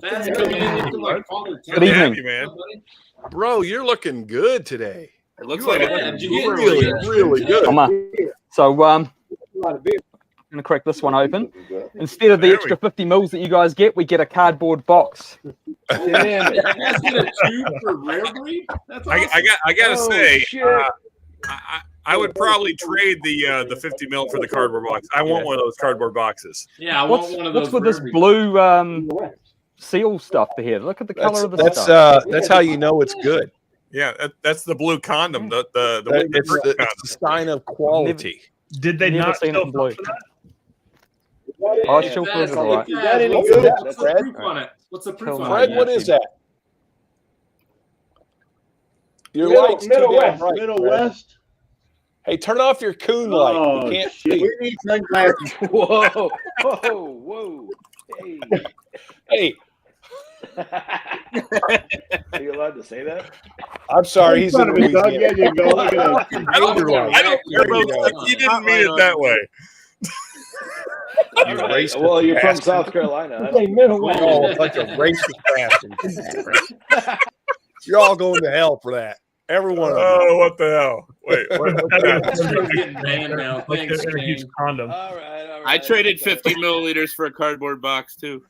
That's coming in looking like Father Good Good to have evening. you, man. Bro, you're looking good today. It looks You like are Yeah, did you get really, really good. I'm so I'm gonna crack this one open. Instead of the There extra 50 mils that you guys get, we get a cardboard box. Damn, you guys get a tube for rare breed? That's awesome. I gotta Oh, say, shit. I would probably trade the 50 mil for the cardboard box. I want one of those cardboard boxes. Yeah, I want one of those. What's with this blue seal stuff here? Look at the color of the stuff. That's how you know it's good. Yeah, that's the blue condom. It's a sign of quality. Did they not seen still it in blue? Oh, Is that any any good? good? What's the proof on it? What's the proof on Fred, it? what is that? Your Middle- light's Middle too damn West, bright, Middle Fred. West. Hey, turn off your coon light. Oh, We can't shit. see. We need sunglasses. Whoa, whoa, whoa. Hey. Hey, Are you allowed to say that? I'm sorry. He's in Son of a gun. Louisiana. Yeah, you go. Look at that. I don't care about that. He didn't mean it that way. You racist Well, you're from bastard. South Carolina. Say Middle West. Oh, a bunch of racist bastards. You're all going to hell for that. Every one of them. Oh, what the hell? Wait, what's that? We're getting banned now. Like Thanks, a huge Shane. condom. All right, all right. I traded 50 milliliters for a cardboard box too.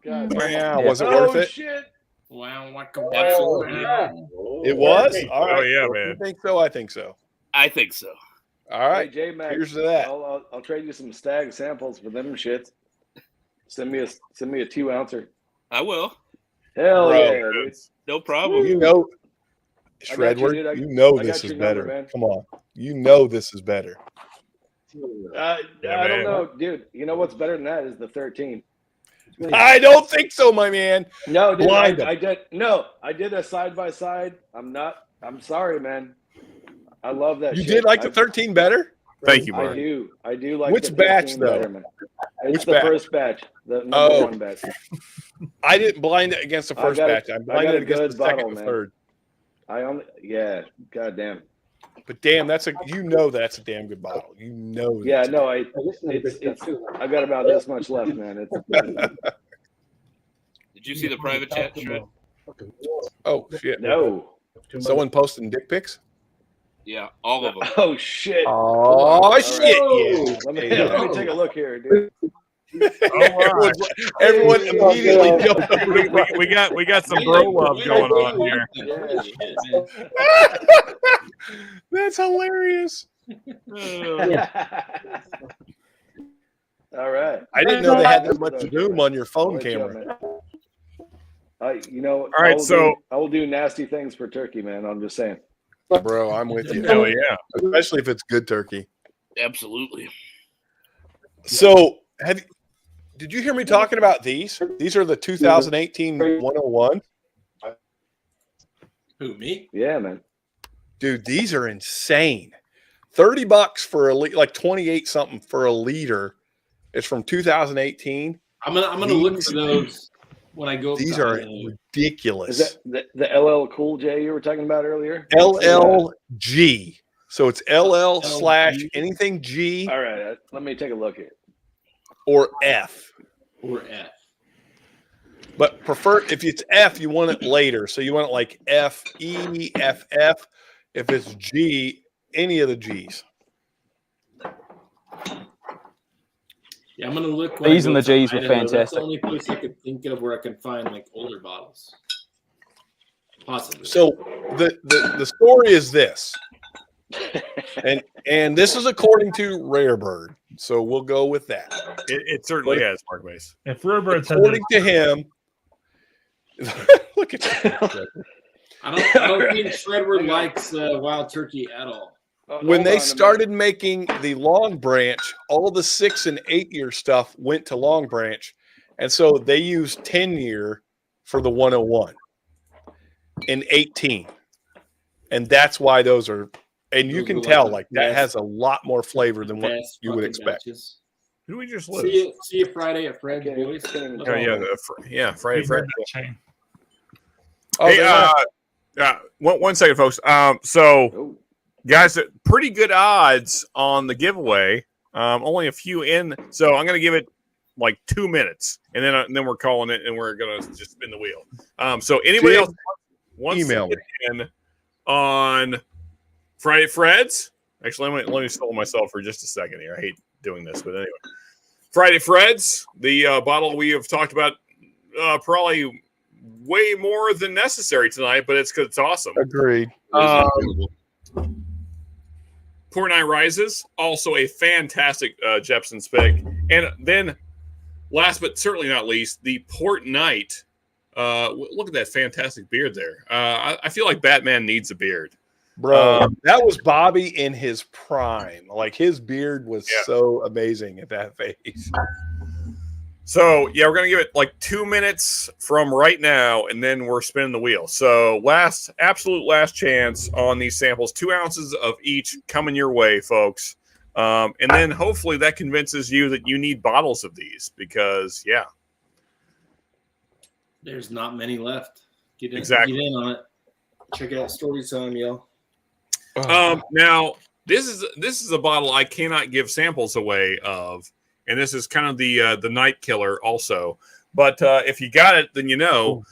God, Yeah, was it worth it? Shit. Wow, Absolutely. It was? All right. Oh, yeah, If man. you think so? I think so. I think so. All right. Hey, J-Mac, Here's to that. I'll trade you some stag samples for them shits. Send me a 2-ouncer. I will. Hell Bro. yeah, dude. No problem. You know, I got you, Shredward, dude. you know I this got is your better. number, man. Come on. You know this is better. I man. don't know, dude. You know what's better than that is the 13. I don't think so, my man. No, dude, Blind I did. No, I did a side by side. I'm sorry, man. I love that. You shit. did like the 13 better? Thank you, I Mark. do. I do like Which the batch, 13 though? better, man. It's Which the batch? first batch, the number Oh. 1 batch. I didn't blind it against the I first got a- batch. I I got blinded a it against good the second bottle, and man. third. Goddamn. But damn, that's a damn good bottle. You know. Yeah, that's- no, it's I got about this much left, man. Did you see the private chat, Shred? Oh shit. No. Someone posting dick pics? Yeah, all of them. Oh shit. Oh All shit! right. Yeah. Let me take a look here, dude. Everyone immediately jumped over. We got some bro love going on here. That's hilarious. All right. I didn't know they had that much zoom on your phone Good job, camera. man. All right, I will do nasty things for turkey, man. I'm just saying. Bro, I'm with you. Hell yeah. Especially if it's good turkey. Absolutely. So, did you hear me talking about these? These are the 2018 101. Who, me? Yeah, man. Dude, these are insane. $30 for like 28 something for a liter. It's from 2018. I'm gonna look for those when I go. These are ridiculous. Is that the LL Cool J you were talking about earlier? LLG. So it's LL / anything G. All right, let me take a look here. Or F. Or F. But prefer if it's F, you want it later. So you want it like F, E, F, F. If it's G, any of the G's. Yeah, I'm gonna look. These and the G's were Idaho. That's fantastic. the only place I could think of where I can find like older bottles. Possibly. So the story is this. And this is according to Rare Bird. So we'll go with that. It certainly has, Mark Mace. If Rare said According to him, look at that. I don't think Shredward likes wild turkey at all. When they started making the Long Branch, all the 6 and 8 year stuff went to Long Branch. And so they used 10 year for the 101 in 18. And that's why those are, and you can tell like that has a lot more flavor than what you would expect. Who we just lose? See you Friday at Fred's, boys. Yeah, Friday. Oh, Hey, one second, folks. So, guys, pretty good odds on the giveaway. Only a few in, so I'm going to give it like 2 minutes, and then we're calling it, and we're going to just spin the wheel. So, anybody else wants email to get in on Friday Fred's? Actually, let me stall myself for just a second here. I hate doing this, but anyway, Friday Fred's, the bottle we have talked about probably way more than necessary tonight, but it's because it's awesome. Agreed. Port Night Rises, also a fantastic Jepson's pick. And then, last but certainly not least, the Port Night. Look at that fantastic beard there. I feel like Batman needs a beard. Bro, that was Bobby in his prime. Like, his beard was so amazing at that phase. So, yeah, we're going to give it like 2 minutes from right now, and then we're spinning the wheel. So, absolute last chance on these samples. 2 ounces of each coming your way, folks. And then hopefully that convinces you that you need bottles of these because, yeah. There's not many left. Get in on it. Check out Storytime, y'all. Now, this is a bottle I cannot give samples away of. And this is kind of the night killer also. But if you got it, then you know.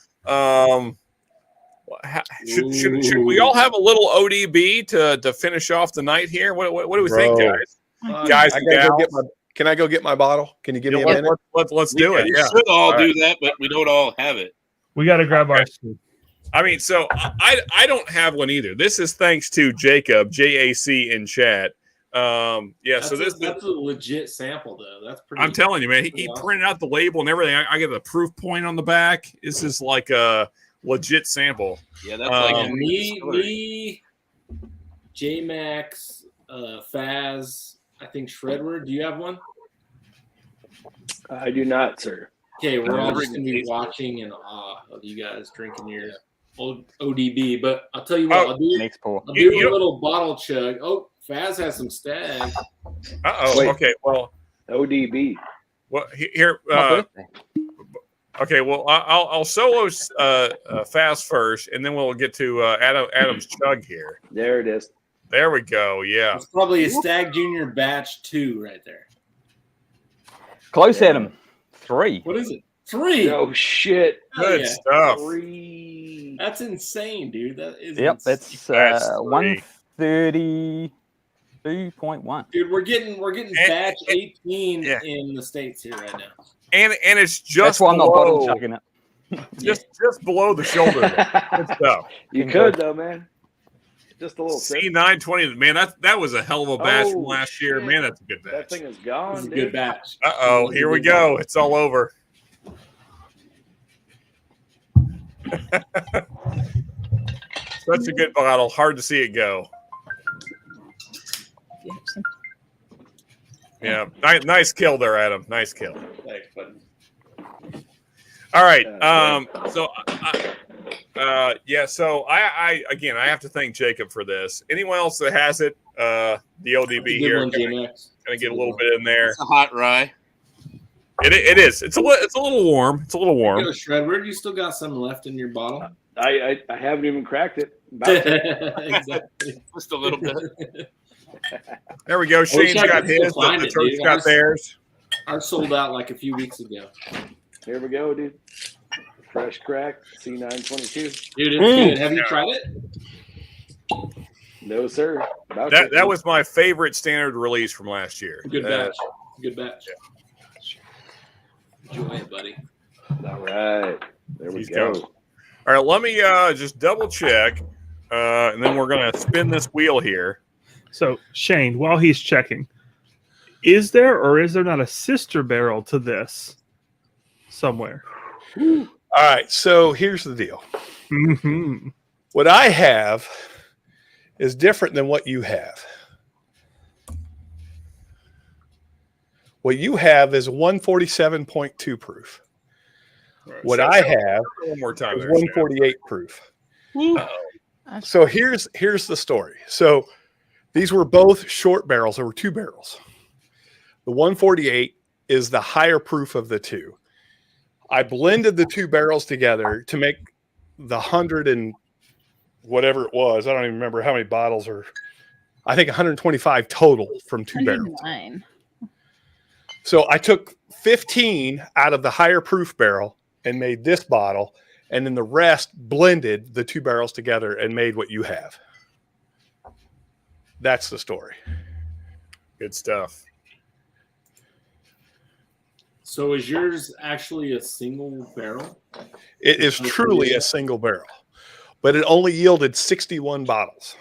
Should we all have a little ODB to finish off the night here? What do we think, guys? Can I go get my bottle? Can you give me a minute? Let's do it. We should all do that, but we don't all have it. We got to grab our. I mean, so I don't have one either. This is thanks to Jacob, JAC in chat. That's a legit sample though. That's pretty. I'm telling you, man. He printed out the label and everything. I get the proof point on the back. This is like a legit sample. Yeah, that's like me, J Max, Faz. I think Shredward. Do you have one? I do not, sir. Okay, we're all just gonna be watching in awe of you guys drinking your old ODB. But I'll tell you what, I'll do a little bottle chug. Oh, Faz has some stag. Okay, well, ODB. Well, here. Okay, well, I'll solo Faz first, and then we'll get to Adam's chug here. There it is. There we go. Yeah, it's probably a Stag Junior batch 2 right there. Close, Adam. 3. What is it? 3. Oh shit! Good stuff. 3. That's insane, dude. That is. Yep, that's 132.1. Dude, we're getting batch 18 in the States here right now. And it's just that's why I'm not bottle chugging it. just below the shoulder. Good stuff. You could though, man. Just a little C920, man. That was a hell of a batch from last year. Man, that's a good batch. That thing is gone, dude. Good batch. Here we go. It's all over. Such a good bottle. Hard to see it go. Yeah, nice kill there, Adam. Nice kill. Thanks, buddy. All right. So I have to thank Jacob for this. Anyone else that has it, the ODB here, gonna get a little bit in there. It's a hot rye. It is. It's a little warm. It's a little warm. Shredward, you still got some left in your bottle? I haven't even cracked it. Exactly. Just a little bit. There we go. Shane's got his. The church got theirs. Ours sold out like a few weeks ago. Here we go, dude. Fresh crack, C922. Dude, it's good. Have you tried it? No, sir. That was my favorite standard release from last year. Good batch. Good batch. Enjoy it, buddy. All right. There we go. All right, let me just double check, and then we're going to spin this wheel here. So, Shane, while he's checking, is there or is there not a sister barrel to this somewhere? All right, so here's the deal. Mm-hmm. What I have is different than what you have. What you have is 147.2 proof. Right, what I have one more time is 148 proof. Uh-oh. So here's the story. So these were both short barrels. There were 2 barrels. The 148 is the higher proof of the 2. I blended the 2 barrels together to make the 100 and whatever it was. I don't even remember how many bottles are. I think 125 total from 2 barrels. So I took 15 out of the higher proof barrel and made this bottle, and then the rest blended the 2 barrels together and made what you have. That's the story. Good stuff. So is yours actually a single barrel? It is truly a single barrel, but it only yielded 61 bottles.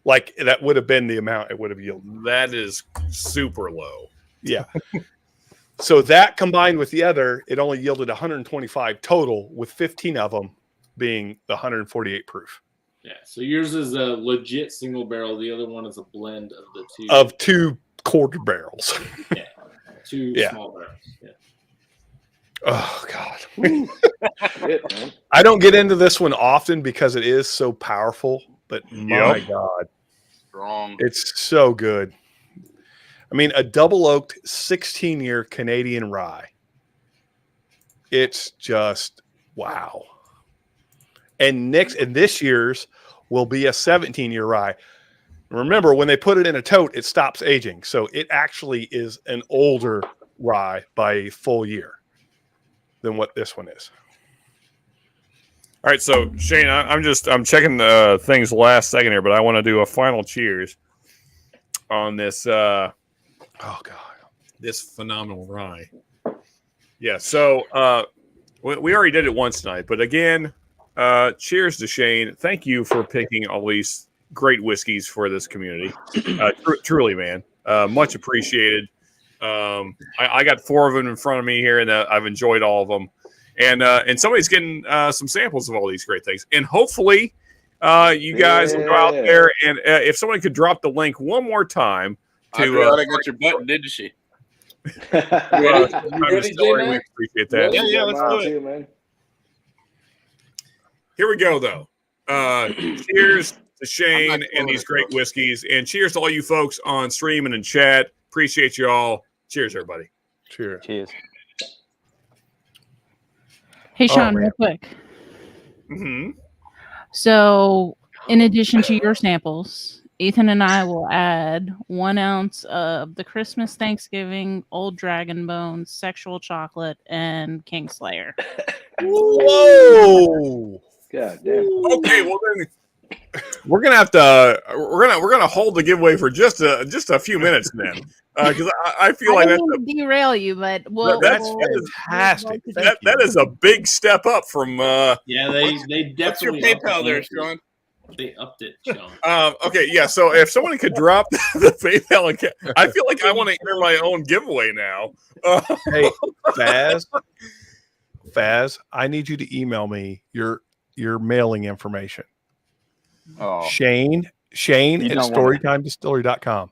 Like that would have been the amount it would have yielded. That is super low. Yeah. So that combined with the other, it only yielded 125 total, with 15 of them being the 148 proof. Yeah. So yours is a legit single barrel. The other one is a blend of the two. Of 2 quarter barrels. Yeah. 2 small barrels. Yeah. Oh God. I don't get into this one often because it is so powerful, but my God. Strong. It's so good. I mean, a double oaked 16-year Canadian rye. It's just wow. And this year's will be a 17-year rye. Remember, when they put it in a tote, it stops aging. So it actually is an older rye by a full year than what this one is. All right, so Shane, I'm checking the things last second here, but I want to do a final cheers on this. Oh God, this phenomenal rye. Yeah, so we already did it once tonight, but again, cheers to Shane. Thank you for picking all these great whiskeys for this community. Truly, man, much appreciated. I got 4 of them in front of me here, and I've enjoyed all of them. And somebody's getting some samples of all these great things, and hopefully, you guys will go out there and if someone could drop the link one more time. Adriana got your button, didn't she? We appreciate that. Yeah, let's do it. Man. Here we go, though. Cheers to Shane and these great whiskeys, and cheers to all you folks on stream and in chat. Appreciate you all. Cheers, everybody. Cheers. Cheers. Hey, Sean, real quick. Mm-hmm. So, in addition to your samples, Ethan and I will add 1 ounce of the Christmas, Thanksgiving, Old Dragon Bones, Sexual Chocolate, and Kingslayer. Whoa! God damn. Okay, well then we're gonna have to we're gonna hold the giveaway for just a few minutes then, because I feel like I don't mean to derail you, but that's fantastic. That is a big step up from. Yeah, they definitely. What's your PayPal there, Sean? They upped it, Sean. Okay, yeah. So if someone could drop the PayPal account, I feel like I want to enter my own giveaway now. Hey, Faz, I need you to email me your mailing information. Oh. Shane at storytimedistillery.com.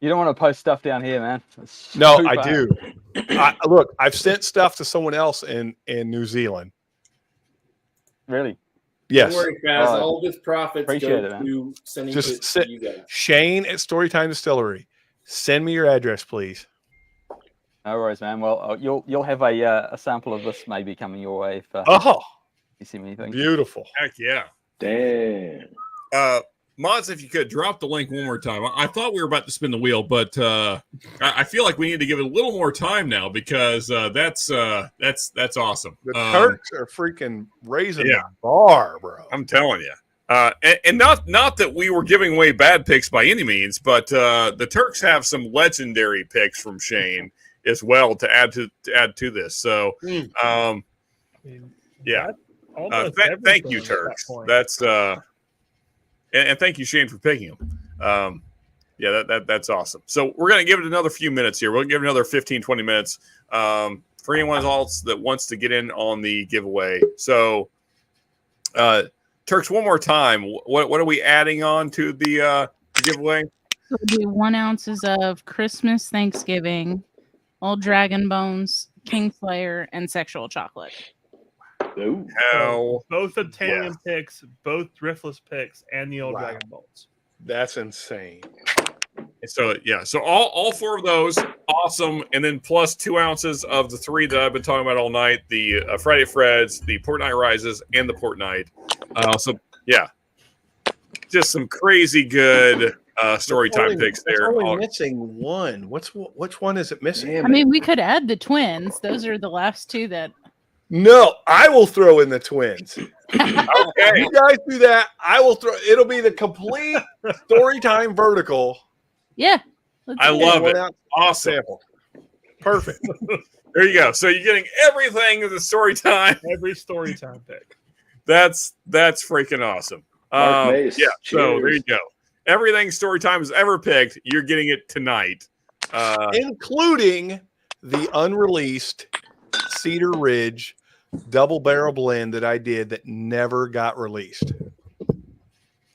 You don't want to post stuff down here, man. No, I do. Look, I've sent stuff to someone else in New Zealand. Really? Yes. Don't worry, guys. All this profits Appreciate go it, to sending Just it to you guys. Shane at Storytime Distillery. Send me your address, please. No worries, man. Well, you'll have a sample of this maybe coming your way if you see anything. Beautiful. Heck yeah. Damn. Mods, if you could drop the link one more time. I thought we were about to spin the wheel, but I feel like we need to give it a little more time now because that's awesome. The Turks are freaking raising the bar, bro. I'm telling you. And not that we were giving away bad picks by any means, but the Turks have some legendary picks from Shane as well to add to this. So, yeah. Thank you, Turks. That's and thank you, Shane, for picking them. Yeah, that's awesome. So we're going to give it another few minutes here. We'll give it another 15, 20 minutes for anyone else that wants to get in on the giveaway. So, Turks, one more time. What are we adding on to the giveaway? So it'll be 1 ounces of Christmas, Thanksgiving, Old Dragon Bones, Kingslayer, and Sexual Chocolate. Ooh. Both Obtanium picks, both Driftless picks, and the Old Dragon Bones. That's insane. So yeah, so all 4 of those, awesome, and then plus 2 ounces of the 3 that I've been talking about all night: the Friday Freds, the Port Night Rises, and the Port Night. So yeah, just some crazy good story time picks there. Only missing one. Which one is it missing? I mean, we could add the twins. Those are the last 2 that. No, I will throw in the twins. Okay, you guys do that. I will throw. It'll be the complete story time vertical. Yeah, I love it. Awesome. Sample. Perfect. There you go. So you're getting everything of the story time. Every story time pick. That's freaking awesome. Yeah. Cheers. So there you go. everything Storytime has ever picked, you're getting it tonight. Including the unreleased Cedar Ridge double barrel blend that I did that never got released.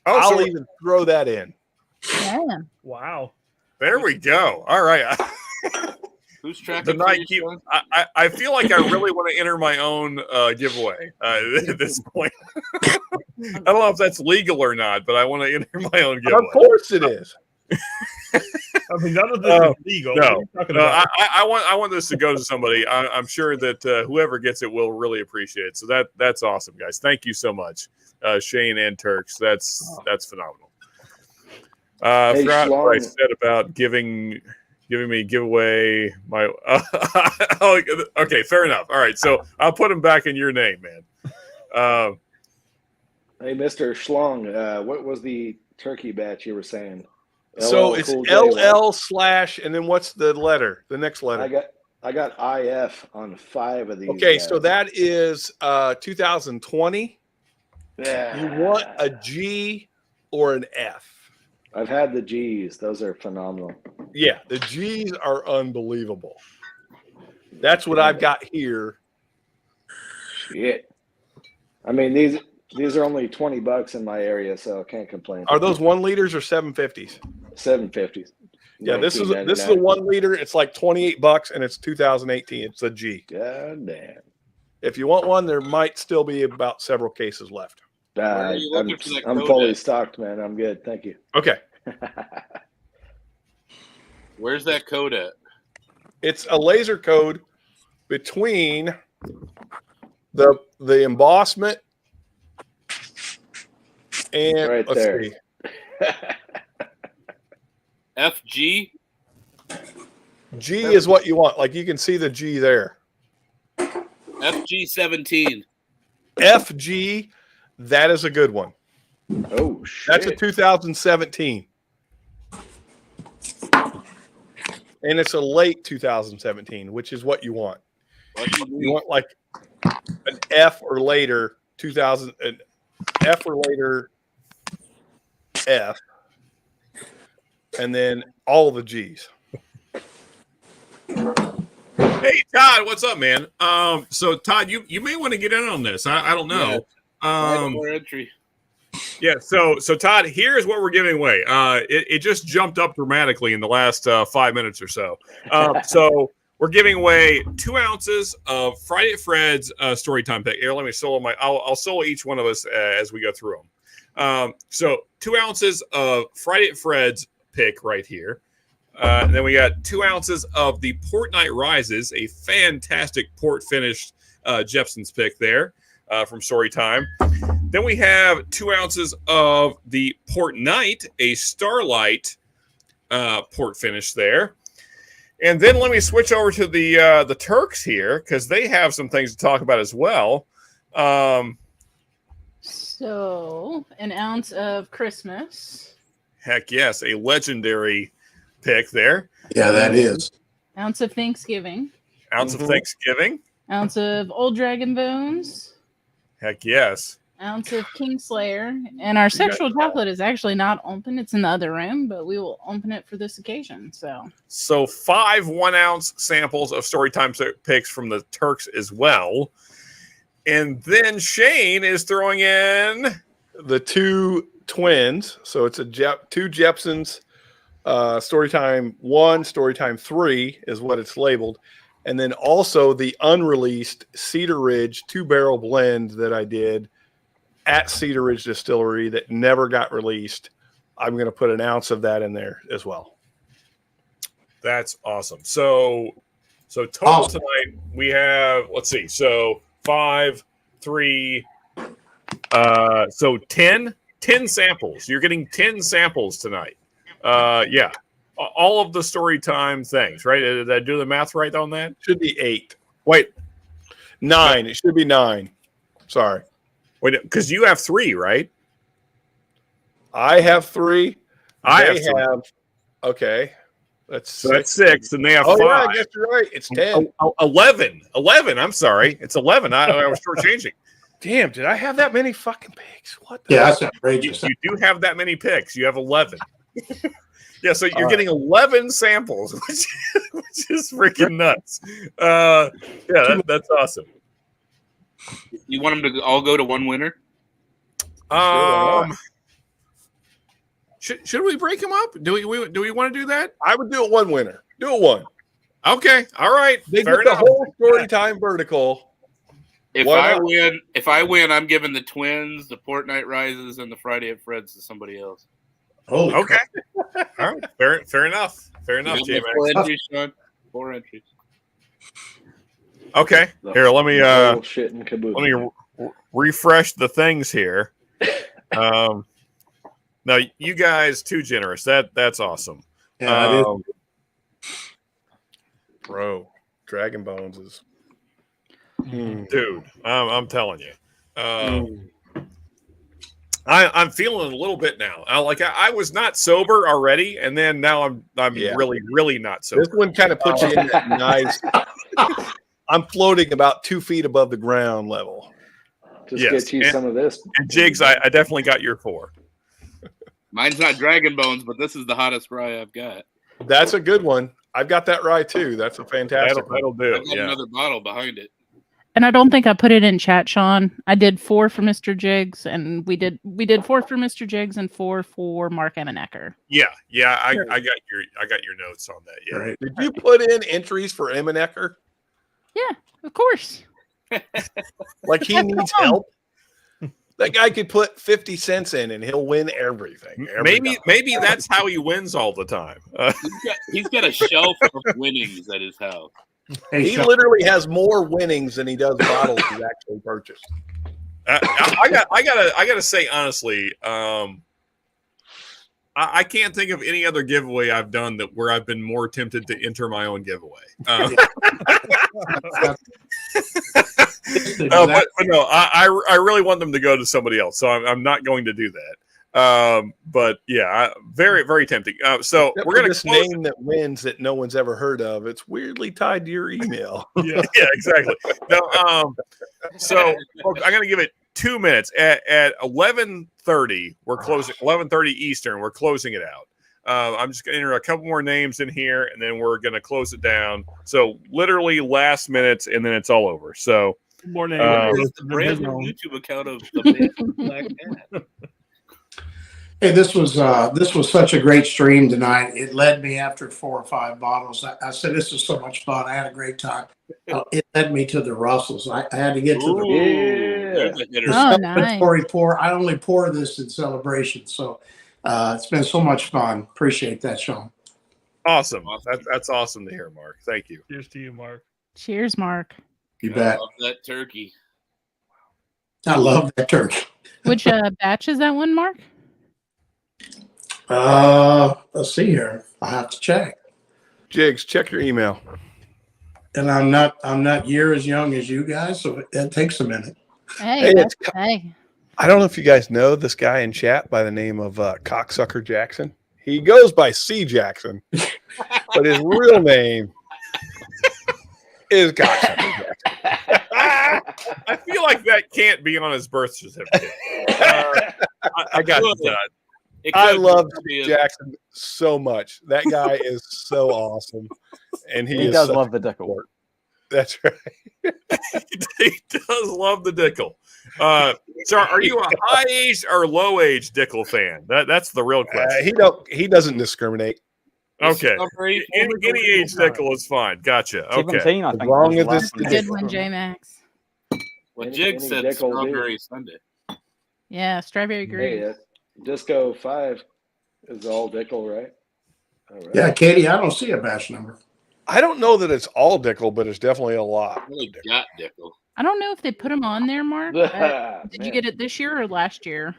I'll even throw that in. Yeah. Wow. There we go. All right. Who's tracking? I feel like I really want to enter my own giveaway at this point. I don't know if that's legal or not, but I want to enter my own giveaway. Of course it is. I mean, none of this is legal. No, I want this to go to somebody. I'm sure that whoever gets it will really appreciate it. So that's awesome, guys. Thank you so much, Shane and Turks. That's phenomenal. I forgot what I said about giving me giveaway my. Okay, fair enough. All right, so I'll put them back in your name, man. Hey, Mr. Shlong, what was the turkey batch you were saying? So it's LL/ and then what's the letter? The next letter. I got IF on 5 of these. Okay, so that is 2020. Yeah. You want a G or an F? I've had the G's. Those are phenomenal. Yeah, the G's are unbelievable. That's what I've got here. Shit. I mean, these are only $20 in my area, so I can't complain. Are those 1 liters or 750s? 750s. Yeah, this is a 1 liter. It's like $28, and it's 2018. It's a G. God damn. If you want one, there might still be about several cases left. I'm fully stocked, man. I'm good. Thank you. Okay. Where's that code at? It's a laser code between the embossment and right let's there. see. FG? G is what you want. Like you can see the G there. FG17. FG, that is a good one. Oh, shit. That's a 2017. And it's a late 2017, which is what you want. You want like an F or later 2000, an F or later F, and then all the G's. Hey Todd, what's up, man? So Todd, you may want to get in on this. I don't know. More entry. Yeah, so Todd, here's what we're giving away. It just jumped up dramatically in the last 5 minutes or so. So we're giving away 2 ounces of Friday at Fred's Storytime pick. Here, let me solo I'll solo each one of us as we go through them. So 2 ounces of Friday at Fred's pick right here. And then we got 2 ounces of the Port Night Rises, a fantastic port finished Jepson's pick there from Storytime. Then we have 2 ounces of the Port Night, a Starlight port finish there. And then let me switch over to the Turks here because they have some things to talk about as well. So, an ounce of Christmas. Heck yes, a legendary pick there. Yeah, that is. Ounce of Thanksgiving. Ounce of Thanksgiving. Ounce of Old Dragon Bones. Heck yes. Ounce of Kingslayer. And our sexual chocolate is actually not open. It's in the other room, but we will open it for this occasion. So 5 1-ounce samples of Storytime picks from the Turks as well. And then Shane is throwing in the 2 twins. So it's 2 Jepsons. Storytime 1, Storytime 3 is what it's labeled. And then also the unreleased Cedar Ridge 2-barrel blend that I did at Cedar Ridge Distillery that never got released. I'm going to put an ounce of that in there as well. That's awesome. So total tonight we have, let's see. So 5, 3, so 10 samples. You're getting 10 samples tonight. Yeah. All of the Storytime things, right? Did I do the math right on that? Should be 8. Wait. 9. It should be 9. Sorry. Wait, because you have 3, right? I have 3. I have 3. Okay. That's 6, and they have 5. Yeah, I guess you're right. It's 10. 11. I'm sorry. It's 11. I was shortchanging. Damn, did I have that many fucking picks? What the Yeah, that's outrageous. You do have that many picks. You have 11. Yeah, so you're getting 11 samples, which is freaking nuts. Yeah, that's awesome. You want them to all go to one winner? Should we break them up? Do we want to do that? I would do it one winner. Do it one. Okay, all right. They Fair get the enough. whole story time vertical. If I win, I'm giving the Twins, the Fortnite Rises, and the Friday at Fred's to somebody else. Holy okay. All right. Fair enough. Fair enough, You got J-Max. 4 entries, Sean. 4 entries. Okay. Here, let me shit and caboodle. let me refresh the things here. Now you guys too generous. That's awesome. Yeah, it is. Bro, Dragon Bones is dude. I'm telling you. I'm feeling a little bit now. I was not sober already, and then now I'm really not sober. This one kind of puts you in that nice. I'm floating about 2 feet above the ground level. Just get you some of this. And Jigs, I definitely got your 4. Mine's not Dragon Bones, but this is the hottest rye I've got. That's a good one. I've got that rye too. That's a fantastic. That'll do. I've got another bottle behind it. And I don't think I put it in chat, Sean. I did 4 for Mr. Jiggs, and we did 4 for Mr. Jiggs and 4 for Mark Emanecker. Yeah. I got your notes on that. Yeah. Right. Did you put in entries for Emanecker? Yeah, of course. Like he needs help. That guy could put 50 cents in and he'll win everything. Maybe that's how he wins all the time. He's got a shelf of winnings at his house. He literally has more winnings than he does bottles he's actually purchased. I gotta say honestly, I can't think of any other giveaway I've done where I've been more tempted to enter my own giveaway. But no, I really want them to go to somebody else, so I'm not going to do that. But yeah, very, very tempting. So Except we're for going this to name that wins that no one's ever heard of. It's weirdly tied to your email. yeah, exactly. No, so folks, I'm going to give it 2 minutes at 11:30. We're closing 11:30 Eastern. We're closing it out. I'm just going to enter a couple more names in here, and then we're going to close it down. So literally last minutes, and then it's all over. So more names. The brand new YouTube account of the Man Black Cat. Hey, this was such a great stream tonight. It led me after 4 or 5 bottles. I said, this is so much fun. I had a great time. It led me to the Russells. I had to get to the celebratory pour. I only pour this in celebration. So it's been so much fun. Appreciate that, Sean. Awesome. That's awesome to hear, Mark. Thank you. Cheers to you, Mark. Cheers, Mark. You bet. I love that turkey. I love that turkey. Which batch is that one, Mark? Let's see here. I have to check. Jigs, check your email. And I'm not year as young as you guys, so it takes a minute. Hey. I don't know if you guys know this guy in chat by the name of Cocksucker Jackson. He goes by C Jackson, but his real name is Cocksucker Jackson. I feel like that can't be on his birth certificate. I got it. I love Jackson so much. That guy is so awesome, and he does love the dickle. That's right. He does love the dickle. So, are you a high age or low age dickle fan? That's the real question. He doesn't discriminate. Okay, any age dickle is fine. Gotcha. Okay, 17, I think. As long as it's a good one, J Max. Well, Jig said strawberry Sunday. Yeah, strawberry green. Hey, Disco 5 is all Dickel, right? All right? Yeah, Katie, I don't see a batch number. I don't know that it's all Dickel, but it's definitely a lot. Really got Dickel. I don't know if they put them on there, Mark. Did you get it this year or last year?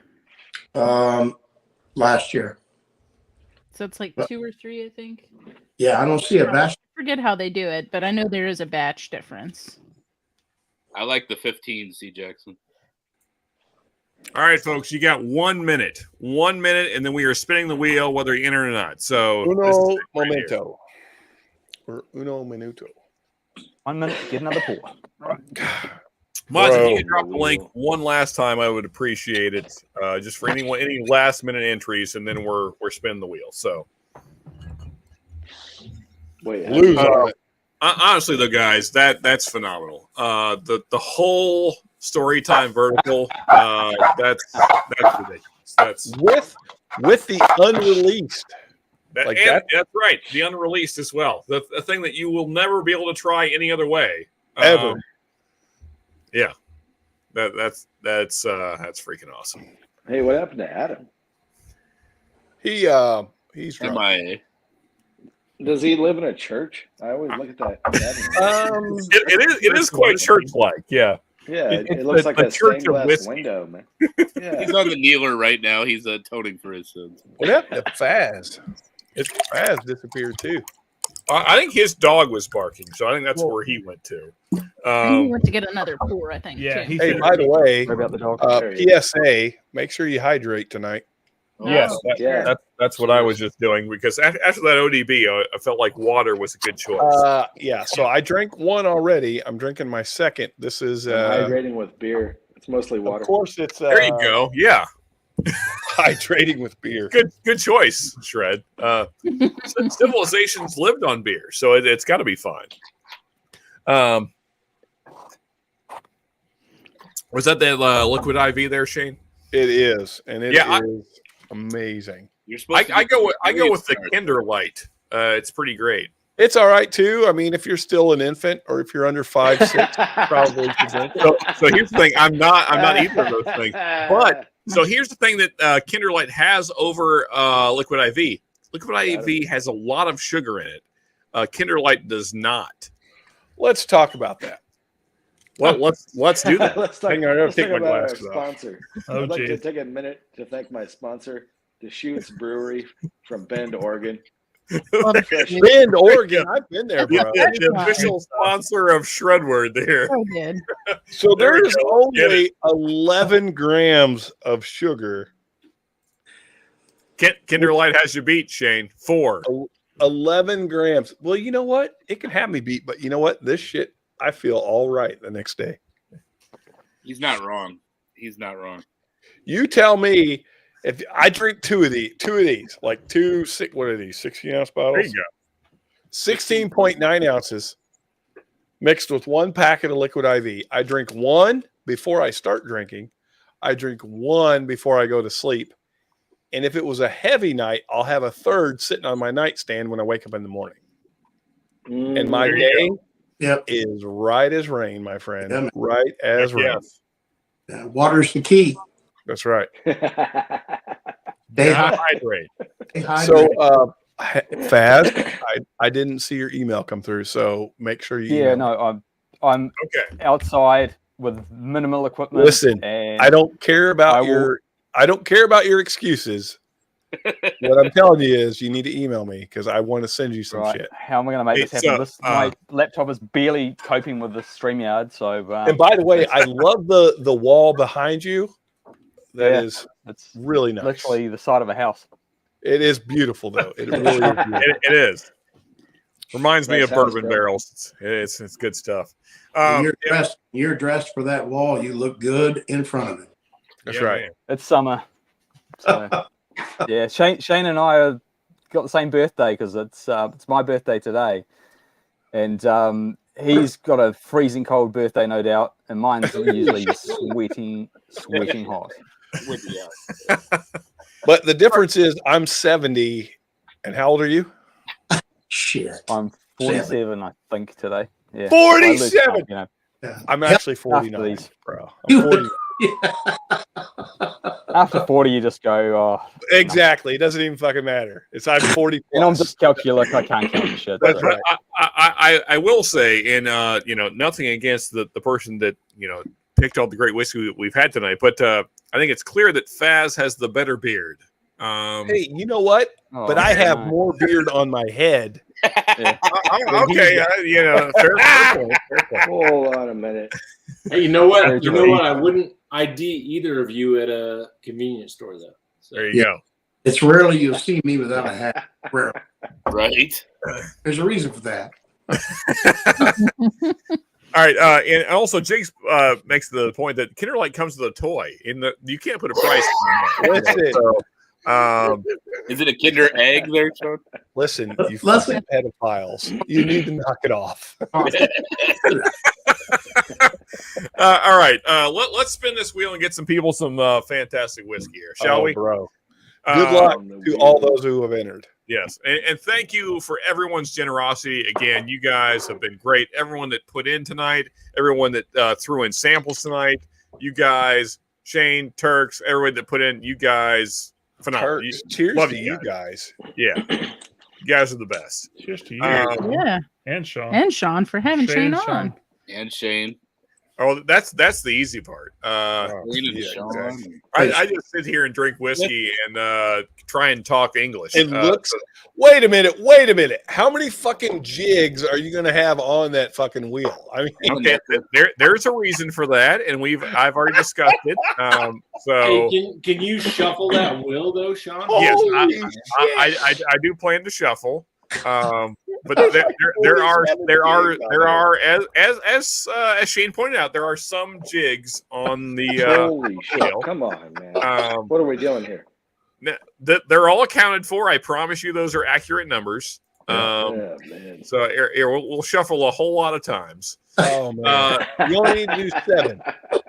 Last year. So it's like 2 or 3, I think. Yeah, I don't see a batch. I forget how they do it, but I know there is a batch difference. I like the 15, C. Jackson. all right, folks. You got 1 minute. 1 minute, and then we are spinning the wheel, whether you enter or not. So uno momento. Or uno minuto. 1 minute, get another pour. Mods, if you could drop the link one last time, I would appreciate it. Just for any last minute entries, and then we're spinning the wheel. So, wait, lose on it. Honestly, though, guys, that's phenomenal. The whole Storytime vertical, that's ridiculous. That's with the unreleased. That's right, the unreleased as well. The thing that you will never be able to try any other way ever. Yeah, that's freaking awesome. Hey, what happened to Adam? He's MIA. Does he live in a church? I always look at that. It is quite church-like. Yeah. Yeah, it looks like a stained glass window, man. Yeah. He's on the kneeler right now. He's atoning for his sins. What happened to Faz? Faz disappeared too. I think his dog was barking, so I think that's where he went to. He went to get another pour, I think. Yeah. Too. Hey, by the way, about the dog? PSA: make sure you hydrate tonight. Yes, that's what I was just doing, because after that ODB, I felt like water was a good choice. Yeah, so I drank one already. I'm drinking my second. This is hydrating with beer. It's mostly water. Of course, it's there. You go. Yeah, hydrating with beer. Good choice, Shred. Civilizations lived on beer, so it's got to be fine. Was that the liquid IV there, Shane? It is, and it is amazing. I go with the Kinder Light. It's pretty great. It's all right too. I mean, if you're still an infant or if you're under 5'6", probably should drink it. So here's the thing: I'm not either of those things. But so here's the thing that Kinder Light has over Liquid IV. Liquid IV has a lot of sugar in it. Kinder Light does not. Let's talk about that. Well, let's do that. Let's talk, Hang on, I gotta take my about our glasses off. sponsor. I'd like to take a minute to thank my sponsor, Deschutes Brewery from Bend, Oregon. Bend, Oregon. I've been there, bro. The official sponsor of Shredword there. I did. So there's only 11 grams of sugar. Kinder Light has you beat, Shane. 4. 11 grams. Well, you know what? It can have me beat, but you know what? This shit, I feel all right the next day. He's not wrong. He's not wrong. You tell me if I drink two of these, like what are these, 16-ounce bottles? There you go. 16.9 ounces mixed with one packet of liquid IV. I drink one before I start drinking. I drink one before I go to sleep. And if it was a heavy night, I'll have a third sitting on my nightstand when I wake up in the morning. And my day is right as rain, my friend. Yeah, right as rain. Yeah, water's the key. That's right. Stay hydrate. So, Faz, I didn't see your email come through, so make sure you. Yeah, no, I'm outside with minimal equipment. Listen, I don't care about your excuses. What I'm telling you is, you need to email me because I want to send you some shit. How am I going to make this happen? My laptop is barely coping with the StreamYard. So, and by the way, I love the wall behind you. It's really nice. Literally the side of a house. It is beautiful, though. It really is beautiful. It is. Reminds me of bourbon barrels. It's good stuff. You're dressed for that wall. You look good in front of it. That's right. Man. It's summer. So, yeah, Shane and I have got the same birthday because it's my birthday today, and he's got a freezing cold birthday, no doubt, and mine's usually sweating hot. But the difference is I'm 70, and how old are you? Shit, I'm 47, I think today. Yeah, 47. Yeah. I'm actually 49, bro. I'm 40. After 40, you just go, oh. Exactly. It doesn't even fucking matter. I'm 40. And I'm just calculate. I can't count shit. That's right. I will say, and nothing against the person that picked all the great whiskey we've had tonight, but I think it's clear that Faz has the better beard. Hey, you know what? But I have more beard on my head. Okay, fair point. Hold on a minute. Hey, you know what? I wouldn't ID either of you at a convenience store, though. So. There you go. It's rarely you'll see me without a hat. Rarely. Right. There's a reason for that. All right, and also Jake's makes the point that Kinder Light comes with a toy. You can't put a price on it. Listen, is it a Kinder Egg there, Sean? Listen, you fucking pedophiles. You need to knock it off. All right, let's spin this wheel and get some people some fantastic whiskey here, shall we? Bro. Good luck to all those who have entered. Yes, and thank you for everyone's generosity. Again, you guys have been great. Everyone that put in tonight, everyone that threw in samples tonight, you guys, Shane, Turks, everyone that put in, you guys, phenomenal. Cheers love to you guys. Yeah, you guys are the best. Cheers to you. Yeah. And Sean. And Sean for having Shane on. And Shane. Oh, that's the easy part. Sean. I just sit here and drink whiskey and try and talk English. It looks. Wait a minute. How many fucking jigs are you going to have on that fucking wheel? I mean, okay, there's a reason for that, and I've already discussed it. So hey, can you shuffle that wheel though, Sean? Yes, I do plan to shuffle. But there are as Shane pointed out, there are some jigs on the Holy shit! wheel. Come on, man. What are we doing here? They're all accounted for. I promise you, those are accurate numbers. Man. So here, we'll shuffle a whole lot of times. Oh man, you only need to do 7.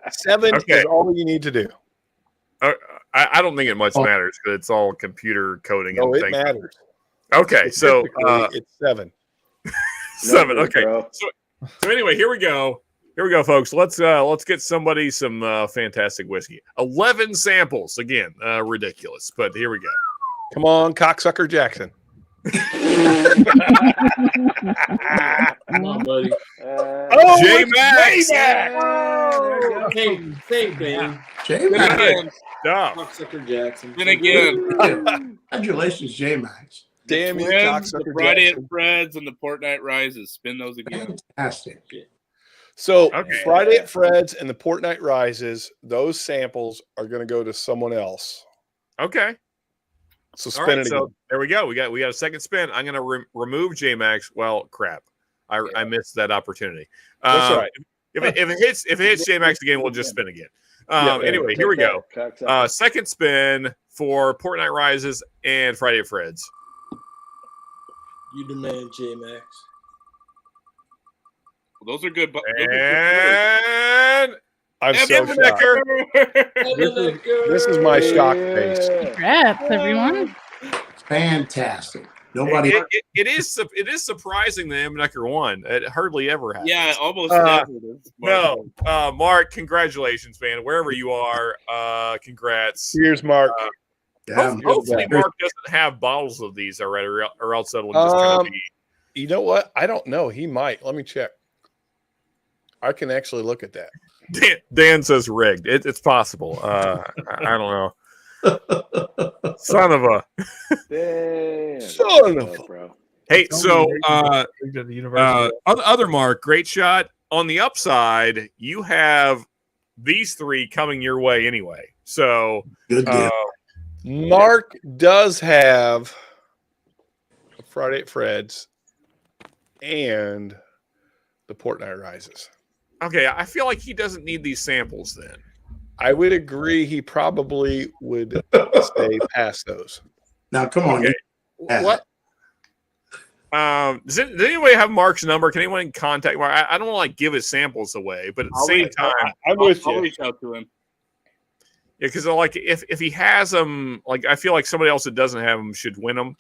7 is all you need to do. I don't think it much matters because it's all computer coding. Oh, and it matters. Okay, so it's 7. 7. Okay. So anyway, here we go. Here we go, folks. Let's get somebody some fantastic whiskey. 11 samples. Again, ridiculous, but here we go. Come on, cocksucker Jackson. Come on, buddy. J Max. Same thing. J Max. Cocksucker Jackson. Then again. Congratulations, J Max. Damn you, Friends, cocksucker the Friday Jackson. at Fred's and the Port-Night Rises. Spin those again. Fantastic. So Friday at Fred's and the Port-Night Rises, those samples are going to go to someone else. Okay. So spin it again. So there we go. We got a second spin. I'm going to remove J Max. Well, crap. I missed that opportunity. That's all right. If it hits J Max again, we'll just spin again. Anyway, here we go. Second spin for Port-Night Rises and Friday at Fred's. You demand J Max. Well, those are good. And I'm so shocked. This is my shock face. Congrats, everyone. Fantastic. Nobody. It is surprising that Emmenecker won. It hardly ever happens. Yeah, almost never. No, Mark, congratulations, man. Wherever you are, congrats. Here's Mark. Hopefully, Mark doesn't have bottles of these already, or else it'll just kind of be. You know what? I don't know. He might. Let me check. I can actually look at that. Dan says rigged. It's possible. I don't know. Son of a. Bro. Hey, so other Mark, great shot. On the upside, you have these 3 coming your way anyway. So Good deal. Mark does have a Friday at Fred's and the Port-Night Rises. Okay, I feel like he doesn't need these samples then. I would agree he probably would stay past those. Now, come on. Okay. What? Does anybody have Mark's number? Can anyone contact Mark? I don't want to give his samples away, but at the same time, I'll reach out to him. Yeah, because like if he has them, like I feel like somebody else that doesn't have them should win them.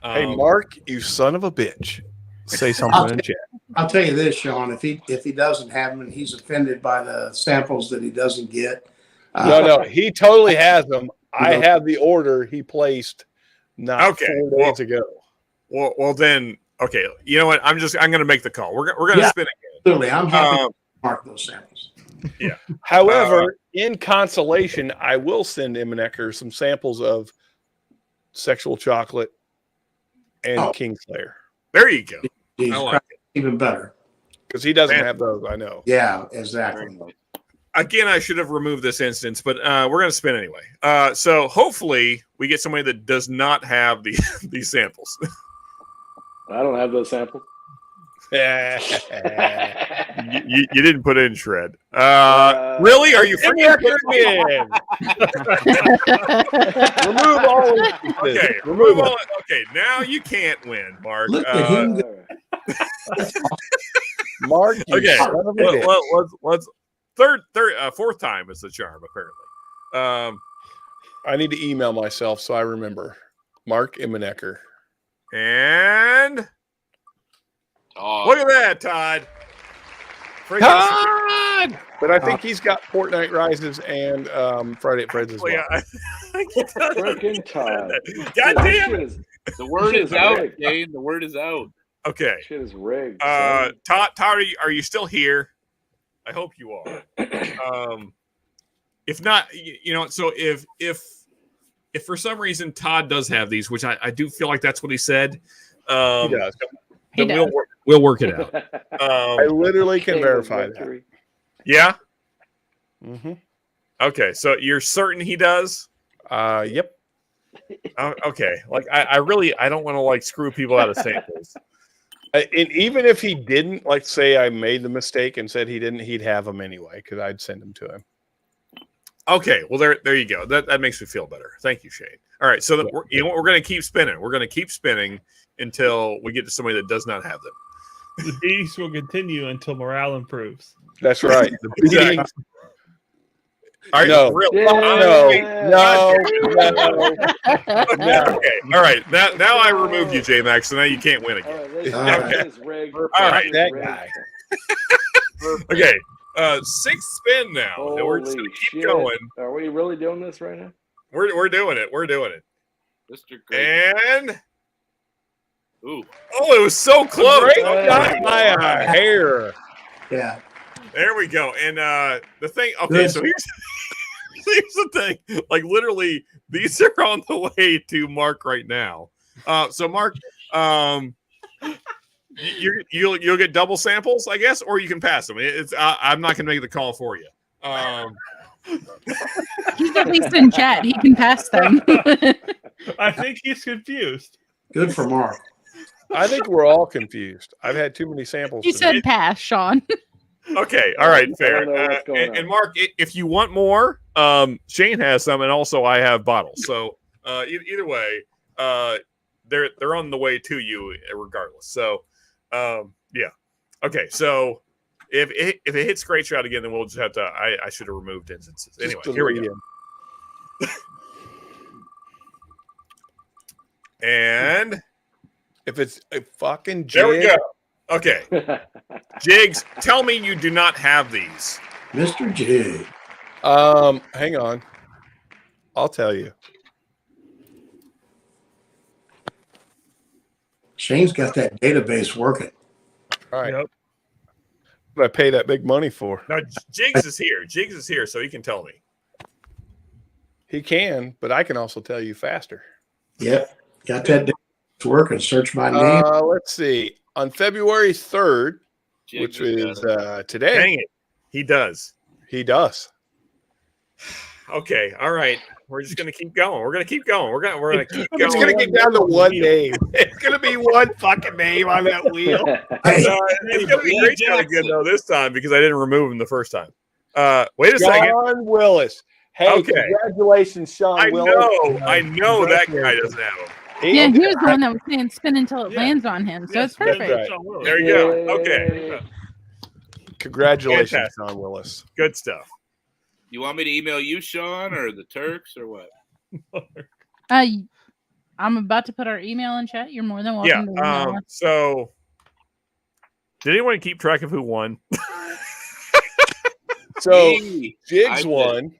Hey, Mark, you son of a bitch! Say something in chat. I'll tell you this, Sean. If he doesn't have them and he's offended by the samples that he doesn't get, no, he totally has them. I have the order he placed not 4 days ago. Well, then, okay. You know what? I'm going to make the call. We're going to spin again. Absolutely, I'm happy to mark those samples. Yeah. However, in consolation, I will send Emmenecker some samples of Sexual Chocolate and Kingslayer. There you go. I like it. Even better. Because he doesn't have those, I know. Yeah, exactly. Again, I should have removed this instance, but we're going to spin anyway. So hopefully we get somebody that does not have these samples. I don't have those samples. You didn't put in shred. Really? Are you freaking again? Remove all. Okay, remove all. Okay, now you can't win, Mark. Look at him. Mark. Okay, let's fourth time is the charm apparently. I need to email myself so I remember. Mark Immenecker. And look at that, Todd. Todd! But I think he's got Fortnite Rises and Friday at Fred's as well. Freaking Todd. God damn it. The word is out, Dane. The word is out. Okay. Shit is rigged. Todd, are you still here? I hope you are. If not, so if for some reason Todd does have these, which I do feel like that's what he said, he does. Then we'll work it out. I literally can verify that. Yeah. Mm-hmm. Okay, so you're certain he does? Yep. Okay, like I don't want to like screw people out of samples. And even if he didn't, like say I made the mistake and said he didn't, he'd have them anyway because I'd send them to him. Okay, well there you go. That makes me feel better. Thank you, Shane. All right, so we're going to keep spinning. We're going to keep spinning until we get to somebody that does not have them. The beatings will continue until morale improves. That's right. The beatings. All right, No. Okay, all right. Now I removed you, J Max, so now you can't win again. All right, that guy. Okay, sixth spin now. Holy We're just gonna keep shit. going. Are we really doing this right now? We're doing it. We're doing it. Mr. Great. And ooh, it was so close. Great got my hair. Yeah. There we go. And the thing. Okay, so here's the thing. Like literally, these are on the way to Mark right now. So Mark, you'll get double samples, I guess, or you can pass them. I'm not going to make the call for you. He's at least in chat. He can pass them. I think he's confused. Good for Mark. I think we're all confused. I've had too many samples. You said pass, Sean. Okay, all right, fair. And Mark, if you want more, Shane has some, and also I have bottles. So either way, they're on the way to you regardless. So yeah, okay. So if it hits Great Shot again, then we'll just have to. I should have removed instances. Anyway, here we go. And if it's a fucking jig. There we go. Okay. Jigs, tell me you do not have these. Mr. Jig. Hang on. I'll tell you. Shane's got that database working. All right. Yep. What I pay that big money for. No, Jigs is here. Jigs is here, so he can tell me. He can, but I can also tell you faster. Yep. Got that database working. Search my name. Let's see. On February 3rd, which is today. Dang it. He does. He does. Okay. All right. We're just gonna keep going. We're gonna keep going. We're gonna keep going. It's gonna get down to one name. It's gonna be one fucking name on that wheel. It's gonna be Great Shot again though this time because I didn't remove him the first time. Wait a second. Sean Willis. Hey, congratulations, Sean Willis. I know that guy doesn't have him. Yeah, he was the one that was saying spin until it lands on him. So it's perfect. Right. There you go. Okay. Congratulations, Sean Willis. Good stuff. You want me to email you, Sean, or the Turks, or what? I'm about to put our email in chat. You're more than welcome to email us. So, did anyone keep track of who won? So, Jigs won.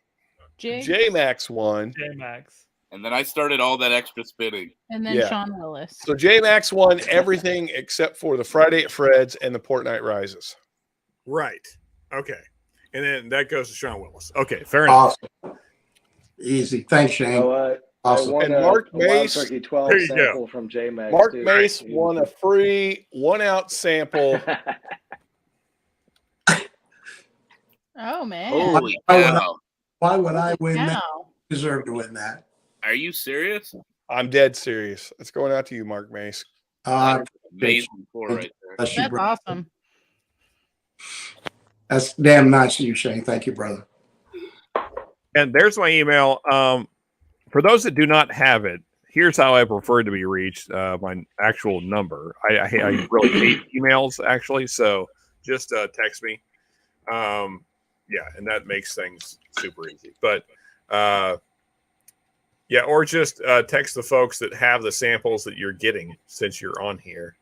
J-Max won. J-Max. And then I started all that extra spinning. And then Sean Willis. So J-Max won everything except for the Friday at Fred's and the Fortnite Rises. Right. Okay. And then that goes to Sean Willis. Okay, fair enough. Awesome. Easy. Thanks, Shane. Awesome. And Mark Mace, Turkey 12 sample from J-Max. Mark Mace won a free 1 ounce sample. Oh, man. Holy cow. Why would I win that? Deserve to win that. Are you serious? I'm dead serious. It's going out to you, Mark Mace. Amazing pour right there. Bless you, That's brother. awesome. That's damn nice of you, Shane. Thank you, brother. And there's my email. For those that do not have it, here's how I prefer to be reached. My actual number. I really hate emails, actually. So just text me. Yeah, and that makes things super easy. But yeah, or just text the folks that have the samples that you're getting since you're on here.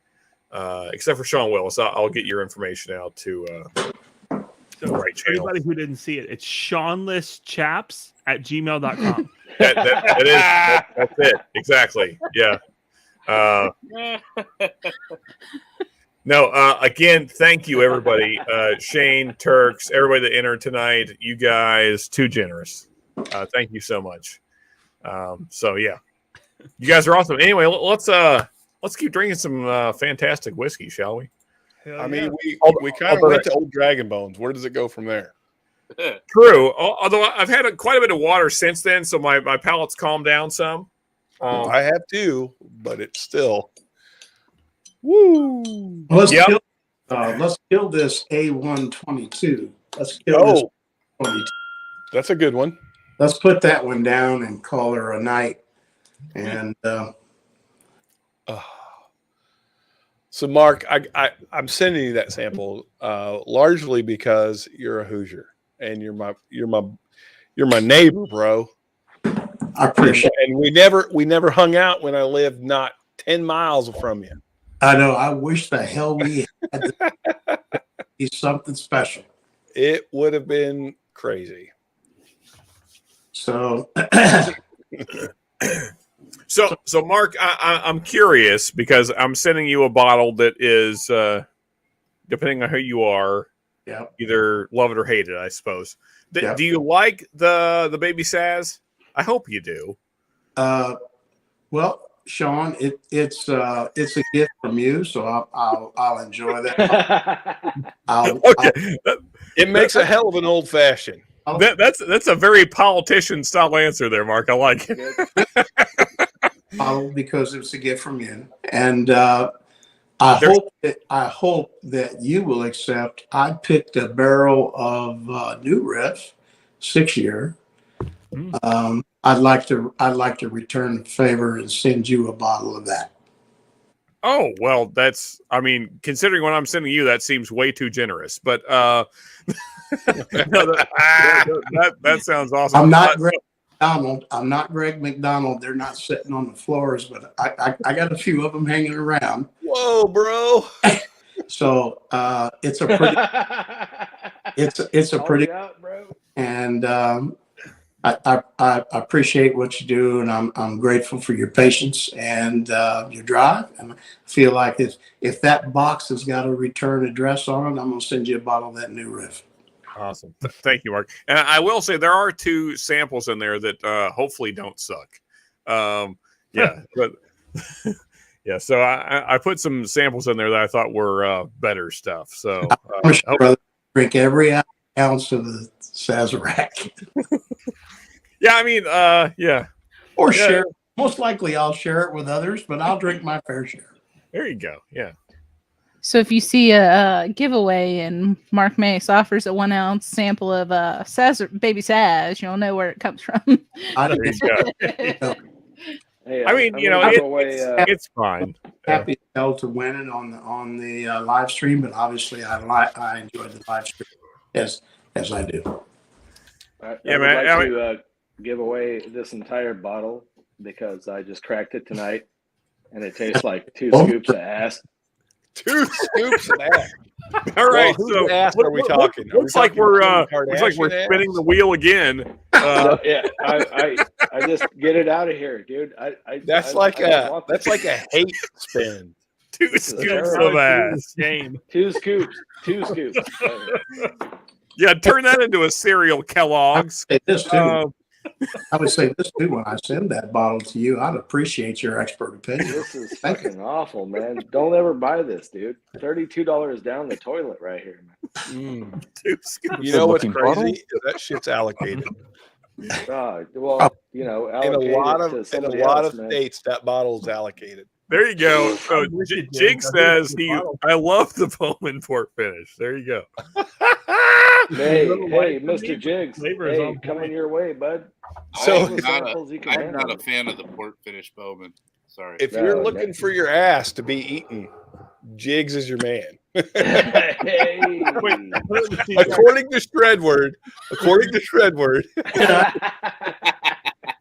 Except for Sean Willis, I'll get your information out to the right channel. Anybody who didn't see it, it's SeanlessChaps@gmail.com. That's it. Exactly. Yeah. No, again, thank you, everybody. Shane, Turks, everybody that entered tonight. You guys, too generous. Thank you so much. So, yeah. You guys are awesome. Anyway, let's keep drinking some fantastic whiskey, shall we? I mean, we kind of went to Old Dragon Bones. Where does it go from there? True. Although I've had quite a bit of water since then, so my palate's calmed down some. I have too, but it's still... Woo! Let's kill this A122. Let's kill this 22. That's a good one. Let's put that one down and call her a night. And so, Mark, I'm sending you that sample largely because you're a Hoosier and you're my neighbor, bro. I appreciate it. And we never hung out when I lived not 10 miles from you. I know. I wish the hell we had something special. It would have been crazy. So, so Mark, I'm curious because I'm sending you a bottle that is, depending on who you are, either love it or hate it, I suppose. Do you like the Baby Saz? I hope you do. Well, Sean, it's a gift from you, so I'll enjoy that. It makes a hell of an old fashioned. That's a very politician style answer there, Mark. I like it. Because it's a gift from you, and I hope that you will accept. I picked a barrel of New Riff 6-year. I'd like to return the favor and send you a bottle of that. Oh, well, considering what I'm sending you, that seems way too generous. But that sounds awesome. I'm not Greg McDonald. I'm not Greg McDonald. They're not sitting on the floors, but I got a few of them hanging around. Whoa, bro! So it's a pretty. it's a pretty. Out, bro. And I appreciate what you do, and I'm grateful for your patience and your drive. And I feel like if that box has got a return address on it, I'm going to send you a bottle of that New Riff. Awesome. Thank you, Mark. And I will say there are 2 samples in there that hopefully don't suck. Yeah, but yeah. So I put some samples in there that I thought were better stuff. So brother, drink every ounce of the Sazerac. Yeah, I mean, yeah. Or share. Most likely I'll share it with others, but I'll drink my fair share. There you go. Yeah. So if you see a giveaway and Mark Mace offers a 1 ounce sample of Baby Saz, you'll know where it comes from. There you go. Hey, I mean, it's fine. Happy to win it on the live stream, but obviously I enjoyed the live stream as I do. I would like to give away this entire bottle because I just cracked it tonight, and it tastes like 2 scoops of ass. 2 scoops of ass. All right. Well, so ass are we talking? Looks like we're spinning the wheel again. Yeah, I just get it out of here, dude. That's like a hate spin. 2 scoops of ass. Game. 2 scoops. 2 scoops. Yeah, turn that into a cereal, Kellogg's. I would say this too when I send that bottle to you. I'd appreciate your expert opinion. This is fucking awful, man. Don't ever buy this, dude. $32 down the toilet right here, man. 2 scoops. You know what's crazy? That shit's allocated. Well, in a lot of states, that bottle is allocated. There you go. So Jig says bottle. I love the Bowman port finish. There you go. Hey, little light for Mr. me, Jigs. flavor is Hey, on coming point. your way, bud. So All the samples you can I'm not a handle. fan of the port finish Bowman. Sorry. if you're No, looking for your ass to be eaten, Jigs is your man. Hey. According to Shredword.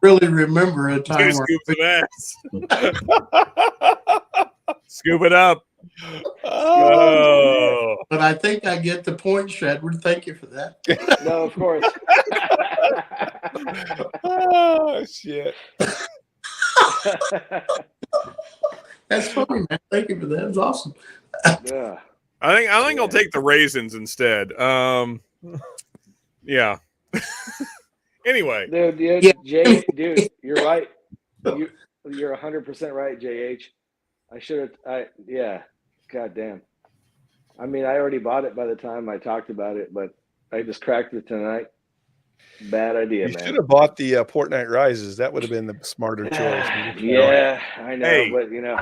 Really remember a time Two where scoops of ass. Scoop it up. Oh. but I think I get the point, Shedward. Thank you for that. No, of course. Oh shit. That's funny, man. Thank you for that. It's awesome. Yeah. I think I'll take the raisins instead. Yeah. Anyway. Dude, Jay, dude, you're right. You're 100% right, JH. I should have. Yeah. God damn. I mean, I already bought it by the time I talked about it, but I just cracked it tonight. Bad idea, You man. should have bought the Port Night Rises. That would have been the smarter choice. Yeah, I know, Hey. but you know.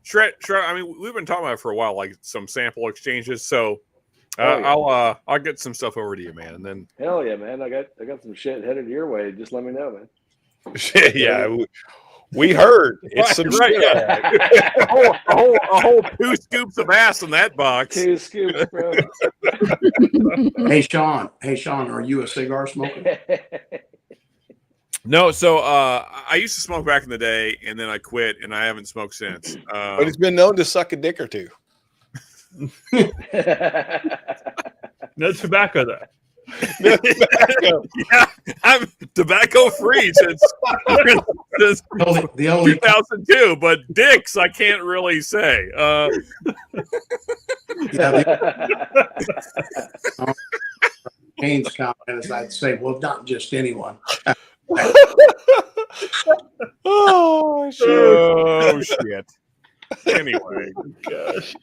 Shred, I mean, we've been talking about it for a while, like some sample exchanges. So yeah. I'll get some stuff over to you, man. And then Hell yeah, man! I got some shit headed your way. Just let me know, man. Yeah, we heard it's some right. shit. a whole 2 scoops of ass in that box. 2 scoops, bro. Hey Sean, are you a cigar smoker? No, so I used to smoke back in the day, and then I quit, and I haven't smoked since. But it's been known to suck a dick or two. No tobacco though. No tobacco. Yeah, I'm tobacco free since the only 2002, but dicks I can't really say. Kane's comment is I'd say, well, not just anyone. Oh shit! Oh shit! Anyway, gosh.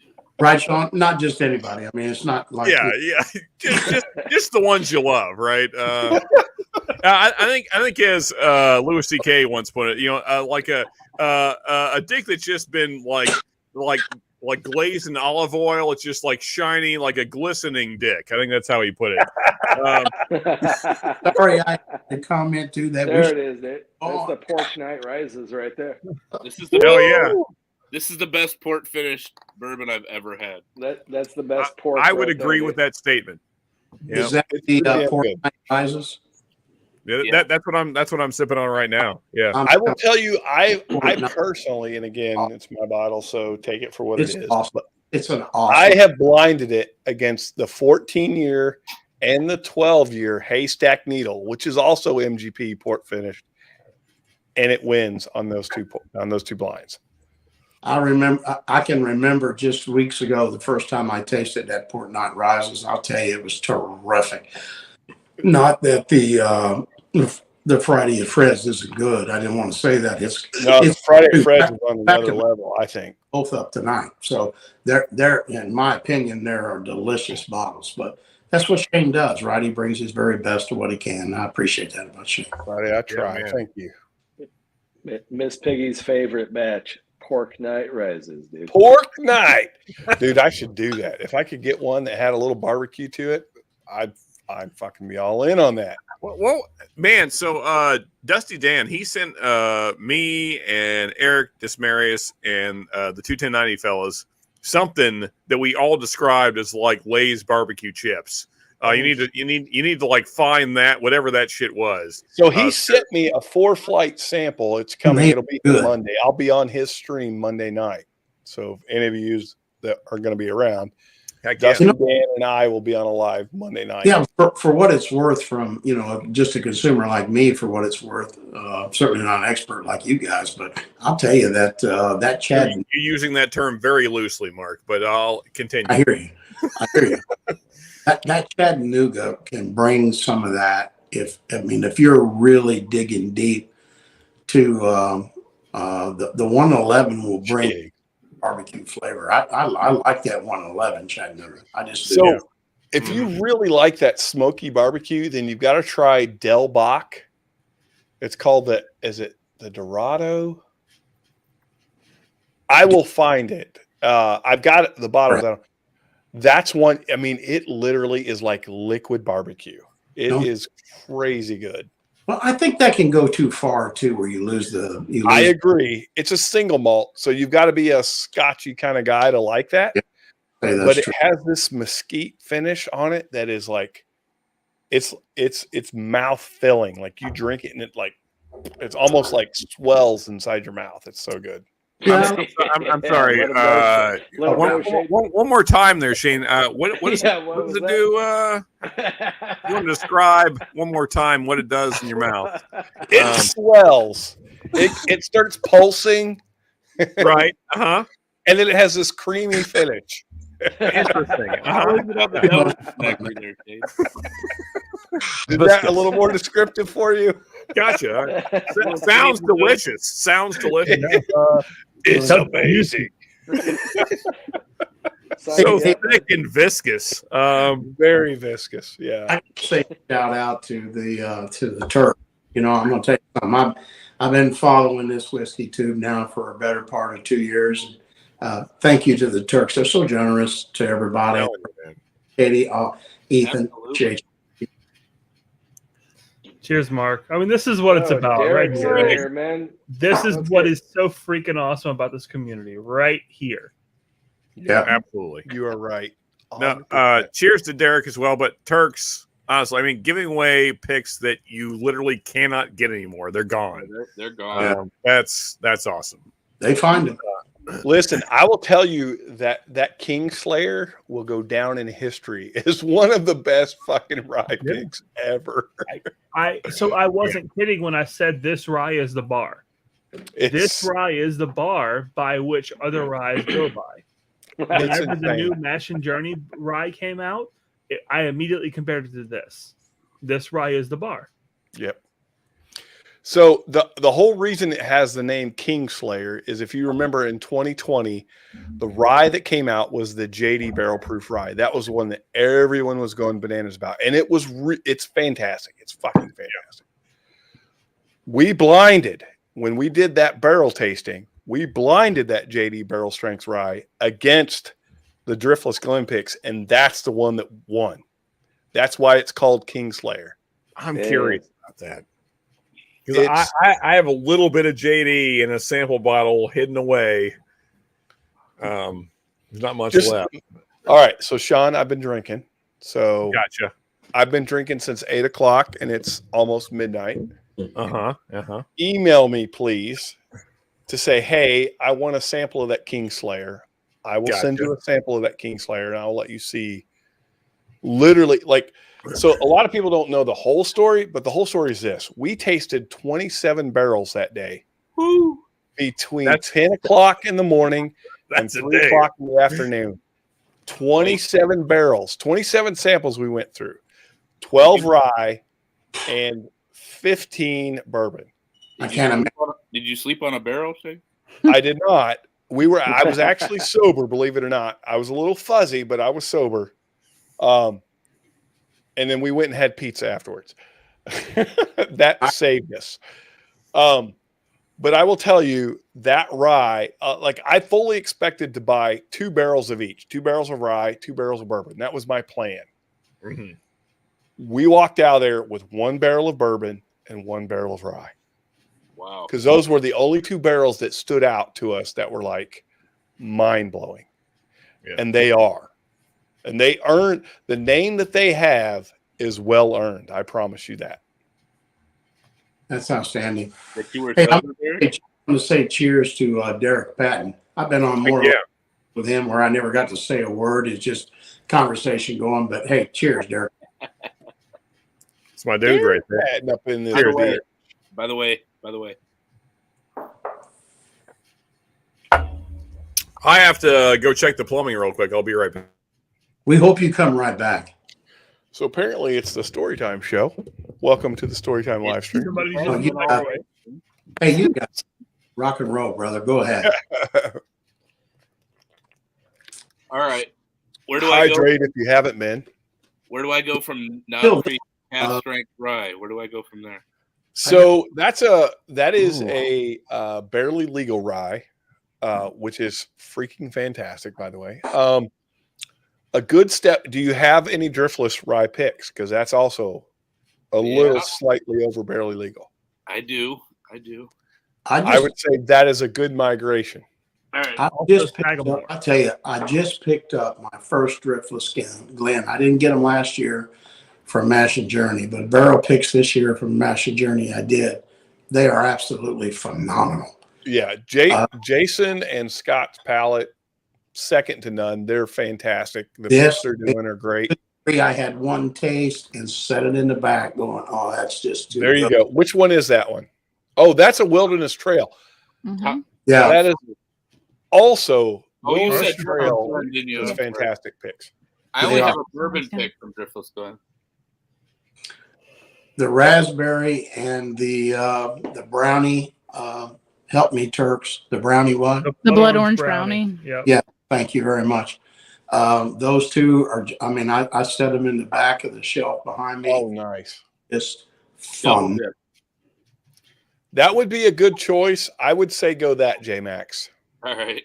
Right, Sean? Not just anybody. I mean, it's not like yeah, just the ones you love, right? I think as Louis C.K. once put it, like a dick that's just been like glazed in olive oil. It's just like shiny, like a glistening dick. I think that's how he put it. Sorry, I had to comment too. That there it is, dude. That's the Pork Night Rises right there. This is the This is the best port finished bourbon I've ever had. That's the best port. I would agree with that statement. Is that the Port Night Rises? Yeah, that's what I'm sipping on right now. Yeah, I will tell you, I personally, and again, it's my bottle, so take it for what it is. Awesome. It's an awesome. I have blinded it against the 14-year and the 12-year Haystack Needle, which is also MGP port finished, and it wins on those two blinds. I can remember just weeks ago the first time I tasted that Port Night Rises. I'll tell you, it was terrific. Not that the Friday at Fred's isn't good. I didn't want to say that. It's Friday at Fred's is on another level, I think. Both up tonight. So they're in my opinion, there are delicious bottles. But that's what Shane does, right? He brings his very best to what he can. I appreciate that about Shane. Friday, I try. Thank you. Miss Piggy's favorite batch. Pork Night Rises, dude. Pork Night, dude. I should do that. If I could get one that had a little barbecue to it, I'd fucking be all in on that. Well, man. So Dusty Dan, he sent me and Eric Dismarius and the 21090 fellas something that we all described as like Lay's barbecue chips. You need to like find that whatever that shit was. So he sent me a 4-flight sample. It's coming. It'll be Monday. I'll be on his stream Monday night. So if any of you that are going to be around, Dustin, Dan, and I will be on a live Monday night. Yeah, for what it's worth, from just a consumer like me, for what it's worth. Certainly not an expert like you guys, but I'll tell you that that Chad. You're using that term very loosely, Mark. But I'll continue. I hear you. That Chattanooga can bring some of that. If you're really digging deep to the 111 will bring barbecue flavor. I like that 111 Chattanooga. I just if you really like that smoky barbecue, then you've got to try Del Bach. It's called the Dorado? I will find it. I've got the bottle down. That's one. I mean, it literally is like liquid barbecue. It is crazy good. Well, I think that can go too far too, where you lose the. I agree. It's a single malt, so you've got to be a Scotchy kind of guy to like that. Yeah. Hey, but true. It has this mesquite finish on it that is like, it's mouth filling. Like you drink it and it's almost like swells inside your mouth. It's so good. Yeah. I'm sorry. One more time there, Shane. What does it do? You want to describe one more time what it does in your mouth? It swells. It starts pulsing. Right. Uh-huh. And then it has this creamy finish. Interesting. Is that a little more descriptive for you? Gotcha. Sounds delicious. Sounds delicious. It's amazing. So thick and viscous. Very viscous. Yeah. I can say shout out to the Turk. You know, I'm going to tell you something. I've been following this whiskey tube now for a better part of 2 years. Thank you to the Turks. They're so generous to everybody. Katie, Ethan, Jake. Cheers, Mark. I mean, this is what it's about, right here. Man. This is what is so freaking awesome about this community, right here. Yeah, absolutely. You are right. No, cheers to Derek as well. But Turks, honestly, I mean, giving away picks that you literally cannot get anymore. They're gone. They're gone. That's awesome. They find them. Listen, I will tell you that Kingslayer will go down in history as one of the best fucking rye picks ever. I wasn't kidding when I said this rye is the bar. This rye is the bar by which other ryes go by. Whenever the new Mash and Journey rye came out, I immediately compared it to this. This rye is the bar. Yep. So the whole reason it has the name Kingslayer is, if you remember in 2020, the rye that came out was the JD Barrel Proof rye. That was the one that everyone was going bananas about, and it's fantastic. It's fucking fantastic. We blinded when we did that barrel tasting. We blinded that JD Barrel Strength rye against the Driftless Glenpicks, and that's the one that won. That's why it's called Kingslayer. I'm curious about that. Because I have a little bit of JD in a sample bottle hidden away. There's not much left. All right. So, Sean, I've been drinking. So, gotcha. I've been drinking since 8 o'clock, and it's almost midnight. Email me, please, to say, hey, I want a sample of that Kingslayer. I will send you a sample of that Kingslayer, and I'll let you see literally, like, so a lot of people don't know the whole story, but the whole story is this. We tasted 27 barrels that day. Woo. Between 10 o'clock in the morning and 3 o'clock in the afternoon. 27 barrels, 27 samples we went through. 12 rye and 15 bourbon. Did you sleep on a barrel, Shane? I did not. I was actually sober, believe it or not. I was a little fuzzy, but I was sober. And then we went and had pizza afterwards. That saved us. But I will tell you that rye, like I fully expected to buy 2 barrels of each, 2 barrels of rye, 2 barrels of bourbon. That was my plan. Mm-hmm. We walked out of there with 1 barrel of bourbon and 1 barrel of rye. Wow. Because those were the only 2 barrels that stood out to us that were like mind blowing. Yeah. And they are. And they earn the name that they have is well earned. I promise you that. That's outstanding. Hey, I'm going to say cheers to Derek Patton. I've been on more with him where I never got to say a word. It's just conversation going. But hey, cheers, Derek. It's my dude right there. Patton up in this. By the way. I have to go check the plumbing real quick. I'll be right back. We hope you come right back. So apparently it's the Storytime show. Welcome to the Storytime live stream. Hey, you guys, rock and roll, brother. Go ahead. All right. Where do I go? Hydrate if you haven't been. Where do I go from non-free cast strength rye? Where do I go from there? So that is a barely legal rye. which is freaking fantastic, by the way. A good step. Do you have any driftless rye picks? Because that's also a little slightly over barely legal. I do. I would say that is a good migration. All right. I tell you, I just picked up my first driftless Glen. I didn't get them last year from Mash and Journey, but barrel picks this year from Mash and Journey I did. They are absolutely phenomenal. Yeah, Jason and Scott's palate, second to none. They're fantastic. The picks they're doing are great. I had one taste and set it in the back going, oh, that's just too there good. You go. Which one is that one? Oh, that's a Wilderness Trail. Mm-hmm. Yeah. That is also you Wilderness said Trail Glen, didn't you? is fantastic picks. I only have a bourbon pick from Driftless Glen. The raspberry and the brownie help me, Turks. The brownie one? The blood orange brownie. Yep. Yeah, thank you very much. Those two are, I mean, I set them in the back of the shelf behind me. Oh, nice. Just fun. That would be a good choice. I would say go that, J-Max. All right.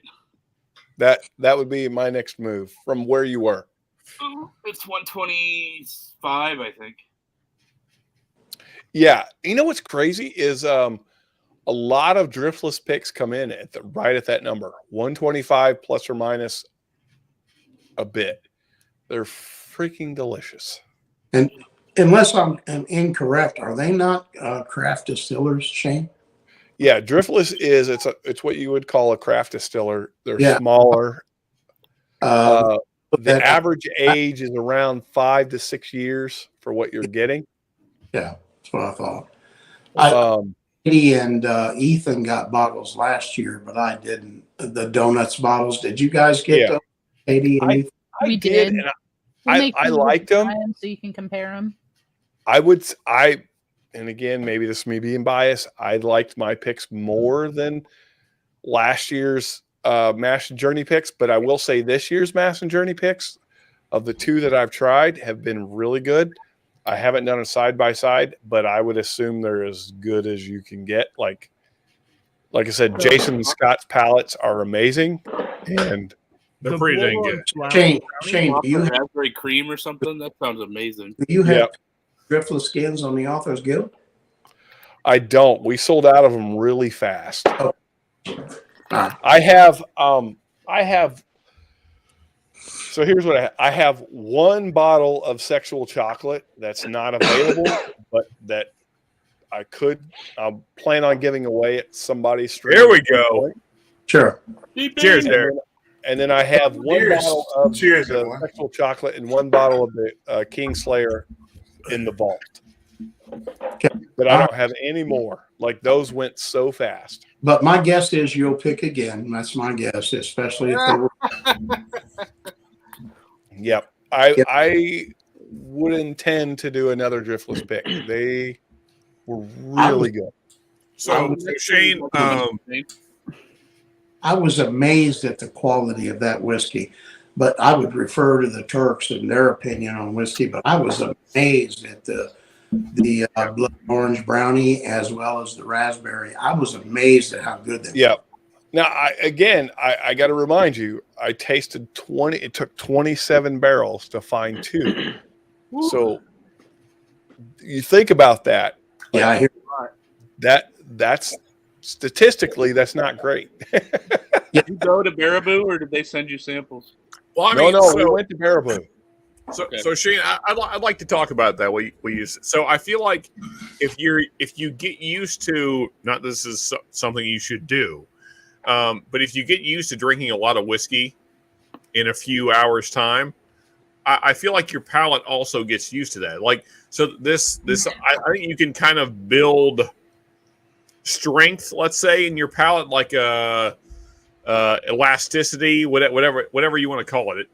That would be my next move from where you were. It's 125, I think. Yeah. You know what's crazy is a lot of driftless picks come in right at that number, 125 plus or minus a bit. They're freaking delicious. And unless I'm incorrect, are they not craft distillers, Shane? Yeah, driftless it's what you would call a craft distiller. They're smaller. The average age is around 5 to 6 years for what you're getting. Yeah, that's what I thought. Eddie and Ethan got bottles last year, but I didn't. The donuts bottles. Did you guys get those? Eddie and Ethan? We did. And I liked them. So you can compare them. And again, maybe this is me being biased. I liked my picks more than last year's Mash and Journey picks, but I will say this year's Mash and Journey picks of the two that I've tried have been really good. I haven't done a side by side, but I would assume they're as good as you can get. Like I said, Jason and Scott's palettes are amazing, and they're pretty dang good. Shane, do you have raspberry cream or something? That sounds amazing. Do you have driftless skins on the Authors Guild? I don't. We sold out of them really fast. Oh. I have. So here's what I have: one bottle of sexual chocolate that's not available, but that I could. I'll plan on giving away at somebody's stream. There we go. Sure. Cheers, there. And then I have one bottle of the sexual chocolate and one bottle of the Kingslayer in the vault. But I don't have any more. Like those went so fast. But my guess is you'll pick again. That's my guess, especially if they were. Yep. I would intend to do another driftless pick. They were really good. So Shane, I was amazed at the quality of that whiskey, but I would refer to the Turks and their opinion on whiskey. But I was amazed at the blood orange brownie as well as the raspberry. I was amazed at how good they were. Yeah. Now, I got to remind you, I tasted 20. It took 27 barrels to find two. So you think about that. Yeah, I hear that's statistically that's not great. Did you go to Baraboo or did they send you samples? Well, I mean, we went to Baraboo. So Shane, I'd like to talk about that. We use so I feel like if you get used to, not this is something you should do, but if you get used to drinking a lot of whiskey in a few hours time, I feel like your palate also gets used to that. Like so this I think you can kind of build strength, let's say, in your palate, like elasticity, whatever you want to call it.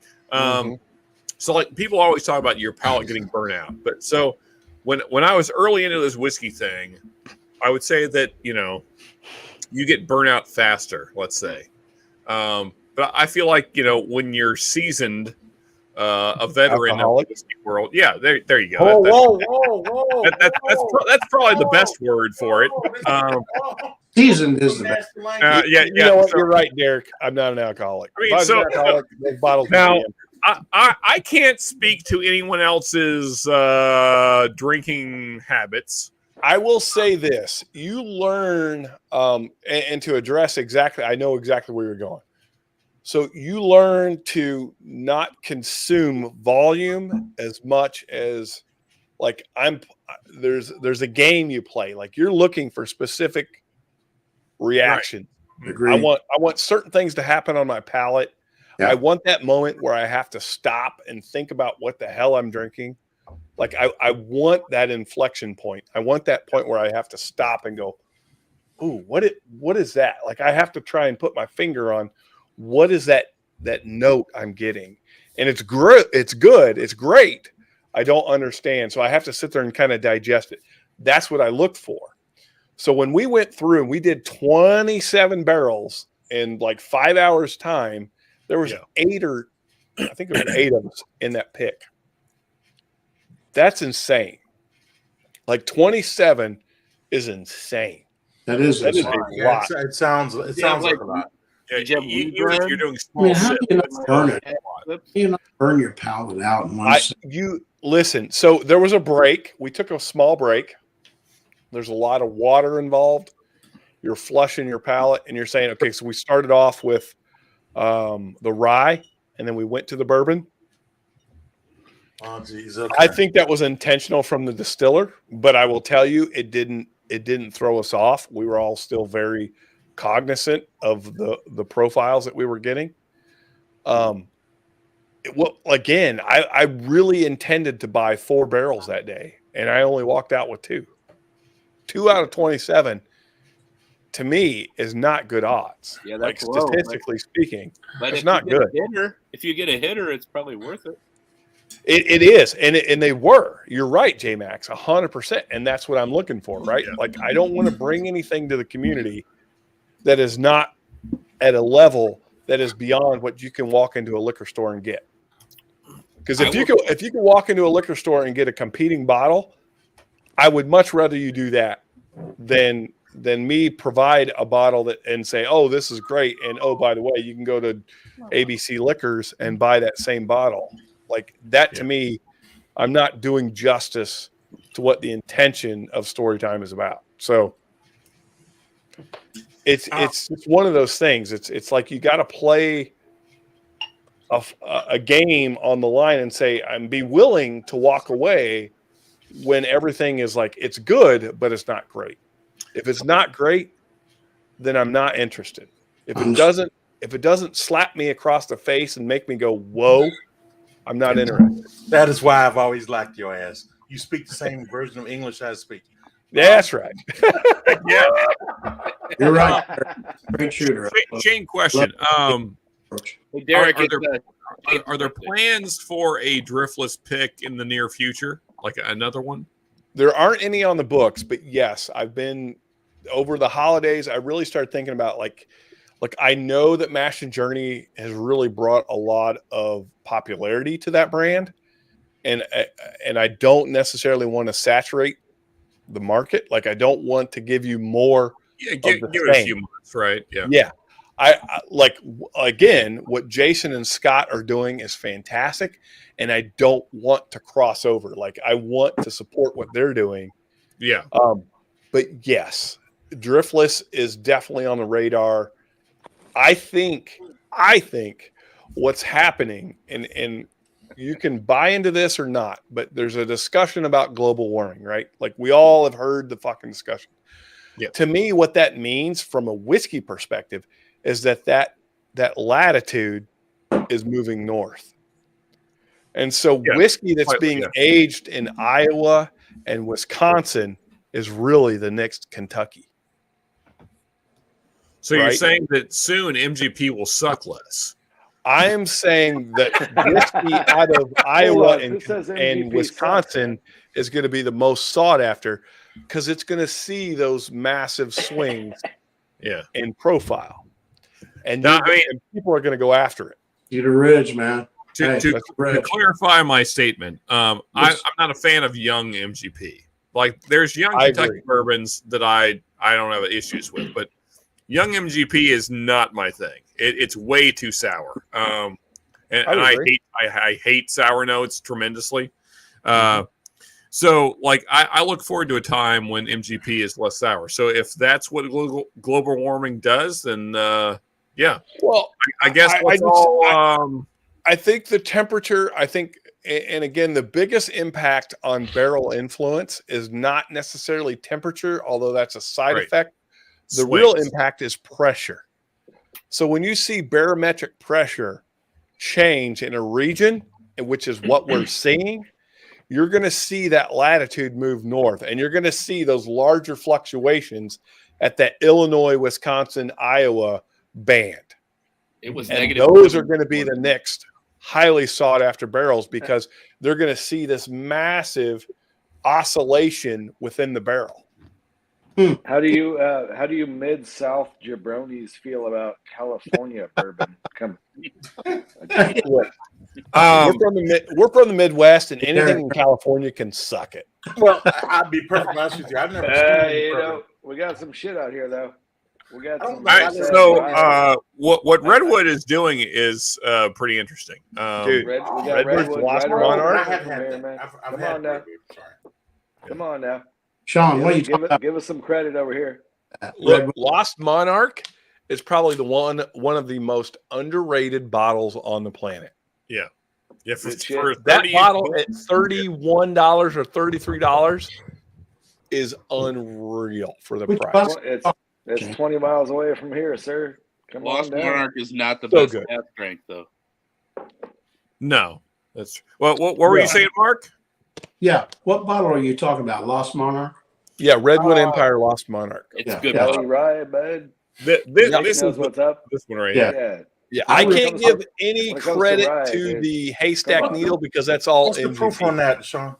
So like people always talk about your palate getting burnt out. But so when I was early into this whiskey thing, I would say that, you get burnt out faster, let's say. But I feel like, when you're seasoned, a veteran of the whiskey world. Yeah, there you go. Whoa. That's probably the best word for it. Seasoned is the best. You know what? You're right, Derek. I'm not an alcoholic. I mean, if I was so an alcoholic, those bottles would now be empty. I can't speak to anyone else's drinking habits. I will say this: you learn, and to address exactly, I know exactly where you're going. So you learn to not consume volume as much as, like, there's a game you play. Like, you're looking for specific reaction. Right. I want certain things to happen on my palate. Yeah. I want that moment where I have to stop and think about what the hell I'm drinking. Like, I want that inflection point. I want that point where I have to stop and go, ooh, what is that? Like, I have to try and put my finger on what is that note I'm getting. And it's good. It's great. I don't understand. So I have to sit there and kind of digest it. That's what I look for. So when we went through and we did 27 barrels in like 5 hours time, there was 8 of us in that pick. That's insane. Like 27 is insane. That is a lot. It sounds like a lot. You're doing small I mean, how do you not sips. burn it? How do you not burn your palate out in one sip? You listen. So there was a break. We took a small break. There's a lot of water involved. You're flushing your palate, and you're saying, okay, so we started off with the rye, and then we went to the bourbon. Oh, geez, okay. I think that was intentional from the distiller, but I will tell you, it didn't throw us off. We were all still very cognizant of the profiles that we were getting. I really intended to buy 4 barrels that day, and I only walked out with 2. 2 out of 27 to me is not good odds. Yeah, like, that's low, statistically speaking, but it's not good. If you get a hitter, it's probably worth it. It is, and they were. You're right, J Max, 100%, and that's what I'm looking for, right? Yeah. Like, I don't want to bring anything to the community that is not at a level that is beyond what you can walk into a liquor store and get. Because if you can walk into a liquor store and get a competing bottle, I would much rather you do that than me provide a bottle that and say, oh, this is great, and oh, by the way, you can go to ABC Liquors and buy that same bottle. Like, that to me, I'm not doing justice to what the intention of Storytime is about. So it's one of those things. It's like you got to play a game on the line and say, and be willing to walk away when everything is like, it's good, but it's not great. If it's not great, then I'm not interested. If it doesn't slap me across the face and make me go, whoa, I'm not interested. That is why I've always liked your ass. You speak the same version of English I speak. Yeah, that's right. Yeah, You're right. Great shooter. Shane, question. Hey, Derek, are there plans for a driftless pick in the near future, like another one? There aren't any on the books, but yes, I've been over the holidays. I really started thinking about like I know that Mash and Journey has really brought a lot of popularity to that brand, and I don't necessarily want to saturate the market. Like, I don't want to give you more. Yeah, give it a few months, right? Yeah. Yeah. I like, again, what Jason and Scott are doing is fantastic, and I don't want to cross over. Like, I want to support what they're doing. Yeah. But yes, driftless is definitely on the radar. I think what's happening, and you can buy into this or not, but there's a discussion about global warming, right? Like, we all have heard the fucking discussion. Yeah. To me, what that means from a whiskey perspective is that latitude is moving north. And so whiskey that's being aged in Iowa and Wisconsin is really the next Kentucky. So you're saying that soon MGP will suck less? I am saying that whiskey out of Iowa and Wisconsin is going to be the most sought after, because it's going to see those massive swings in profile. And, and people are going to go after it. Cedar Ridge, man. To clarify my statement, I'm not a fan of young MGP. Like there's young I Kentucky agree. bourbons that I don't have issues with, but young MGP is not my thing. It's way too sour. And I hate sour notes tremendously. So like I look forward to a time when MGP is less sour. So if that's what global warming does, then yeah. Well, I guess I think the temperature. I think, and again, the biggest impact on barrel influence is not necessarily temperature, although that's a side effect. The real impact is pressure. So when you see barometric pressure change in a region, which is what we're seeing, you're going to see that latitude move north, and you're going to see those larger fluctuations at that Illinois, Wisconsin, Iowa band. It was and negative. Those are going to be the next highly sought after barrels because they're going to see this massive oscillation within the barrel. How do you Mid-South jabronis feel about California bourbon? We're from the Midwest, and anything in California can suck it. Well, I'll be perfectly honest with you. I've never seen bourbon. We got some shit out here, though. We got some. What Redwood is doing is pretty interesting. Dude, we got Redwood's Lost Monarch. Come on now. Come on now. Sean, what are you talking about? Give us some credit over here. Look, Lost Monarch is probably the one of the most underrated bottles on the planet. Yeah. Yeah, for that bottle at $31 or $33 is unreal for the price. It's 20 miles away from here, sir. Come Lost on down. Monarch is not the So best good. half strength, though. No, that's well. What were you saying, Mark? Yeah, what bottle are you talking about? Lost Monarch? Yeah, Redwood Empire Lost Monarch. It's good. Kelly Rye, bud. This knows what's up. This one right Yeah. here. Yeah, I can't comes give to- any when it comes to credit rye, to dude. the haystack needle because that's all What's the proof MGP. on that, Sean?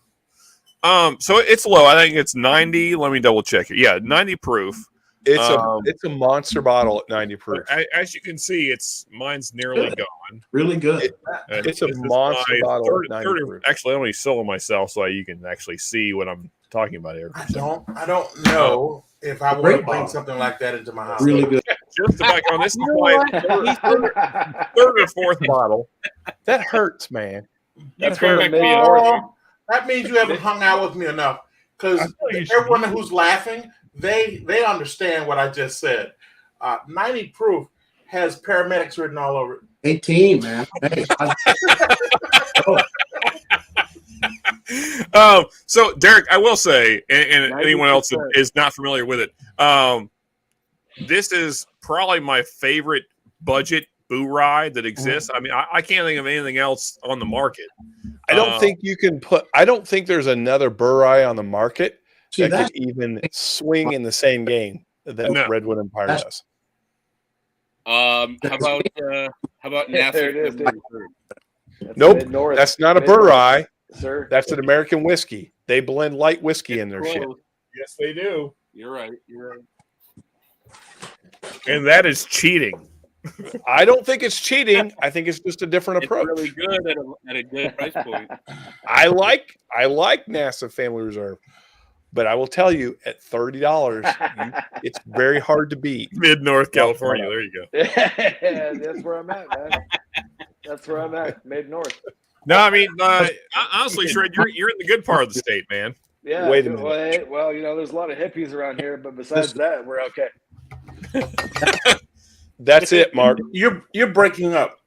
So it's low. I think it's 90. Let me double check it. Yeah, 90 proof. It's a monster bottle at 90 proof. As you can see, mine's nearly gone. Really good. It's a This is monster my bottle third- at 90 third- proof. Actually, let me solo myself so you can actually see what I'm talking about here. I don't know if I want Great to bring bottle. something like that into my house. Really good. Just to back on, this is my third or fourth bottle. That hurts, man. That's hurt. going back to north. That means you haven't hung out with me enough. Because everyone who's laughing, they understand what I just said. 90 proof has paramedics written all over it. 18, man. Hey, So Derek, I will say, and anyone else that 90%. is not familiar with it, this is probably my favorite budget boo rye that exists. I mean, I can't think of anything else on the market. I don't think you can put. I don't think there's another Burrai on the market See, that that's could even swing in the same game that No. Redwood Empire does. How about NASA? There it is, dude. That's Nope, mid-north. that's not a Mid-north, Burrai. sir. That's an American whiskey. They blend light whiskey in their shit. Yes, they do, You're right. You're right. and that is cheating. I don't think it's cheating. I think it's just a different It's approach. really good at a good price point. I like NASA Family Reserve, but I will tell you at $30, it's very hard to beat. Mid North California. There you go. Yeah, that's where I'm at, man. That's where I'm at, mid-north. No, I mean, honestly, Shred, you're in the good part of the state, man. Yeah. Wait a minute. Well, there's a lot of hippies around here, but besides that, we're okay. That's it, Mark. You're breaking up.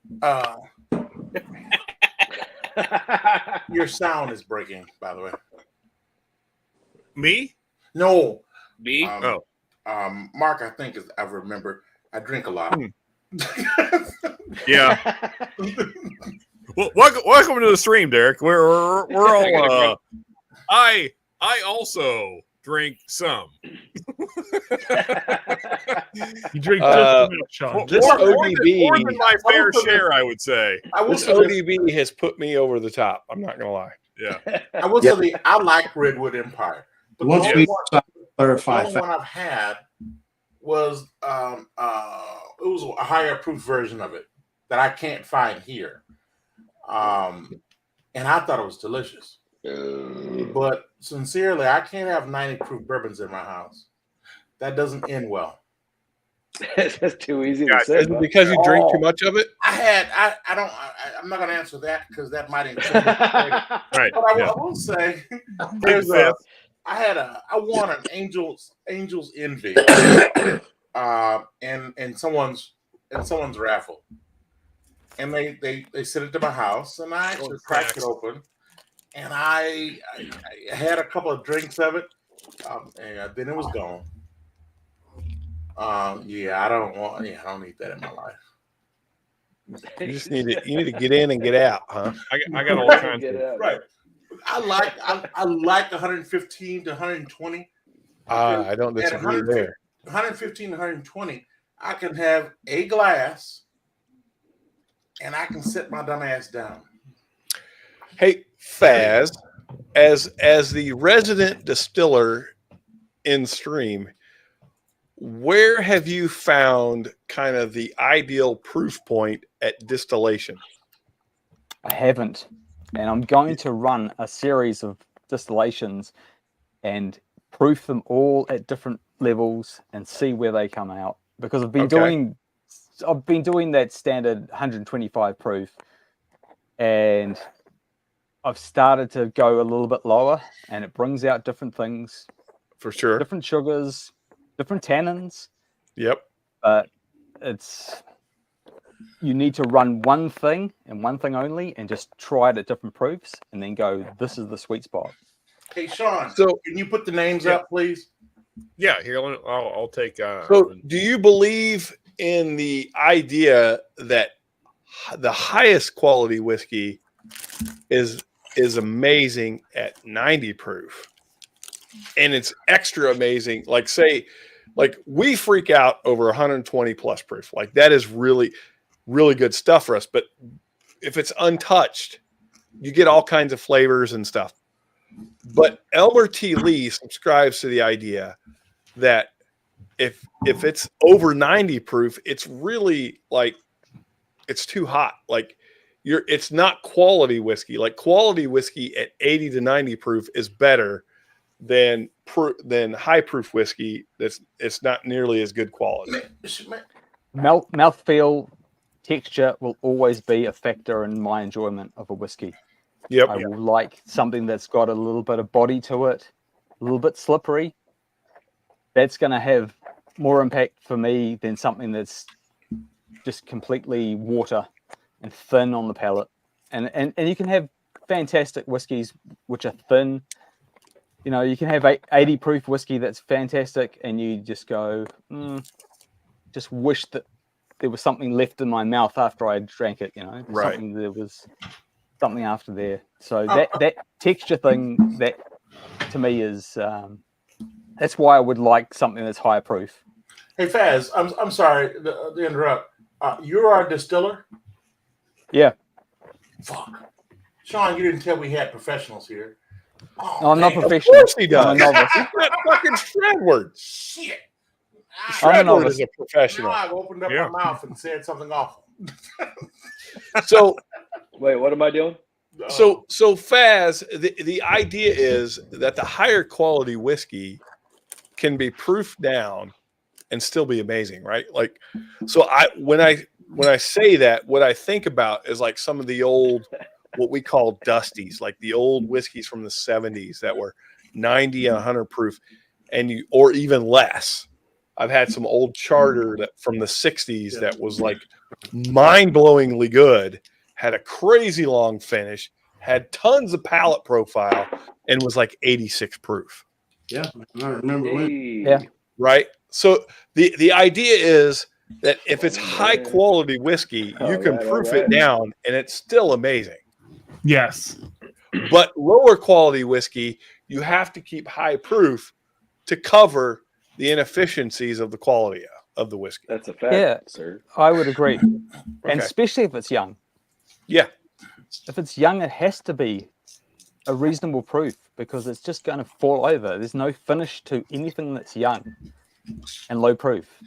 Your sound is breaking, by the way. Me? No. Me? Mark, I think I remember. I drink a lot. Yeah. Well, welcome to the stream, Derek. We're all. I also drink some. You drink just a minute, Sean. This more ODB, than my fair share, I would say. this ODB has put me over the top. I'm not gonna lie. Yeah. I will say I like Redwood Empire. But once the we only clarify, one I've had was it was a higher proof version of it that I can't find here. And I thought it was delicious. But sincerely, I can't have 90 proof bourbons in my house. That doesn't end well. That's too easy to say. Is it because you drink too much of it? I'm not going to answer that because that might include. Right. But I will say, I won an Angels Envy, in someone's raffle, and they sent it to my house, and I actually cracked it open, and I had a couple of drinks of it, and then it was gone. I don't need that in my life. You just need to get in and get out, huh? I got all kinds of right. I like 115 to 120. I don't disagree there. 115 to 120, I can have a glass, and I can sit my dumb ass down. Hey, Faz, as the resident distiller in stream, where have you found kind of the ideal proof point at distillation? I haven't, and I'm going to run a series of distillations and proof them all at different levels and see where they come out, because I've been doing that standard 125 proof, and I've started to go a little bit lower, and it brings out different things, for sure, different sugars, different tannins. Yep. But you need to run one thing and one thing only, and just try it at different proofs, and then go, this is the sweet spot. Hey, Sean, can you put the names up, please? Yeah, here, I'll take. So, do you believe in the idea that the highest quality whiskey is amazing at 90 proof, and it's extra amazing? Like, say, we freak out over 120 plus proof. Like, that is really, really good stuff for us. But if it's untouched, you get all kinds of flavors and stuff. But Elmer T. Lee subscribes to the idea that if it's over 90 proof, it's really like, it's too hot. Like, it's not quality whiskey. Like, quality whiskey at 80 to 90 proof is better than high proof whiskey. It's not nearly as good quality. Mouthfeel, texture will always be a factor in my enjoyment of a whiskey. Yep. I will like something that's got a little bit of body to it, a little bit slippery. That's going to have more impact for me than something that's just completely water and thin on the palate. And you can have fantastic whiskies which are thin. You know, you can have 80 proof whiskey that's fantastic, and you just go, just wish that there was something left in my mouth after I drank it. You know, right? There was something after there. So that texture thing, that to me is that's why I would like something that's higher proof. Hey Faz, I'm sorry to interrupt. You're our distiller? Yeah. Fuck. Sean, you didn't tell we had professionals here. No, I'm not professional. Of course he does. I'm a novice. He's got fucking Shredward. Shit. Shredward is a professional. Now I've opened up my mouth and said something awful. So, wait, what am I doing? So Faz, the idea is that the higher quality whiskey can be proofed down and still be amazing, right? Like, so when I say that, what I think about is like some of the old, what we call dusties, like the old whiskeys from the 70s that were 90 and 100 proof, or even less. I've had some old charter from the 60s that was like mind-blowingly good, had a crazy long finish, had tons of palate profile, and was like 86 proof. Yeah, I remember when. Yeah. Right. So the idea is that if it's high quality whiskey, you can proof it down and it's still amazing. Yes. But lower quality whiskey, you have to keep high proof to cover the inefficiencies of the quality of the whiskey. That's a fact, Yeah, sir. I would agree. Okay. And especially if it's young. Yeah. If it's young, it has to be a reasonable proof, because it's just going to fall over. There's no finish to anything that's young and low proof.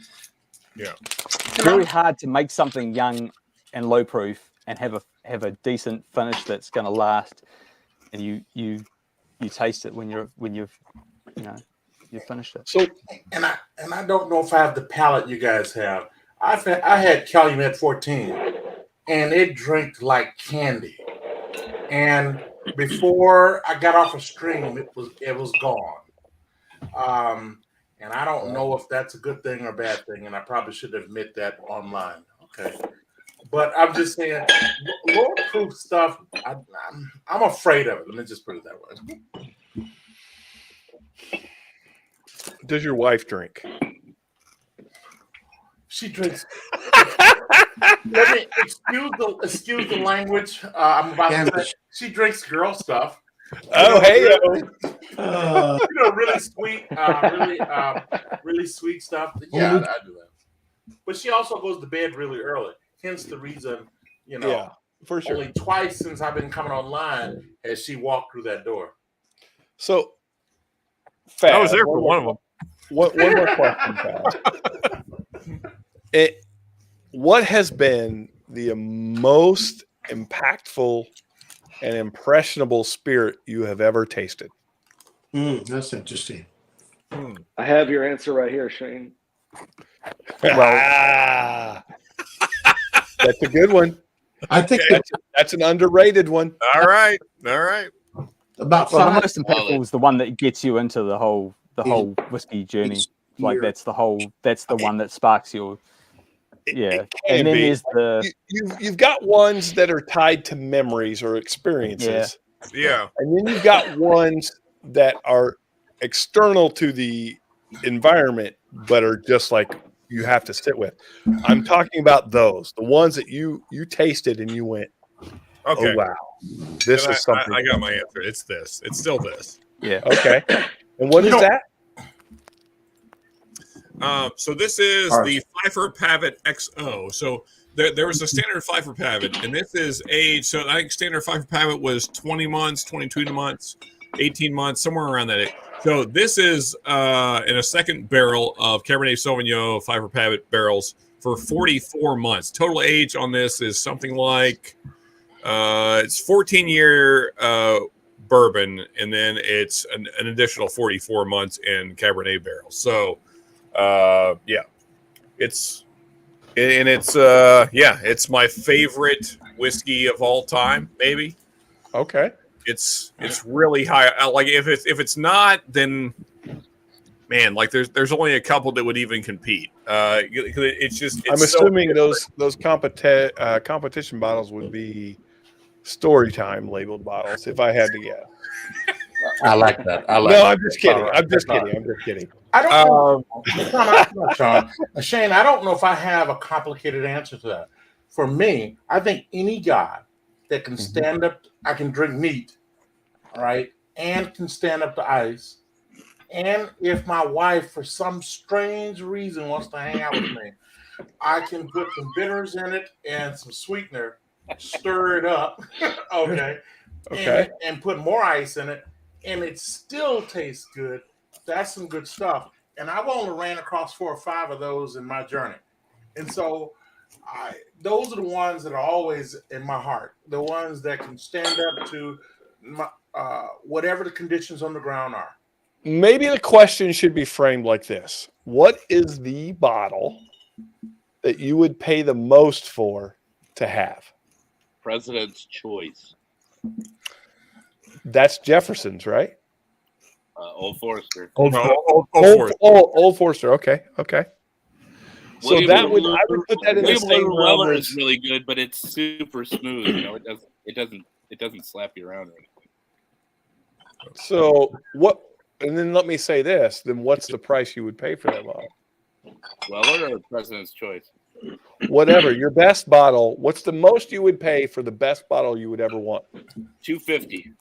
Yeah. It's very hard to make something young and low proof and have a decent finish that's going to last. and you taste it when you've finished it. So, and I don't know if I have the palate you guys have. I had Calumet 14, and it drank like candy. And before I got off a stream, it was gone. And I don't know if that's a good thing or a bad thing, and I probably should admit that online. Okay, but I'm just saying, Lord Proof stuff. I'm afraid of it. Let me just put it that way. Does your wife drink? She drinks. Let me excuse the language. I'm about to say she drinks girl stuff. Oh, hey, really sweet, really sweet stuff. Yeah, I do that. But she also goes to bed really early. Hence the reason, yeah, for sure. Only twice since I've been coming online has she walked through that door. So, Fab, I was there for one of them. One more question, Fab. What has been the most impactful and impressionable spirit you have ever tasted? That's interesting. I have your answer right here, Shane. Well, that's a good one. I think that's an underrated one. All right. About the most impactful is the one that gets you into the whole whiskey journey. Like that's the one that sparks your. Yeah, and then there's you've got ones that are tied to memories or experiences. Yeah. And then you've got ones that are external to the environment, but are just like you have to sit with. I'm talking about those, the ones that you tasted and you went, okay, oh, wow, this is something. I got my answer. It's this. It's still this. Yeah. Okay. And what is that? So this is the Pfeiffer Pavitt XO. So there was a standard Pfeiffer Pavitt, and this is aged. So I think standard Pfeiffer Pavitt was 20 months, 22 months, 18 months, somewhere around that. So this is in a second barrel of Cabernet Sauvignon Pfeiffer Pavitt barrels for 44 months. Total age on this is something like it's 14-year bourbon, and then it's an additional 44 months in Cabernet barrels. So it's my favorite whiskey of all time, maybe. Okay. It's really high. Like if it's not, then man, like there's only a couple that would even compete. It's I'm assuming those competition bottles would be Storytime labeled bottles, if I had to guess. I like that. No, I'm just kidding. I'm just kidding. I don't know, Sean. Shane, I don't know if I have a complicated answer to that. For me, I think any guy that can stand up, I can drink neat, all right, and can stand up to ice. And if my wife, for some strange reason, wants to hang out with me, I can put some bitters in it and some sweetener, stir it up, okay, and put more ice in it, and it still tastes good. That's some good stuff. And I've only ran across 4 or 5 of those in my journey. And so those are the ones that are always in my heart, the ones that can stand up to whatever the conditions on the ground are. Maybe the question should be framed like this. What is the bottle that you would pay the most for to have? President's Choice. That's Jefferson's, right? Old Forester. Old Forester. Okay. So William I would put that in the same realm Weller as is really good, but it's super smooth. It doesn't slap you around or anything. So what? And then let me say this. Then what's the price you would pay for that bottle? Weller or President's Choice? Whatever your best bottle. What's the most you would pay for the best bottle you would ever want? $250.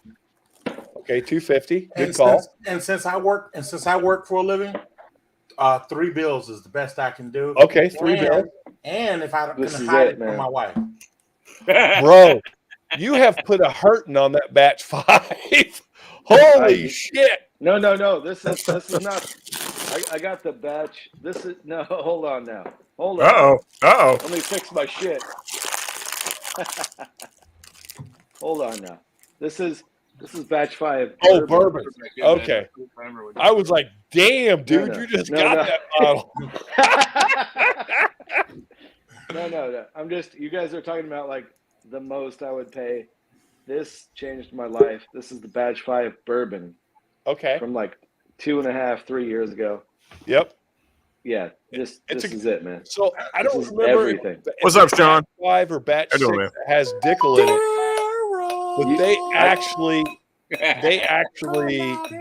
Okay, $250. Good And call. since I work for a living, $3 bills is the best I can do. Okay, $3 bills. And if I can hide it from my wife, Bro, you have put a hurting on that batch 5. Holy shit! No. This is not. I got the batch. This is no. Hold on now. Hold on. Uh-oh. Let me fix my shit. Hold on now. This is This is batch 5. Oh, bourbon. Okay. I was like, damn, dude, No. you just No, got no. that bottle. No. I'm just, you guys are talking about like the most I would pay. This changed my life. This is the batch 5 bourbon. Okay. From like 2.5, 3 years ago. Yep. Yeah. This is it, man. So I don't This is remember everything. What's up, Sean? Batch 5 or batch How 6 you doing, man? that has Dickel in it. But they actually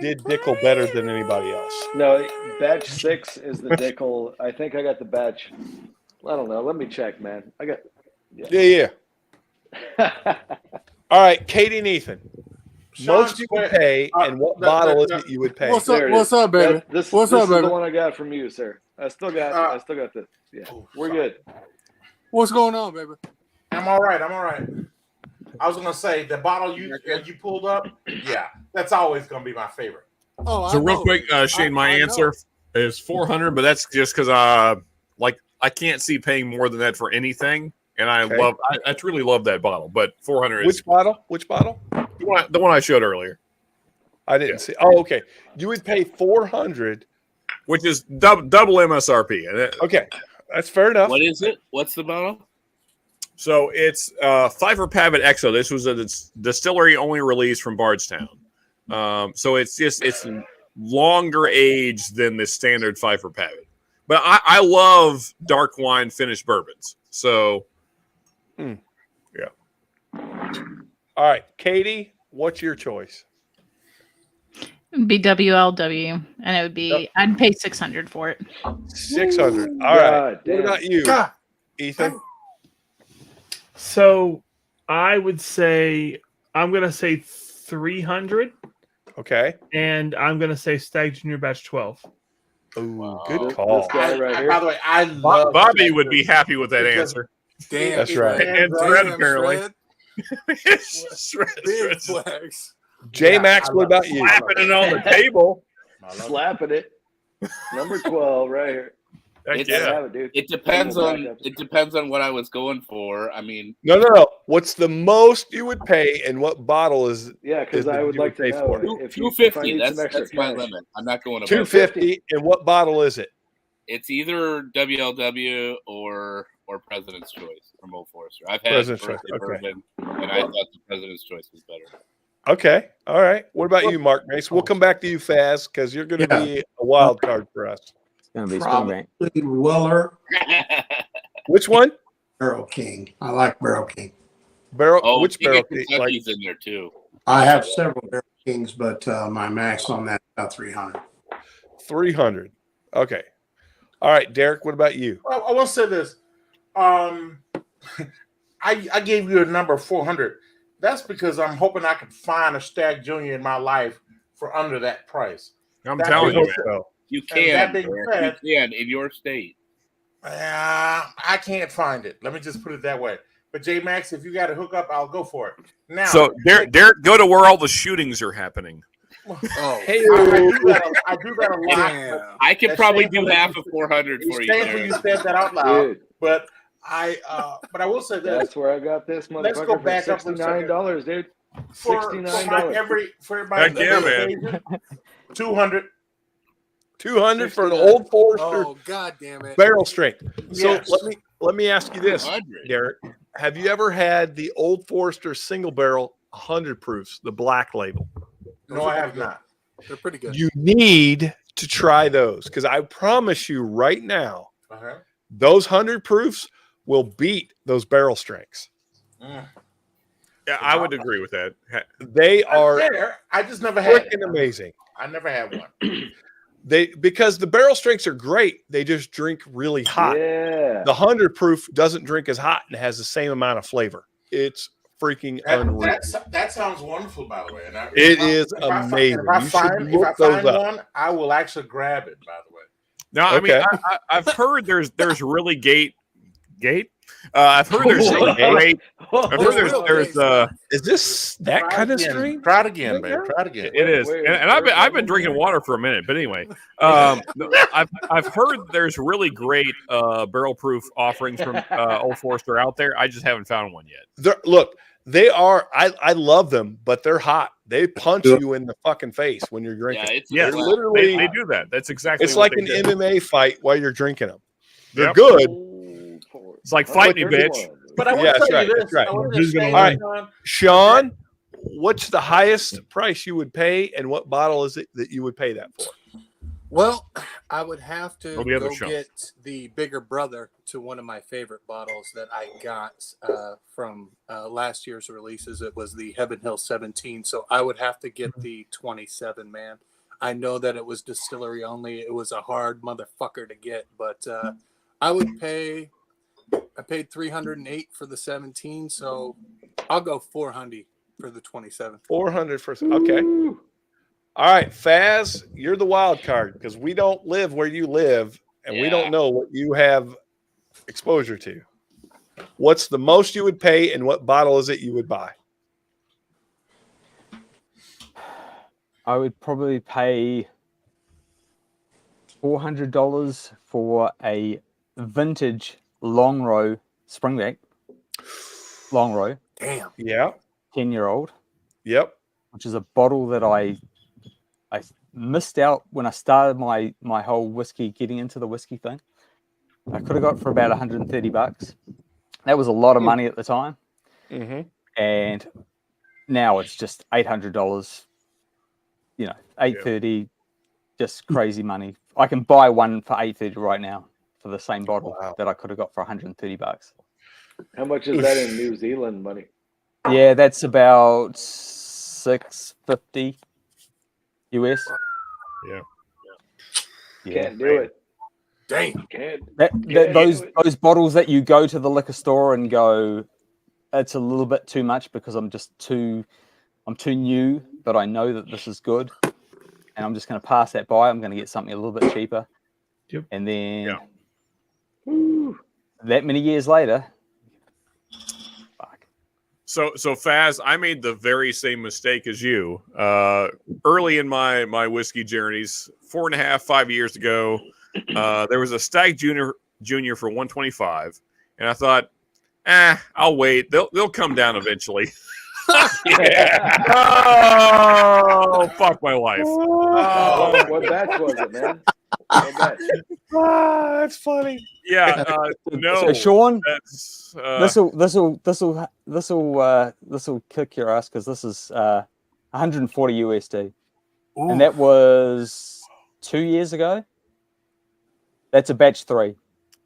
did Dickel better than anybody else. No, batch 6 is the Dickel. I think I got the batch. I don't know. Let me check, man. I got. Yeah. All right, Katie and Ethan. Most you would pay, and what bottle is it you would pay? What's up, baby? This What's is up, baby? the one I got from you, sir. I still got this. Yeah, we're good. What's going on, baby? I'm all right. I was gonna say the bottle you pulled up. Yeah, that's always gonna be my favorite. Oh, So real quick, Shane, my answer is 400, but that's just because like I can't see paying more than that for anything, and I truly love that bottle. But 400. Which bottle? The one I showed earlier. I didn't see. Oh, okay. You would pay 400, which is double MSRP. Okay, that's fair enough. What is it? What's the bottle? So it's Pfeiffer Pavitt Exo. This was a distillery only release from Bardstown. So it's longer aged than the standard Pfeiffer Pavitt. But I love dark wine finished bourbons. So yeah. All right, Katie, what's your choice? It would be WLW, and it would be I'd pay $600 for it. 600. All right. damn. What about you, Ethan? So I would say I'm gonna say 300. Okay. And I'm gonna say Stag Junior Batch 12. Ooh, good call. This guy right here. By the way, I love Bobby would be happy with that answer. Damn, That's right. And Fred apparently. Big flex. J Max, what about you? Slapping it on the table. Slapping it. Number 12 right here. It's, Have it, dude. It depends on what I was going for. I mean, No. What's the most you would pay, and what bottle is? Yeah, because I would like to know if $250. I need some extra That's my cash. limit. I'm not going above $250, and what bottle is it? It's either WLW or President's Choice from Old Forester. I've had President's Choice, birthday bourbon, and I thought the President's Choice was better. Okay, all right. What about you, Mark Mace? We'll come back to you, Faz, because you're going to be a wild card for us. It's going to be Probably Weller. Which one? Barrel King. I like Barrel King. Which Barrel King? Kentucky's in there too. I have several Barrel Kings, but my max on that is about 300. 300. Okay. All right, Derek. What about you? Well, I will say this. I gave you a number 400. That's because I'm hoping I can find a Stag Junior in my life for under that price. I'm telling you, man. You can. You can in your state. I can't find it. Let me just put it that way. But J Max, if you got to hook up, I'll go for it. Now, so Derek, go to where all the shootings are happening. Oh, I do that a lot. Damn. I could probably do half of 400 for you. You said that out loud, Dude. but I will say this. That's where I got this motherfucker. Let's go back up $69, dude. $69. For my man. 200. 200 for an Old Forester. Oh, God damn it. Barrel strength. So Yes. let me ask you this, 100. Derek. Have you ever had the Old Forester single barrel 100 proofs, the black label? No, I have not. They're pretty good. You need to try those, because I promise you right now, those 100 proofs will beat those barrel strengths. Mm. Yeah, I would agree with that. They are I just never had it. freaking amazing. I never had one. Because the barrel strengths are great, they just drink really hot. Yeah. The 100 proof doesn't drink as hot and has the same amount of flavor. It's freaking unreal. That sounds wonderful, by the way. And It is amazing. If I find one, I will actually grab it. By the way. Now, I mean, I've heard there's really Gate. I've heard there's some great. I've heard there's Is this that kind of stream? Try it again, babe. Try it again. It is, and I've been drinking water for a minute, but anyway, I've heard there's really great barrel proof offerings from Old Forester out there. I just haven't found one yet. Look, they are. I love them, but they're hot. They punch you in the fucking face when you're drinking. Yeah, They're literally they do that. That's exactly. It's what like an they do. MMA fight while you're drinking them. They're Yep. good. It's like fight me, bitch. But I want to tell you this. I wanted to say, All right, Sean, what's the highest price you would pay, and what bottle is it that you would pay that for? Well, I would have to the other go show. get the bigger brother to one of my favorite bottles that I got from last year's releases. It was the Heaven Hill 17. So I would have to get the 27, man. I know that it was distillery only. It was a hard motherfucker to get, but I would pay. I paid $308 for the 17, so I'll go $400 for the 27. $400 for okay. All right, Faz, you're the wild card because we don't live where you live, and we don't know what you have exposure to. What's the most you would pay, and what bottle is it you would buy? I would probably pay $400 for a vintage long row springback. Long row. Damn. Yeah. 10-year-old. Yep. Which is a bottle that I missed out when I started my whole whiskey, getting into the whiskey thing. I could have got for about $130. That was a lot of money at the time. Mm-hmm. And now it's just $800. You know, $830, just crazy money. I can buy one for $830 right now for the same bottle that I could have got for $130. How much is that in New Zealand money? Yeah, that's about $650 US. Yeah. Can't do it. Dang. Those bottles that you go to the liquor store and go, it's a little bit too much because I'm too new, but I know that this is good, and I'm just going to pass that by. I'm going to get something a little bit cheaper, and then that many years later. So Faz, I made the very same mistake as you. Early in my whiskey journeys, 4.5 years ago, there was a Stag Junior for 125, and I thought, I'll wait. They'll come down eventually. Oh, fuck my life. Oh, what batch was it, man? That's funny. Yeah, no. So Sean, that's, this'll kick your ass because this is 140 USD, and that was 2 years ago. That's a batch 3.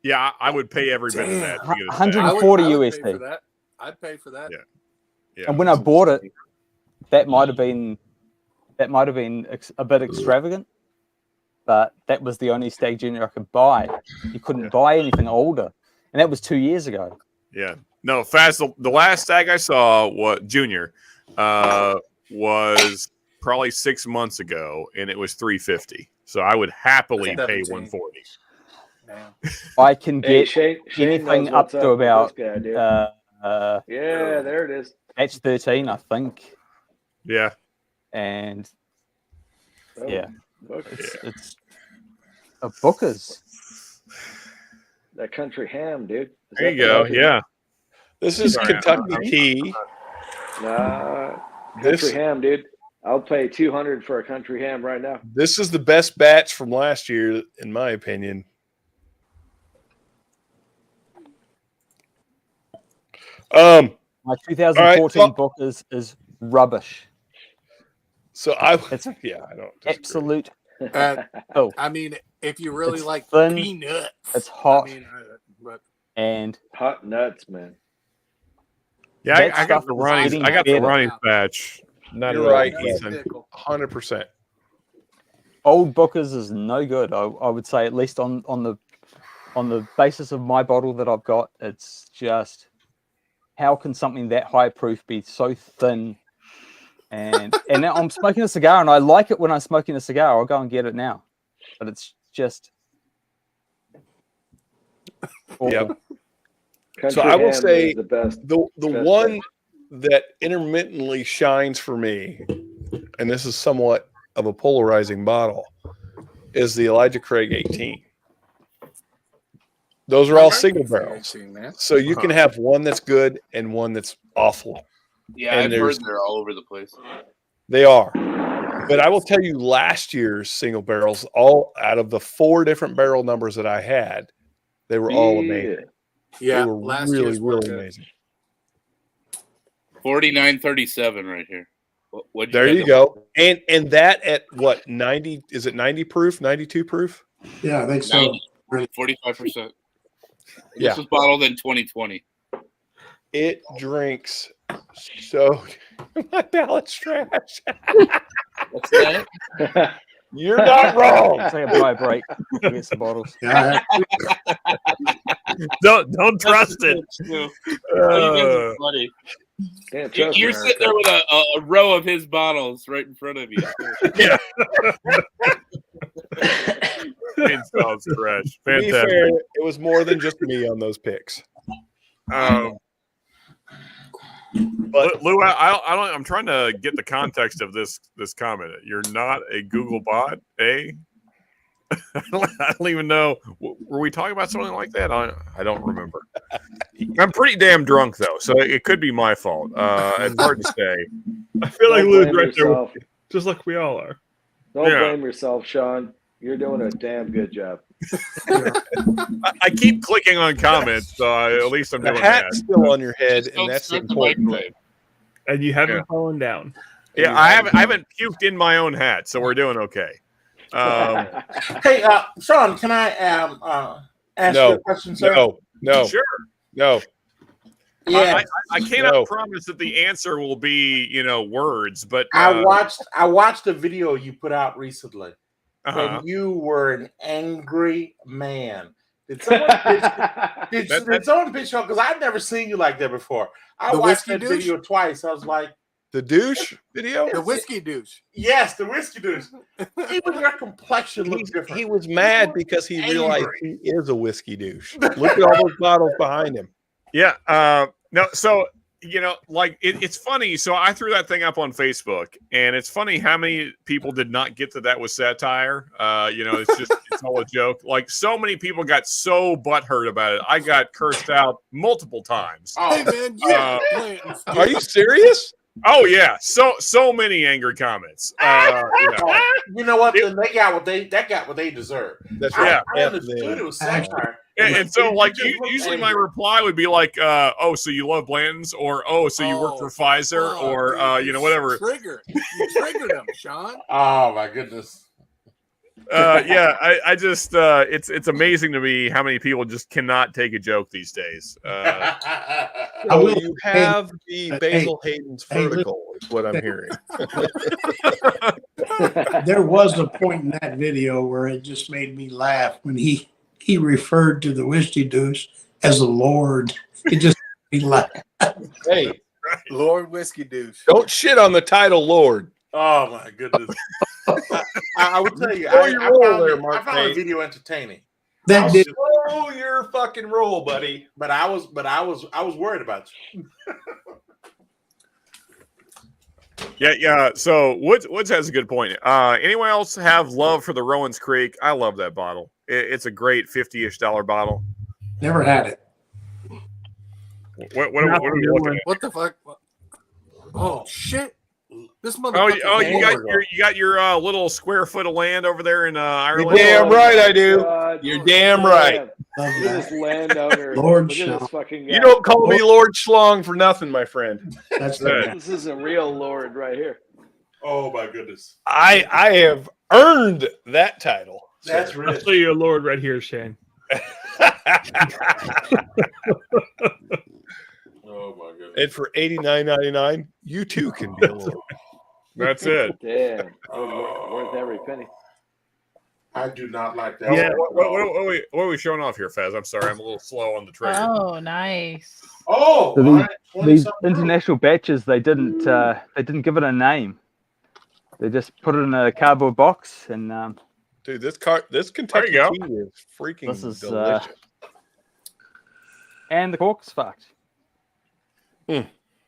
Yeah, I would pay every bit of that. 140 I would USD. pay for that. I'd pay for that. Yeah. And when I bought it, that might have been a bit extravagant, but that was the only Stag Junior I could buy. You couldn't buy anything older, and that was 2 years ago. Yeah, no, Fast. The last Stag I saw was Junior, was probably 6 months ago, and it was $350. So I would happily pay $140. I can get Shane anything knows up what's to up with about this guy, dude. yeah, there it is. batch 13, I think. Yeah, and yeah, Booker's. it's a Booker's. That country ham, dude. there you go. Yeah, This is Sorry, Kentucky tea. Nah, This- country ham, dude. I'll pay $200 for a country ham right now. This is the best batch from last year, in my opinion. My 2014 all right, Booker's is rubbish. So I don't. Absolute. I mean, if you really It's like thin, peanuts, it's hot, I mean, but and hot nuts, man. yeah. That I got stuff the is Ronnie's. getting I got the better. Ronnie's batch. Not You're at all. right, That's Ethan. pickle. 100%. old Booker's is no good. I would say, at least on the basis of my bottle that I've got, it's just, how can something that high proof be so thin? And now I'm smoking a cigar, and I like it when I'm smoking a cigar. I'll go and get it now, but it's just awful. Yep. So I will Ham say is the best. the best one that intermittently shines for me, and this is somewhat of a polarizing bottle, is the Elijah Craig 18. Those are all single barrels. So you can have one that's good and one that's awful. Yeah, And I've heard they're all over the place. They are. But I will tell you, last year's single barrels, all out of the 4 different barrel numbers that I had, they were all amazing. Yeah, they were last really, year's were really good. amazing. 49.37 right here. What'd There get you them? go. And that at what, 90? Is it 90 proof, 92 proof? Yeah, I think so. 45%. Yeah. This was bottled in 2020. It drinks so. My palate's trash. What's that? You're not wrong. Take a buy a break. Get some bottles. Yeah, Don't trust it. You guys are funny. Can't trust You're America. sitting there with a row of his bottles right in front of you. Yeah. It sounds fresh. To be Fantastic. fair, it was more than just me on those picks. But Lou, I'm trying to get the context of this comment. You're not a Google bot, eh? I don't even know. Were we talking about something like that? I don't remember. I'm pretty damn drunk though, so it could be my fault. It's hard to say. I feel like Don't Lou's blame right yourself. there, just like we all are. Don't Yeah. blame yourself, Sean. You're doing a damn good job. I keep clicking on comments, so at least I'm The doing hat's that. still on your head, Just and don't that's the start the important microwave. thing. And you haven't Yeah. fallen down. Yeah, I haven't puked in my own hat, so we're doing okay. Hey, Sean, can I ask you a question, sir? No. Sure. Yeah, I cannot No. promise that the answer will be, words, but I watched a video you put out recently, uh-huh. and you were an angry man. Did someone pitch, did someone pitch you? Because I've never seen you like that before. I The watched whiskey that douche? video twice. I was like, The douche video? The whiskey douche. yes, the whiskey douche. Even your complexion looks different. He was mad because he realized he is a whiskey douche. Look at all those bottles behind him. Yeah. No, so it's funny. So I threw that thing up on Facebook, and it's funny how many people did not get that was satire. It's all a joke. Like, so many people got so butthurt about it. I got cursed out multiple times. Hey man, Are you serious? Oh yeah, so many angry comments. You know what? Then they got what they deserve. That's right. I understood it was satire. And so, like, usually my reply would be like, "Oh, so you love Blanton's," or "Oh, so you work for Pfizer," or whatever. You triggered him, Sean. Oh my goodness. Yeah, I just it's amazing to me how many people just cannot take a joke these days. You have the Basil Hayden's vertical, is what I'm hearing. There was a point in that video where it just made me laugh when he referred to the whiskey douche as a lord. It just made me laugh. Hey, Lord Whiskey Douche. don't shit on the title Lord. Oh my goodness. I would tell you, Slow your roll I found the video entertaining. That did. Slow your fucking roll, buddy. But I was worried about you. Yeah. So Woods has a good point. Anyone else have love for the Rowan's Creek? I love that bottle. It's a great $50-ish bottle. Never had it. What are we looking at? What the fuck? Oh shit! This motherfucker. Oh, you got your little square foot of land over there in Ireland. You're damn right I do. God, You're damn right. Love Look at this that. landowner. Lord Look at Shlong. this fucking guy. You don't call me Lord Shlong for nothing, my friend. That's the This is a real lord right here. Oh my goodness. I have earned that title. That's I'll rich. show you a lord right here, Shane. Oh my goodness. And for $89.99, you too can be a Lord. That's it. Damn. Worth every penny. I do not like that. Yeah. What are we showing off here, Fez? I'm sorry, I'm a little slow on the trigger. Oh, nice. Oh, So all right, 20 these something. international batches, they didn't give it a name. They just put it in a cardboard box, and Dude, this Kentucky There you tea is freaking this is delicious. and the cork's fucked.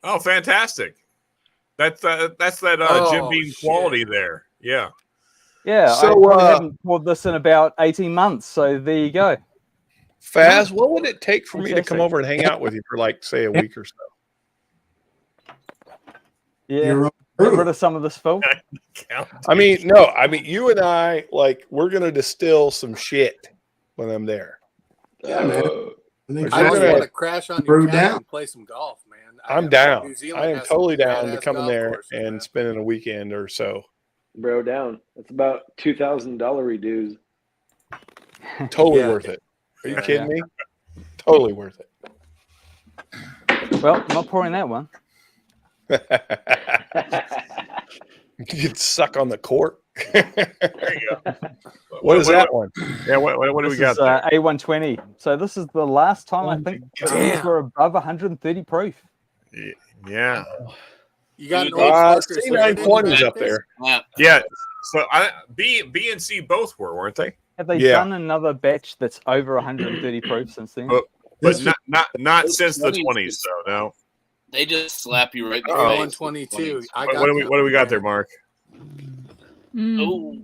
Oh, fantastic! That's that Jim Beam quality there. Yeah. Yeah, So, I probably haven't poured this in about 18 months, so there you go. Faz, what would it take for me to Fantastic. come over and hang out with you for like, say, a week or so? Yeah, get rid of some of this filth. I mean, no, I mean, you and I, like, we're going to distill some shit when I'm there. Yeah, man. I just want to crash on your couch and play some golf, man. I'm down. New Zealand I am has some totally down to badass come in golf there courses, and spending a weekend or so. Bro, down. It's about $2,000 dues. Totally worth it. Are you kidding me? Totally worth it. Well, I'm not pouring that one. You could suck on the cork. There you go. What is that one? Yeah, what do we got there? A120. So this is the last time I think these were above 130 proof. Yeah. You got an old C920s up there. Yeah. So B and C both weren't they? Have they done another batch that's over 130 proof since then? But not since the 20s, though. No. They just slap you right in the Oh. face. 122. What do we got there, Mark? Oh.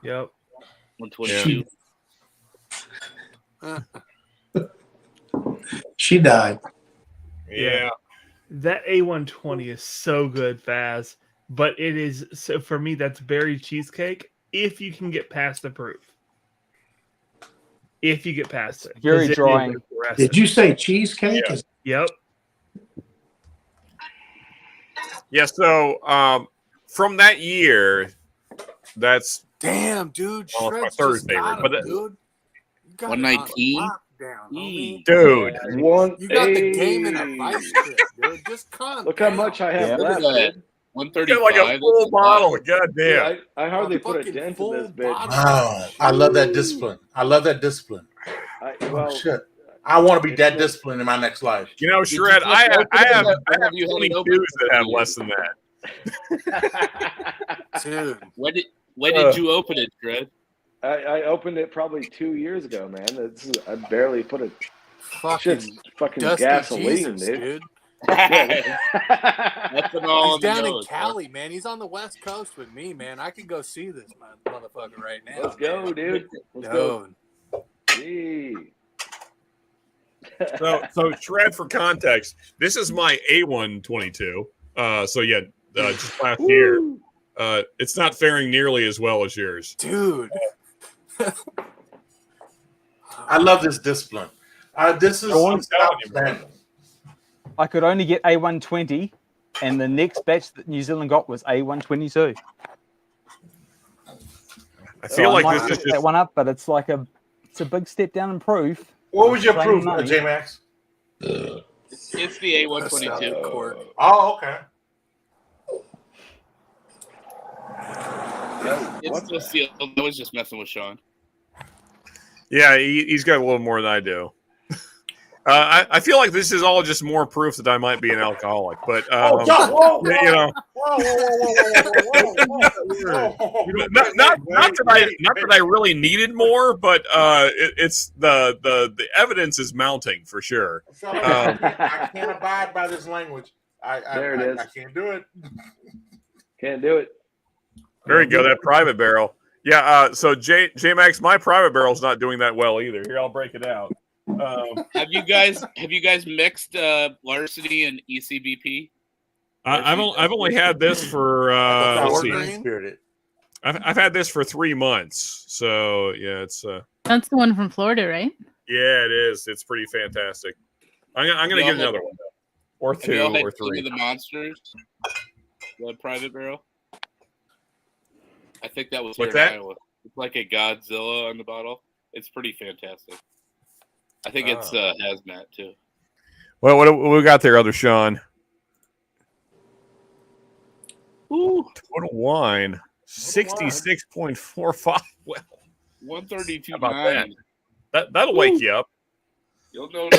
Yep. 122. She died. Yeah. That A120 is so good, Faz. But it is, so for me, that's berry cheesecake if you can get past the proof. If you get past it. Very 'Cause it is drying. aggressive. Did you say cheesecake? Yep. Yeah, so from that year, that's damn, dude. almost my Shred's third just favorite. got But him, dude. You got it on 119. lockdown, homie. Dude, You got the game in a vice grip, dude. Just calm Look down. how much I have left, that. dude. 135. like a full bottle. God damn. I hardly put a dent in this bitch. Wow, I love that discipline. I love that discipline. Shit, I want to be that disciplined in my next life. You know, Shred, I have 22s that have less than that. Dude, when did you open it, Shred? I opened it probably 2 years ago, man. I barely put a fucking dusty gasoline, Jesus, dude. Ethanol He's down in nose, Cali, man. He's on the West Coast with me, man. I could go see this motherfucker right now. Let's go, man. dude. Let's Dude. go. Gee. So Shred, for context, this is my A122. So yeah, just last year. It's not faring nearly as well as yours, dude. I love this discipline. This is outstanding. I could only get A120, and the next batch that New Zealand got was A122. I feel like might this is pick just that one up, but it's like a big step down in proof. What was your Same proof, money. J-Max? It's the A122. Oh, okay. It's still sealed. I was just messing with Sean. yeah. He's got a little more than I do. I feel like this is all just more proof that I might be an alcoholic, but Whoa, you know, not that I really needed more, but it's the evidence is mounting for sure. I can't abide by this language. There it is. I can't do it. Can't do it. There you go, that private barrel. Yeah. So J Max, my private barrel's not doing that well either. Here, I'll break it out. Have you guys mixed Larceny and ECBP? I've only had this for let's see. Spirited. I've had this for 3 months, so yeah, it's That's the one from Florida, right? yeah, it is. It's pretty fantastic. I'm gonna get another one though, or Have two, y'all had or King three. of the Monsters, the private barrel. I think that was What's here in that? Iowa. It's like a Godzilla on the bottle. It's pretty fantastic. I think it's hazmat too. Well, what do we got there, other Sean? Ooh, total wine 66.45. Well, 132.9. That'll wake you up. You'll know.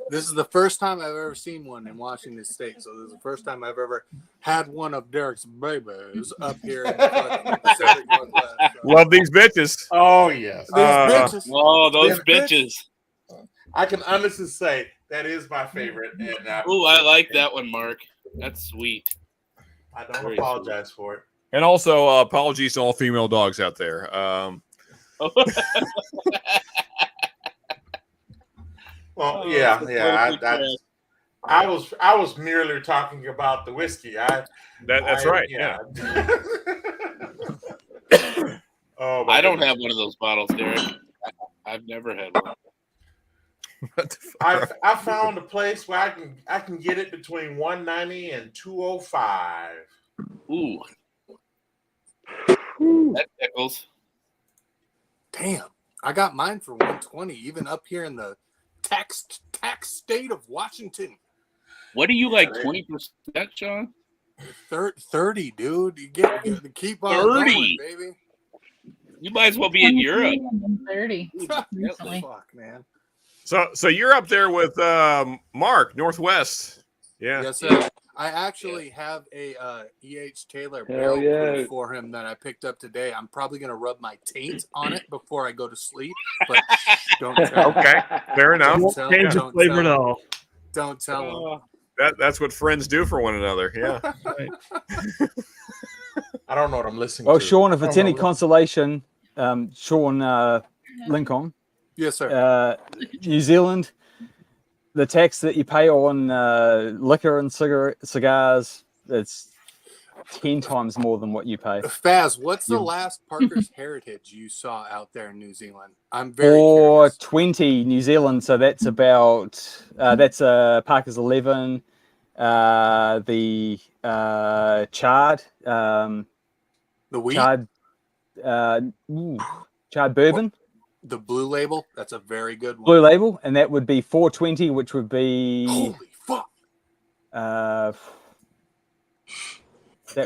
This is the first time I've ever seen one in Washington State. So this is the first time I've ever had one of Derek's babies up here in the Pacific Northwest. Love these bitches. Oh yes. Oh, those bitches. I can honestly say that is my favorite. And Oh, I like that one, Mark. That's sweet. I don't Very apologize for it. And also, apologies to all female dogs out there. Well, yeah. I was merely talking about the whiskey. That's right. Yeah. Oh, I don't have one of those bottles, Derek. I've never had one. I found a place where I can get it between $190 and $205. Ooh. That tickles. Damn, I got mine for $120, even up here in the tax state of Washington. What do you like? 20%, Sean? 30, dude. You get to keep on 30, going, baby. You might as well be in Europe. 30. Fuck, man. So you're up there with Mark Northwest. Yeah. Yes, sir. I actually have a E.H. Taylor barrel proof for him that I picked up today. I'm probably going to rub my taint on it before I go to sleep, but don't tell him. Okay, fair enough. Change the flavor at all. Don't tell him. That's what friends do for one another. Yeah. I don't know what I'm listening Well, to. Sean, if it's any consolation, Sean Lincoln. Yes, sir. New Zealand, the tax that you pay on liquor and cigars, it's 10 times more than what you pay. Faz, what's the last Parker's Heritage you saw out there in New Zealand? I'm very curious. 420 New Zealand, so that's about that's Parker's 11. The charred, the wheat, charred bourbon. The Blue Label, that's a very good one. Blue Label, and that would be 420, which would be holy fuck. That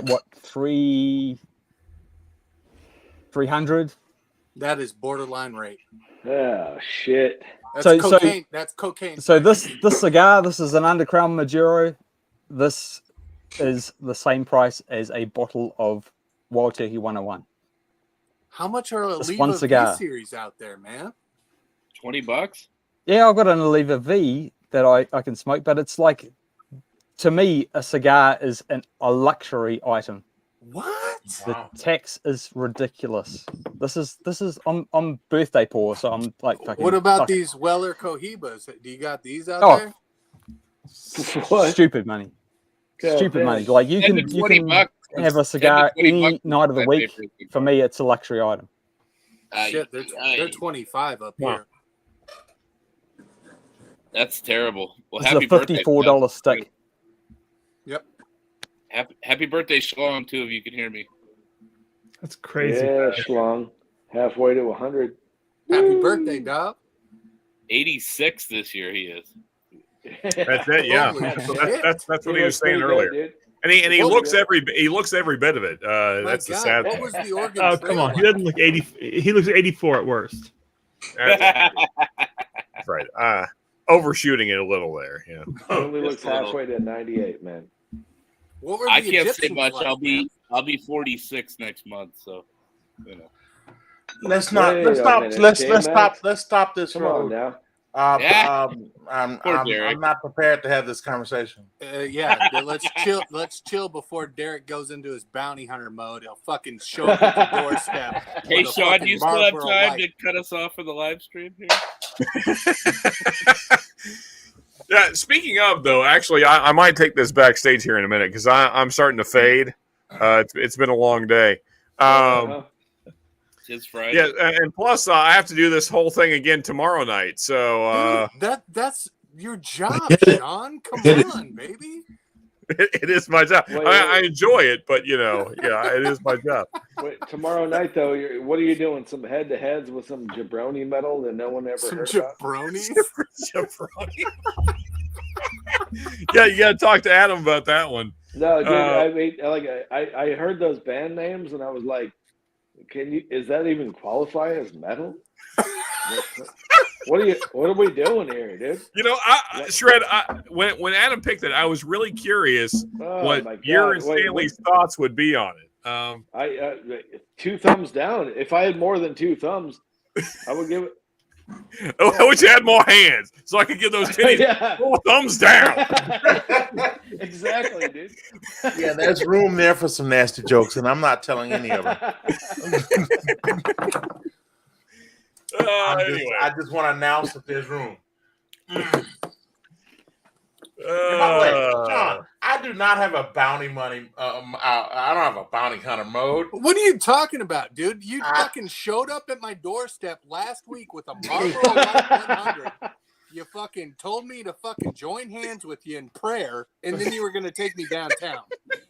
what 300? That is borderline rate. Oh shit! That's cocaine. That's cocaine. So this cigar, this is an Undercrown Maduro. This is the same price as a bottle of Wild Turkey 101. How much are a one Oliva cigar. V series out there, man? $20. Yeah, I've got an Oliva V that I can smoke, but it's like, to me, a cigar is a luxury item. What? The tax is ridiculous. This is I'm birthday poor, so I'm like fucking. What about these Weller Cohibas? Do you got these out there? Stupid money. God Stupid damn. money. Like you can have a cigar any night of the week. For me, it's a luxury item. Shit, they're 25 up here. That's terrible. Well, It's happy a birthday, $54 stick. Yep. Happy birthday, Shlong, too, if you can hear me. That's crazy. Yeah, Shlong. Halfway to 100. Happy birthday, dog. 86 this year he is. That's it. Yeah. So that's what he was saying earlier. Good, And he looks every bit of it. That's the sad what thing. was the organ? Oh, come on. He doesn't look 80. He looks 84 at worst. That's right. Overshooting it a little there. Yeah. He only looks halfway to 98, man. What were I the can't say Egyptians much. like, I'll be 46 next month, so you know. Let's stop this. Come on now. I'm not prepared to have this conversation. Yeah, let's chill. Let's chill before Derek goes into his bounty hunter mode. He'll fucking show up at the doorstep. Hey, with a Sean, do fucking you still have Marlboro time Light. to cut us off for the live stream here? Yeah. Speaking of though, actually, I might take this backstage here in a minute because I'm starting to fade. It's been a long day. It's Friday. Yeah, and plus I have to do this whole thing again tomorrow night. So Dude, that's your job, Sean. Come on, baby. it is my job. Wait. I enjoy it, but it is my job. Wait, tomorrow night though, what are you doing? Some head-to-heads with some jabroni metal that no one ever Some heard about? jabronis. Jabroni. Yeah, you got to talk to Adam about that one. No, dude. I mean, I heard those band names and I was like, is that even qualify as metal? What are we doing here, dude? Shred. When Adam picked it, I was really curious what your and Stanley's thoughts would be on it. I 2 thumbs down. If I had more than 2 thumbs, I would give it. I wish I had more hands so I could give those titties thumbs down. Exactly, dude. Yeah, there's room there for some nasty jokes, and I'm not telling any of them. I just want to announce that there's room. And by the way, Sean, I do not have a bounty money. I don't have a bounty hunter mode. What are you talking about, dude? You fucking showed up at my doorstep last week with a Marlboro Light 100. You fucking told me to fucking join hands with you in prayer, and then you were going to take me downtown.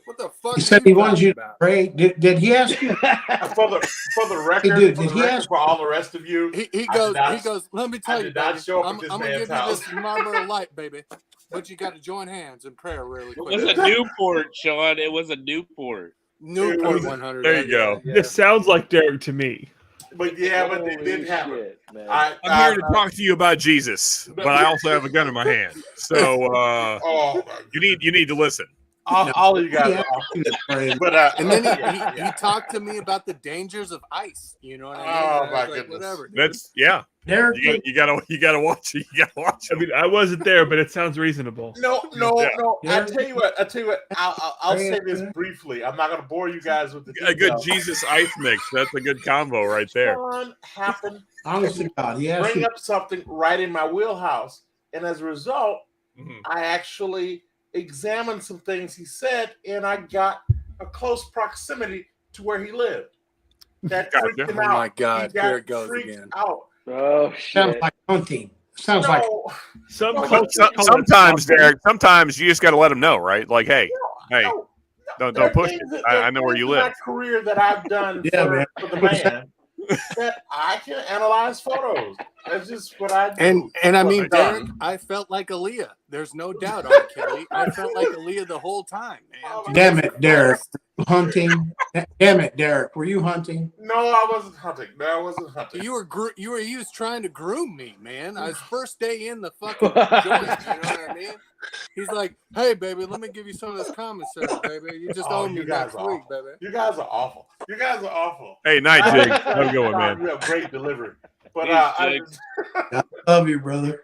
What the fuck? He said he wants you to pray. Did he ask you? For the record, Hey, dude, did he ask for all the rest of you, he goes. Let me tell you, baby, I'm this going to man's give you house. this Marlboro Light, baby. But you got to join hands in prayer really It quick. was a Newport, Sean. It was a Newport. Newport 100. There you go. This sounds like Derek to me. But but they did have it. I'm here to talk to you about Jesus, but I also have a gun in my hand. So you need to listen. All of you guys are awesome. But And then he talked to me about the dangers of ice. You know what I mean? Oh my goodness! Whatever. That's Derek, you gotta watch it. You gotta watch it. I mean, I wasn't there, but it sounds reasonable. No. I tell you what. I'll say this briefly. I'm not going to bore you guys with the details. A good Jesus ice mix. That's a good combo right there. Sean happened honest to God, he to asked bring you. up something right in my wheelhouse, and as a result, I actually examined some things he said, and I got a close proximity to where he lived. That freaked him out. Oh my God! He Here it got goes freaked again. out. Oh Sounds shit! like hunting. Sounds like Sometimes, Derek. Sometimes you just got to let them know, right? Like, hey, don't push it. I know where you live. My career that I've done man. for the man that I can analyze photos. That's just what I do. And I mean, What I've Derek, done. I felt like Aaliyah. There's no doubt on it, Kelly. I felt like Aaliyah the whole time, man. Damn it, Derek. Hunting. Damn it, Derek. Were you hunting? No, I wasn't hunting. You was trying to groom me, man. I was first day in the fucking joint. You know what I mean? He's like, "Hey, baby, let me give you some of this commissary, baby. You just owe me next week, baby." You guys are awful. Hey, night, Jig. How's it going, man? You have great delivery. But Hey, I love you, brother.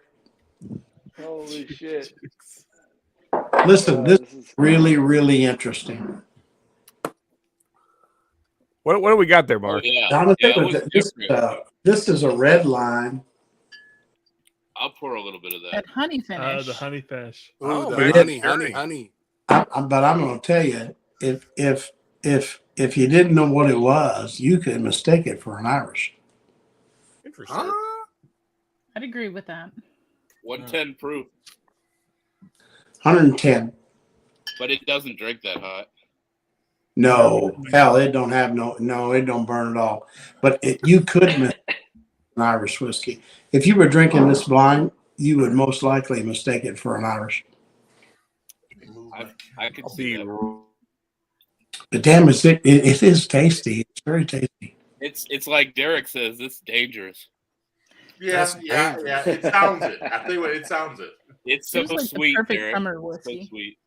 Holy shit! Listen, this is really, really interesting. What do we got there, Mark? Jonathan, this is a red line. I'll pour a little bit of that. That honey finish. The honey fish. Oh, man. honey. But I'm going to tell you, if you didn't know what it was, you could mistake it for an Irish. Interesting. I'd agree with that. 110 proof, 110. but it doesn't drink that hot. No, hell, it don't have it don't burn at all. But you could mistake an Irish whiskey. If you were drinking this blind, you would most likely mistake it for an Irish. I could see that. But damn, it is tasty. It's very tasty. It's like Derek says, it's dangerous. Yeah. It sounds it. I tell you what, it sounds it. It's so Feels like the sweet, perfect Derek. summer So whiskey. sweet.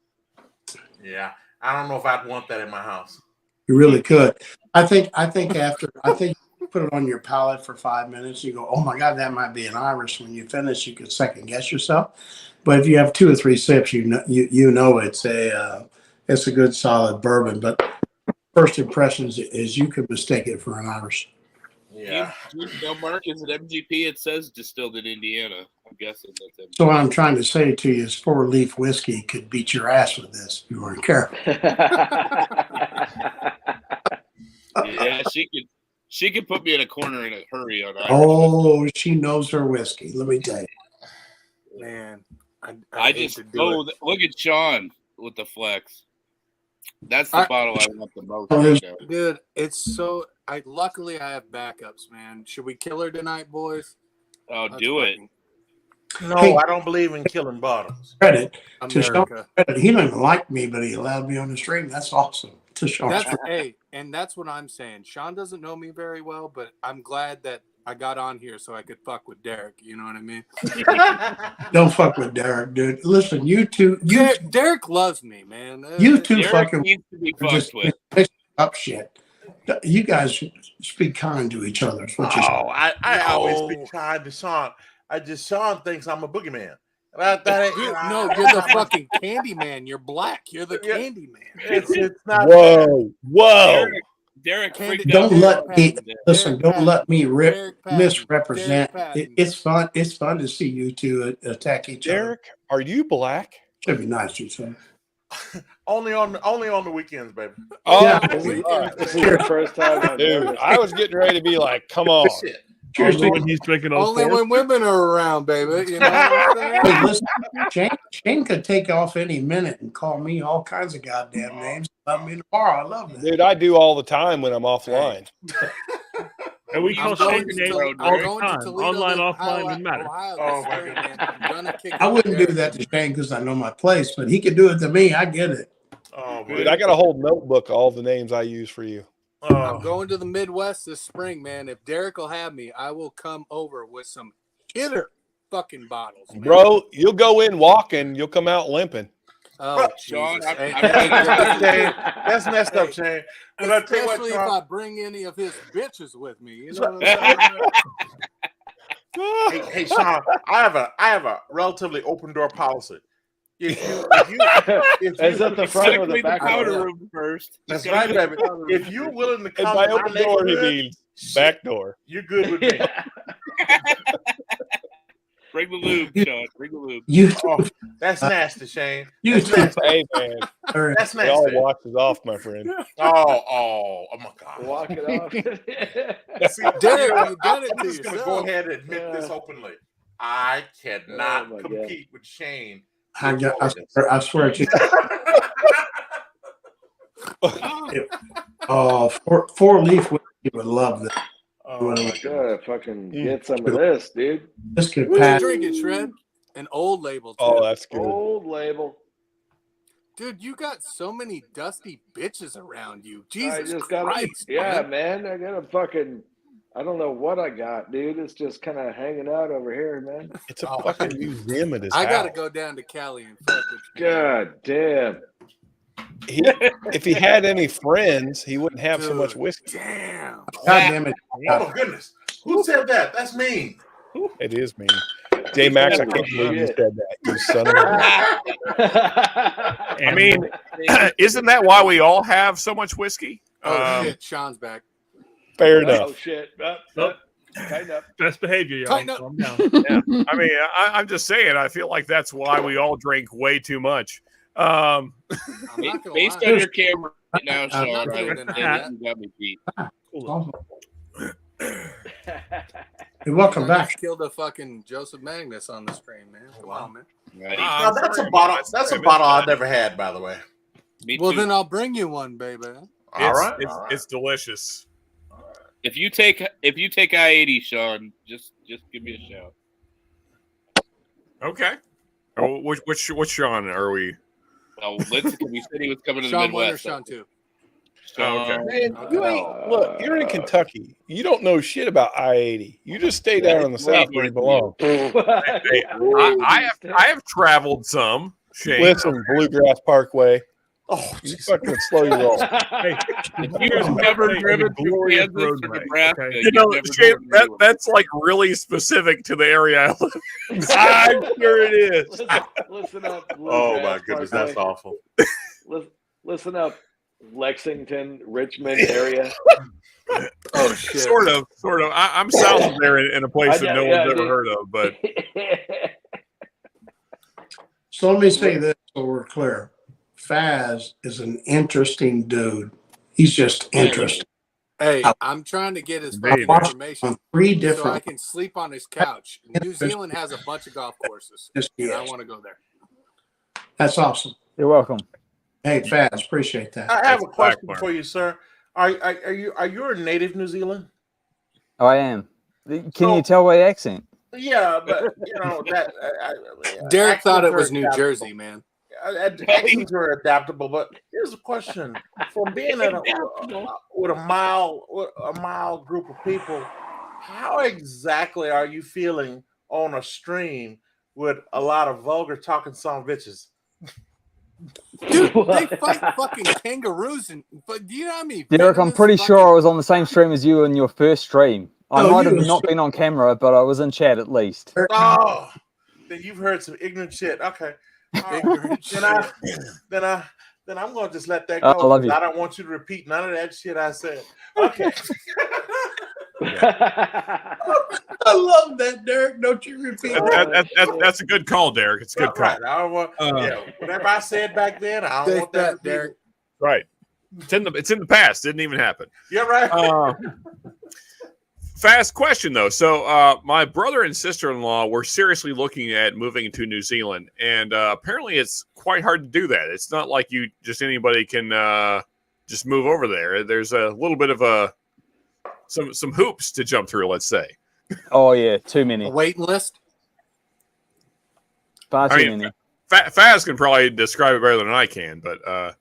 Yeah. I don't know if I'd want that in my house. You really could. I think you put it on your palate for 5 minutes. You go, oh my God, that might be an Irish. When you finish, you could second guess yourself. But if you have 2 or 3 sips, you know it's a good solid bourbon. But first impressions is you could mistake it for an Irish. Yeah. You know, Mark, is it MGP? It says distilled in Indiana. I'm guessing that's MGP. So what I'm trying to say to you is 4-leaf whiskey could beat your ass with this if you weren't careful. Yeah, she could put me in a corner in a hurry on Irish. Oh, she knows her whiskey. Let me tell you. Man, I just look at Sean with the flex. That's the bottle I want the most right now. Dude, it's so. Luckily I have backups, man. Should we kill her tonight, boys? Oh, do it. No, Hey. I don't believe in killing bottles. Credit to Sean. America. He don't even like me, but he allowed me on the stream. That's awesome. To Sean. And that's what I'm saying. Sean doesn't know me very well, but I'm glad that I got on here so I could fuck with Derek. You know what I mean? Don't fuck with Derek, dude. Listen, you two. Derek loves me, man. You two Derek fucking needs to be just fucked with. mixing up shit. You guys speak kind to each other. Is what you say. I always be kind to Sean. Sean thinks I'm a boogeyman. No, you're the fucking candy man. You're black. You're the candy man. It's not. Whoa. Derek, don't let me listen. Don't let me misrepresent. It's fun. It's fun to see you two attack each other. Derek, are you black? Should be nice to each other. Only on the weekends, baby. Oh, Yeah. This is the first time I've dude, ever- I was getting ready to be like, come on. Only when he's drinking Old Only Fork. when women are around, baby. You know what I'm Hey, saying? listen, Shane could take off any minute and call me all kinds of goddamn names. Love me tomorrow. I love that. Dude, I do all the time when I'm offline. And we call Shane names all the time. Toledo, Online, Ohio, offline, doesn't matter. Ohio, this Thursday, man. I'm gonna kick I it wouldn't there. do that to Shane because I know my place, but he could do it to me. I get it. Oh, Dude, I got a whole notebook of all the names I use for you. I'm going to the Midwest this spring, man. If Derek will have me, I will come over with some hitter fucking bottles, man. Bro, you'll go in walking, you'll come out limping. Oh, Sean, Jesus. That's messed up, Shane. But I tell you what, Especially if Sean, I bring any of his bitches with me. You know what I'm saying? hey, Sean, I have a relatively open door policy. If you Is that the front or the back? powder room first. That's right, baby. If you're willing to And come by to my open door, he neighborhood, means back door. you're good with me. Bring the lube, Sean. Bring the lube. That's nasty, Shane. You That's nasty. Hey, man. That's It all nasty. washes off, my friend. Oh my God. Walk it off. See, Derek, you've done it I'm to just going to yourself. go ahead and admit this openly. I cannot Oh, my compete with Shane. I swear to you. Oh, four-leaf whiskey would love that. Oh, my God. Gotta fucking get some of this, dude. This could What you pass. drinking, Shred? An old label, too. Oh, that's good. Old label. Dude, you got so many dusty bitches around you. I Jesus just got Christ, yeah, man. man. I got a fucking. I don't know what I got, dude. It's just kind of hanging out over here, man. It's a fucking museum at his I got to house. go down to Cali and fuck with you. God damn. If he had any friends, he wouldn't have so much whiskey. Damn. God damn it. Oh, my goodness. Who said that? That's mean. It is mean. J Max, I can't believe you said that. You son of a. I mean, isn't that why we all have so much whiskey? Oh, shit. Sean's back. Fair Oh enough. shit. Tighten up. Best behavior, y'all. Tighten up. Calm down. Yeah. I mean, I'm just saying, I feel like that's why we all drink way too much. I'm not gonna Based lie. on your camera right now, I'm Sean, not I doing would it. say that you got me beat. Hey, welcome I back. just killed a fucking Joseph Magnus on the stream, man. Come on, man. Right. Now, that's a bottle. That's a bottle I never had, by the way. Me Well, too. then I'll bring you one, baby. All right. It's delicious. If you take I-80, Sean, just give me a shout. Okay. Oh, which Sean are we? Well, let's. We said he was coming to the Sean 1 or Midwest. Sean 2? Oh, okay. Man, you ain't look. You're in Kentucky. You don't know shit about I-80. You just stay down in the south where you belong. Hey, I have traveled some. Shane. Listen, Bluegrass Parkway. Oh, You fucking slow your roll. Hey, You've never driven through glorious Kansas or roadway, Nebraska. okay? You know, You've never Shane, driven anywhere. that's like really specific to the area I live in. I'm sure it is. Listen up. Oh my Bluegrass goodness, Parkway. that's awful. Listen up, Lexington, Richmond area. Oh, shit. Sort of. I'm south of there in a place that no one's ever heard of, but So let me say this so we're clear. Faz is an interesting dude. He's just interesting. Hey, I'm trying to get his I fucking watched information on 3 so I different. can sleep on his couch. New Zealand has a bunch of golf courses, and I want to go there. That's awesome. You're welcome. Hey, Faz, appreciate that. I have a question Blackburn. for you, sir. Are you a native New Zealand? Oh, I am. Can So- you tell by the accent? Yeah, but you know that Derek thought it accents was are New adaptable. Jersey, man. Accents are adaptable, but here's a question: from being in with a mile group of people, how exactly are you feeling on a stream with a lot of vulgar talking son of bitches? Dude, they fight fucking kangaroos, but do you know how many? Derek, I'm pretty sure I was on the same stream as you in your first stream. I No, might you have were not been on camera, but I was in chat at least. Oh, then you've heard some ignorant shit. Okay. Ignorant shit. Then I'm gonna just let that I go. love you. I don't want you to repeat none of that shit I said. Okay. I love that, Derek. Don't you repeat that. That's a good call, Derek. It's a good call. Right. I don't want, whatever I said back then, I don't want that repeated. Right. It's in the past. Didn't even happen. Yeah, right. Fast question though. So my brother and sister-in-law were seriously looking at moving to New Zealand, and apparently it's quite hard to do that. It's not like anybody can just move over there. There's a little bit of some hoops to jump through, let's say. Oh yeah, too many. A waiting list. Far too many. Faz can probably describe it better than I can, but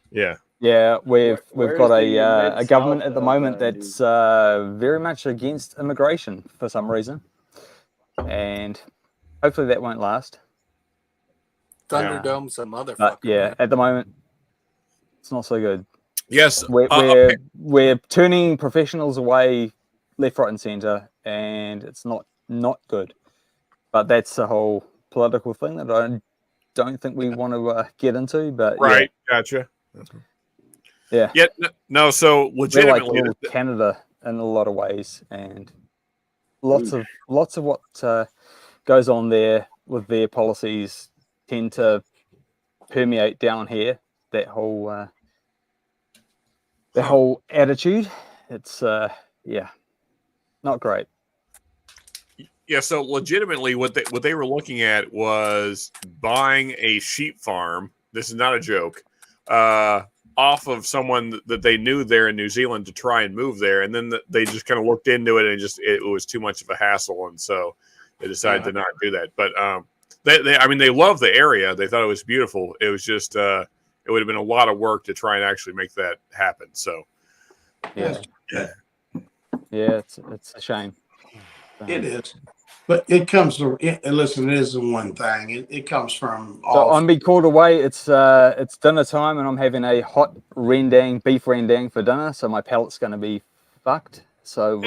yeah. Yeah, we've got a government at the moment that's very much against immigration for some reason, and hopefully that won't last. Thunderdome's a motherfucker. But yeah, at the moment, it's not so good. Yes, we're turning professionals away left, right, and centre, and it's not good. But that's a whole political thing that I don't think we want to get into. But right, gotcha. Yeah. Yeah. No. So legitimately, like Canada in a lot of ways, and lots of what goes on there with their policies tend to permeate down here. That whole attitude. It's not great. Yeah. So legitimately, what they were looking at was buying a sheep farm. This is not a joke. Off of someone that they knew there in New Zealand to try and move there, and then they just kind of looked into it, and it was too much of a hassle, and so they decided to not do that. But they love the area. They thought it was beautiful. It was just it would have been a lot of work to try and actually make that happen. So yeah, it's a shame. It is. But it comes from, listen, it isn't one thing. It comes from all. So I'm being called away. It's dinner time, and I'm having a hot beef rendang for dinner. So my palate's going to be fucked. So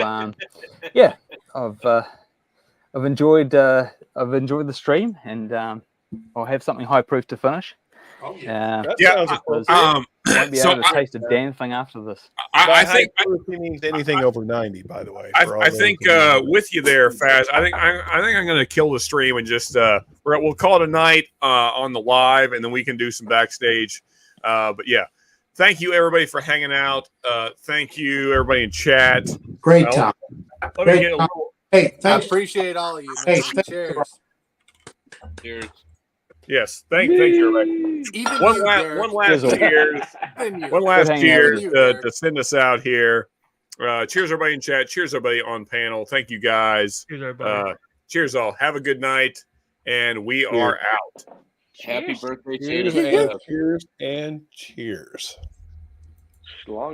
yeah, I've enjoyed the stream, and I'll have something high proof to finish. Oh yeah, won't be able to taste a damn thing after this. I think he means anything over 90. By the way, I think with you there, Faz. I think I'm going to kill the stream and just we'll call it a night on the live, and then we can do some backstage. But yeah, thank you everybody for hanging out. Thank you everybody in chat. Great time. Let me get a little. Hey, thanks. I appreciate all of you. Man. Hey, cheers. Cheers. Yes, thank you, everybody. One last cheers. One last cheers to send us out here. Cheers, everybody in chat. Cheers, everybody on panel. Thank you, guys. Cheers, everybody. Cheers, all. Have a good night, and we are out. Happy birthday, cheers and cheers. Shlong